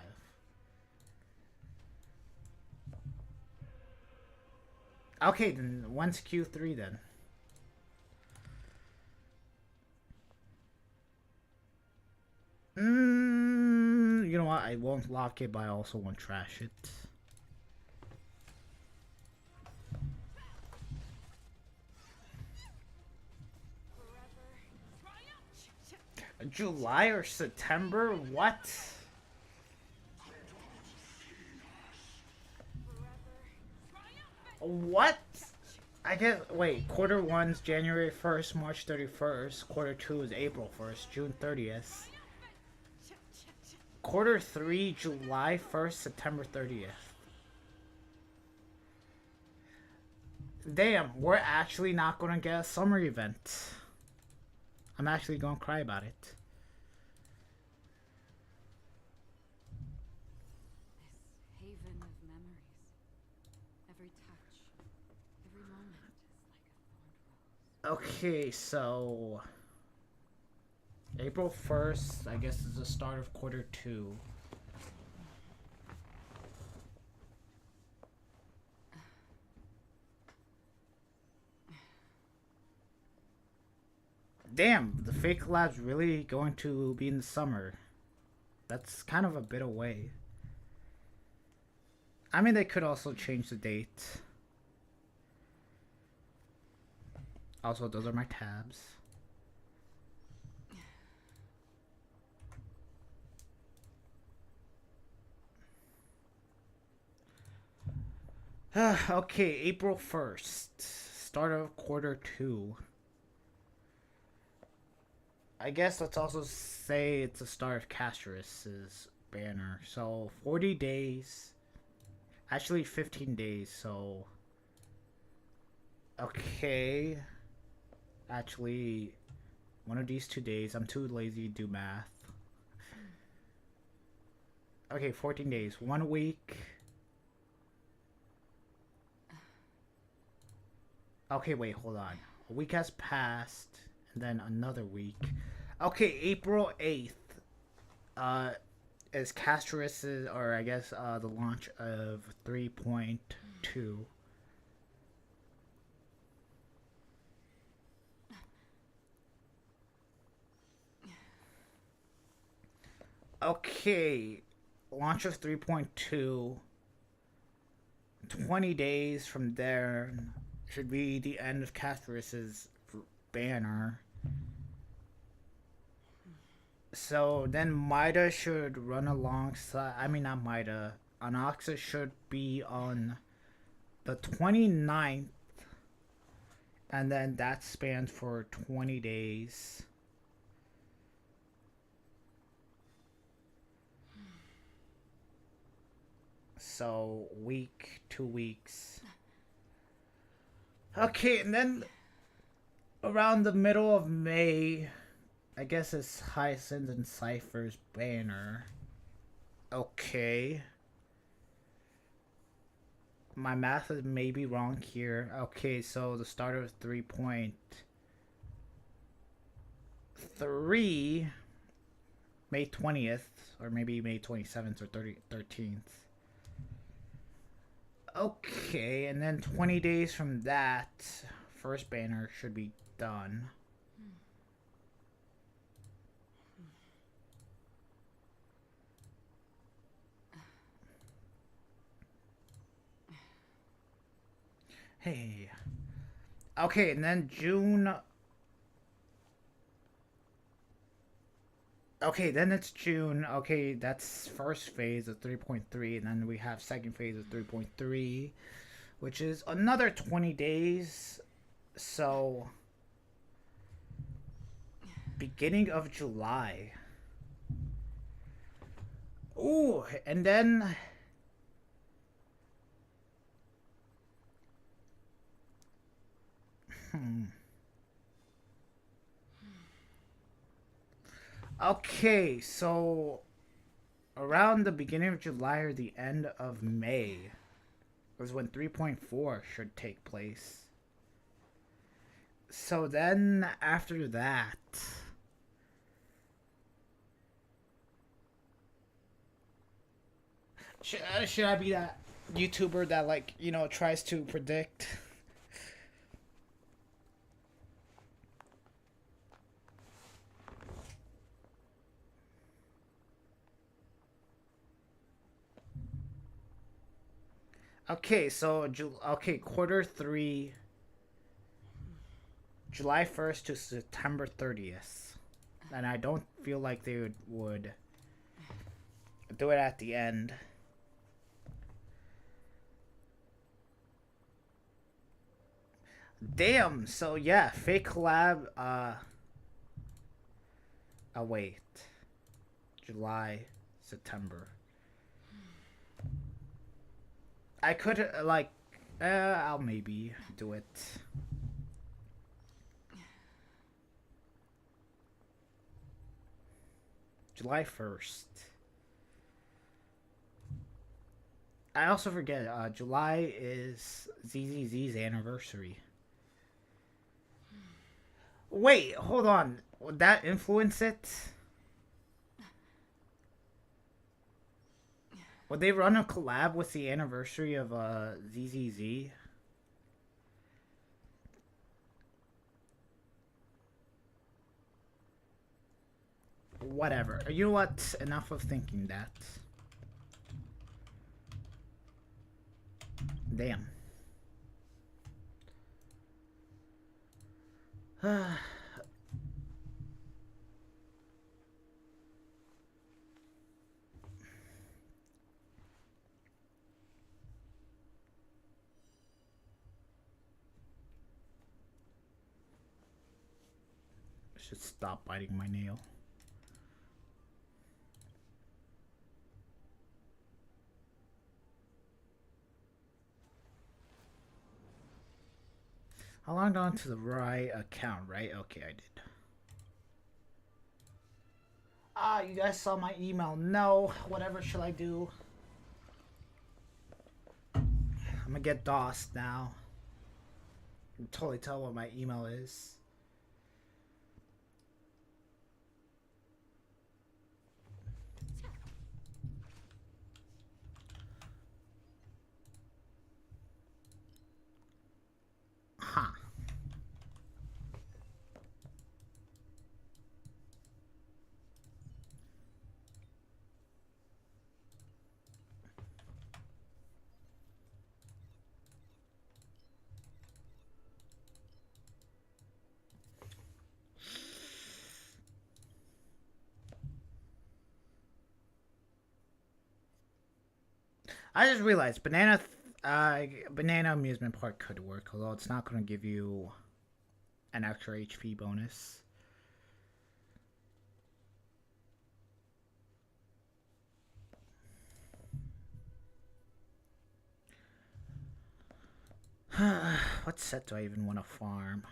Okay, then when's Q3 then? You know what? I won't lock it, but I also won't trash it. July or September? What? What? I guess, wait, Q1's January 1st, March 31st. Q2 is April 1st, June 30th. Q3, July 1st, September 30th. Damn, we're actually not gonna get a summer event. I'm actually gonna cry about it. This haven of memories. Every touch, every moment is like a thorned rose. Okay, so April 1st, I guess, is the start of quarter 2. Damn, the fake collab's really going to be in the summer. That's kind of a bit away. I mean, they could also change the date. Also, those are my tabs. Okay, April 1st. Start of quarter 2. I guess let's also say it's the start of Castorus's banner. So 40 days. Actually 15 days, so okay. Actually, one of these 2 days. I'm too lazy to do math. Okay, 14 days. 1 week. Okay, wait, hold on. A week has passed, and then another week. Okay, April 8th is Castorus's, or I guess the launch of 3.2. Okay, launch of 3.2. 20 days from there should be the end of Castorus's banner. So then Mida should run alongside. I mean, not Mida. Anaxa should be on the 29th. And then that spans for 20 days. So, week, 2 weeks. Okay, and then around the middle of May, I guess it's Hyacinth and Cypher's banner. Okay. My math is maybe wrong here. Okay, so the start of 3.3, May 20th, or maybe May 27th or 13th. Okay, and then 20 days from that, first banner should be done. Hey. Okay, and then June. Okay, then it's June. Okay, that's first phase of 3.3, and then we have second phase of 3.3, which is another 20 days. So, beginning of July. Ooh, and then okay, so around the beginning of July or the end of May was when 3.4 should take place. So then after that, should I be that YouTuber that, like, you know, tries to predict? Okay, so okay, quarter 3, July 1st to September 30th, and I don't feel like they would do it at the end. Damn. So yeah, fake collab. Oh wait, July, September. I could like I'll maybe do it. July 1st. I also forget, July is ZZZ's anniversary. Wait, hold on. Would that influence it? Would they run a collab with the anniversary of ZZZ? Whatever. You know what? Enough of thinking that. Damn. Should stop biting my nail. I logged on to the right account, right? Okay, I did. Ah, you guys saw my email. No, whatever should I do? I'm gonna get DOSed now. I can totally tell what my email is. Huh. I just realized banana amusement park could work, although it's not going to give you an extra HP bonus. What set do I even want to farm?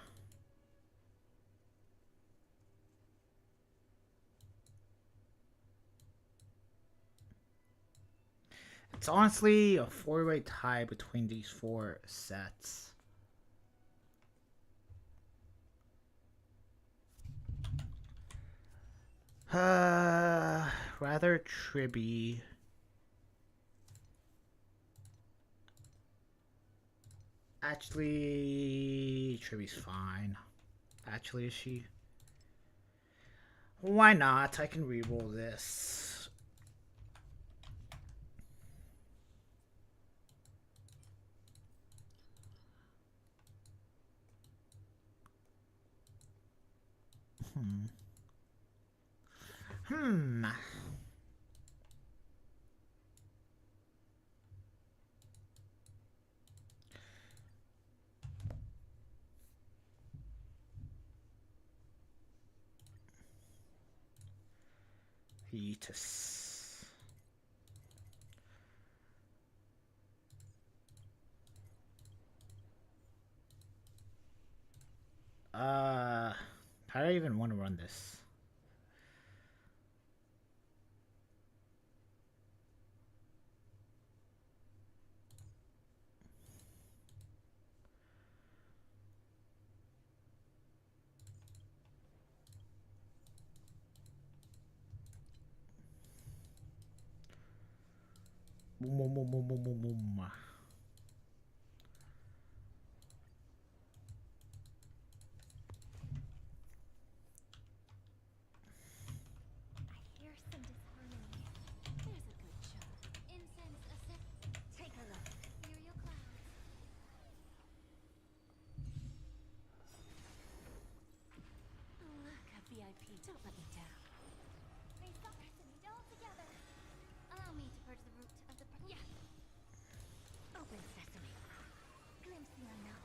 It's honestly a four-way tie between these four sets. Rather Tribby. Actually, Tribby's fine. Actually, is she? Why not? I can reroll this. Hmm. Yeetus. How do I even want to run this? Boom, boom, boom, boom, boom, boom, boom. I hear some disharmony. There's a good shot. Incense a sec. Take a look. Ethereal clouds. Look, a VIP. Don't let me down. They fascinate all together. Allow me to purge the root of the. Yeah. Open sesame. Glimpse the unknown.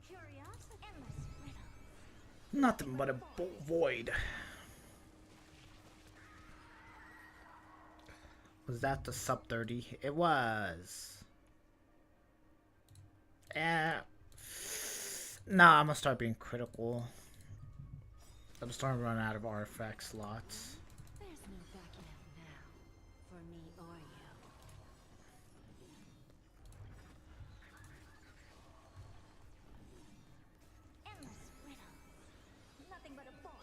Curiosity. Endless riddles. Nothing but a void. Was that the sub 30? It was. Nah, I'm gonna start being critical. I'm starting to run out of artifact slots. There's no backing out now, for me or you. Endless riddle. Nothing but a void.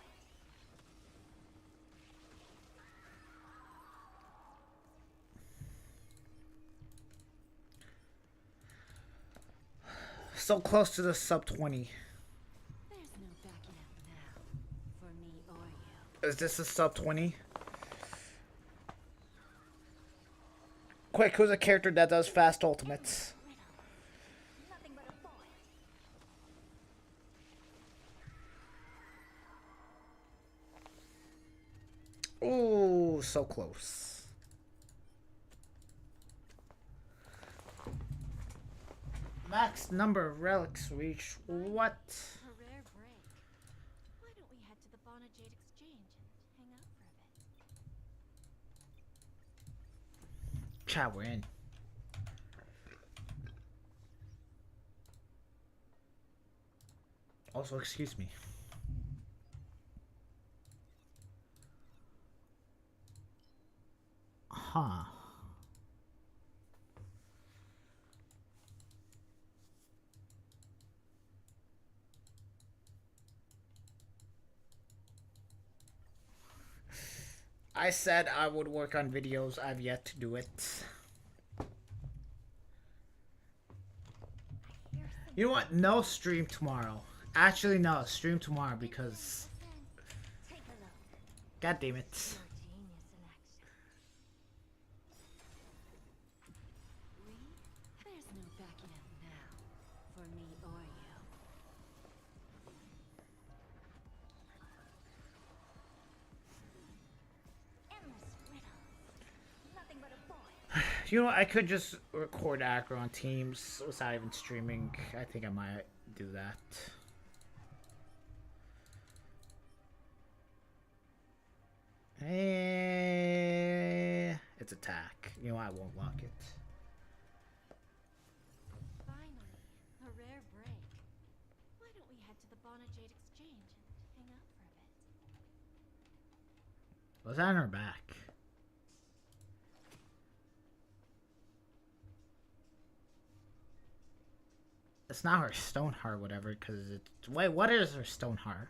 So close to the sub 20. There's no backing out now, for me or you. Is this a sub 20? Quick, who's a character that does fast ultimates? Riddle. Nothing but a void. Ooh, so close. Max number of relics reached. What? A rare break. Why don't we head to the Bonajade Exchange and hang out for a bit? Chat, we're in. Also, excuse me. Huh. I said I would work on videos. I've yet to do it. You know what? No stream tomorrow. Actually, no. Stream tomorrow because... Take a look. God damn it. Your genius in action. There's no backing out now, for me or you. Endless riddle. Nothing but a void. You know what? I could just record Acheron on Teams without even streaming. I think I might do that. It's attack. You know, I won't lock it. Finally, a rare break. Why don't we head to the Bonajade Exchange and hang out for a bit? Was that on her back? It's not her stone heart, whatever, because it's... Wait, what is her stone heart?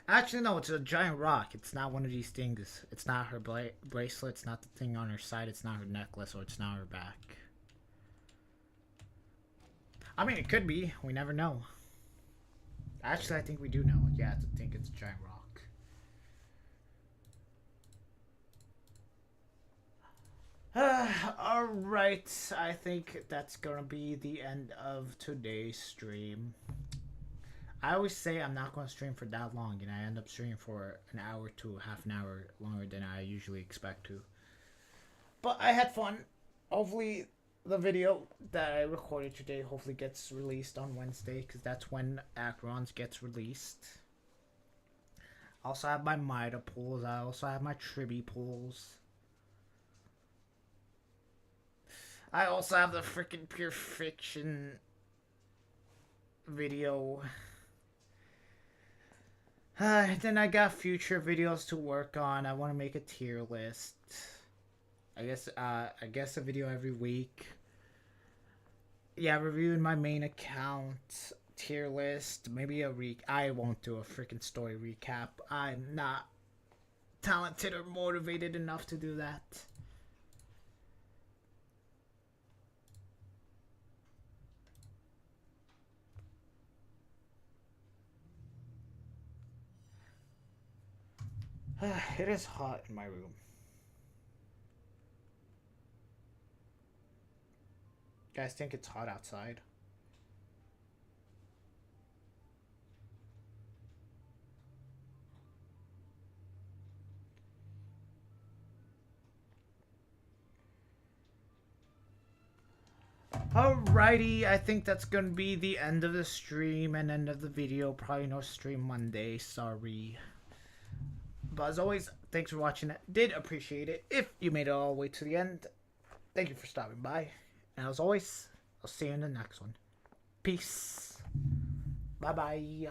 Actually, no, it's a giant rock. It's not one of these things. It's not her bracelet. It's not the thing on her side. It's not her necklace, or it's not her back. I mean, it could be. We never know. Actually, I think we do know. Yeah, I think it's a giant rock. Alright, I think that's gonna be the end of today's stream. I always say I'm not gonna stream for that long, and I end up streaming for an hour to half an hour longer than I usually expect to. But I had fun. Hopefully the video that I recorded today hopefully gets released on Wednesday, because that's when Acheron's gets released. I also have my Mida pulls. I also have my Tribby pulls. I also have the freaking Pure Fiction video. Then I got future videos to work on. I want to make a tier list. I guess a video every week. Yeah, reviewing my main account, tier list, maybe I won't do a freaking story recap. I'm not talented or motivated enough to do that. It is hot in my room. Guys think it's hot outside? Alrighty, I think that's gonna be the end of the stream and end of the video. Probably no stream Monday, sorry. But as always, thanks for watching. Did appreciate it. If you made it all the way to the end, thank you for stopping by. And as always, I'll see you in the next one. Peace. Bye-bye.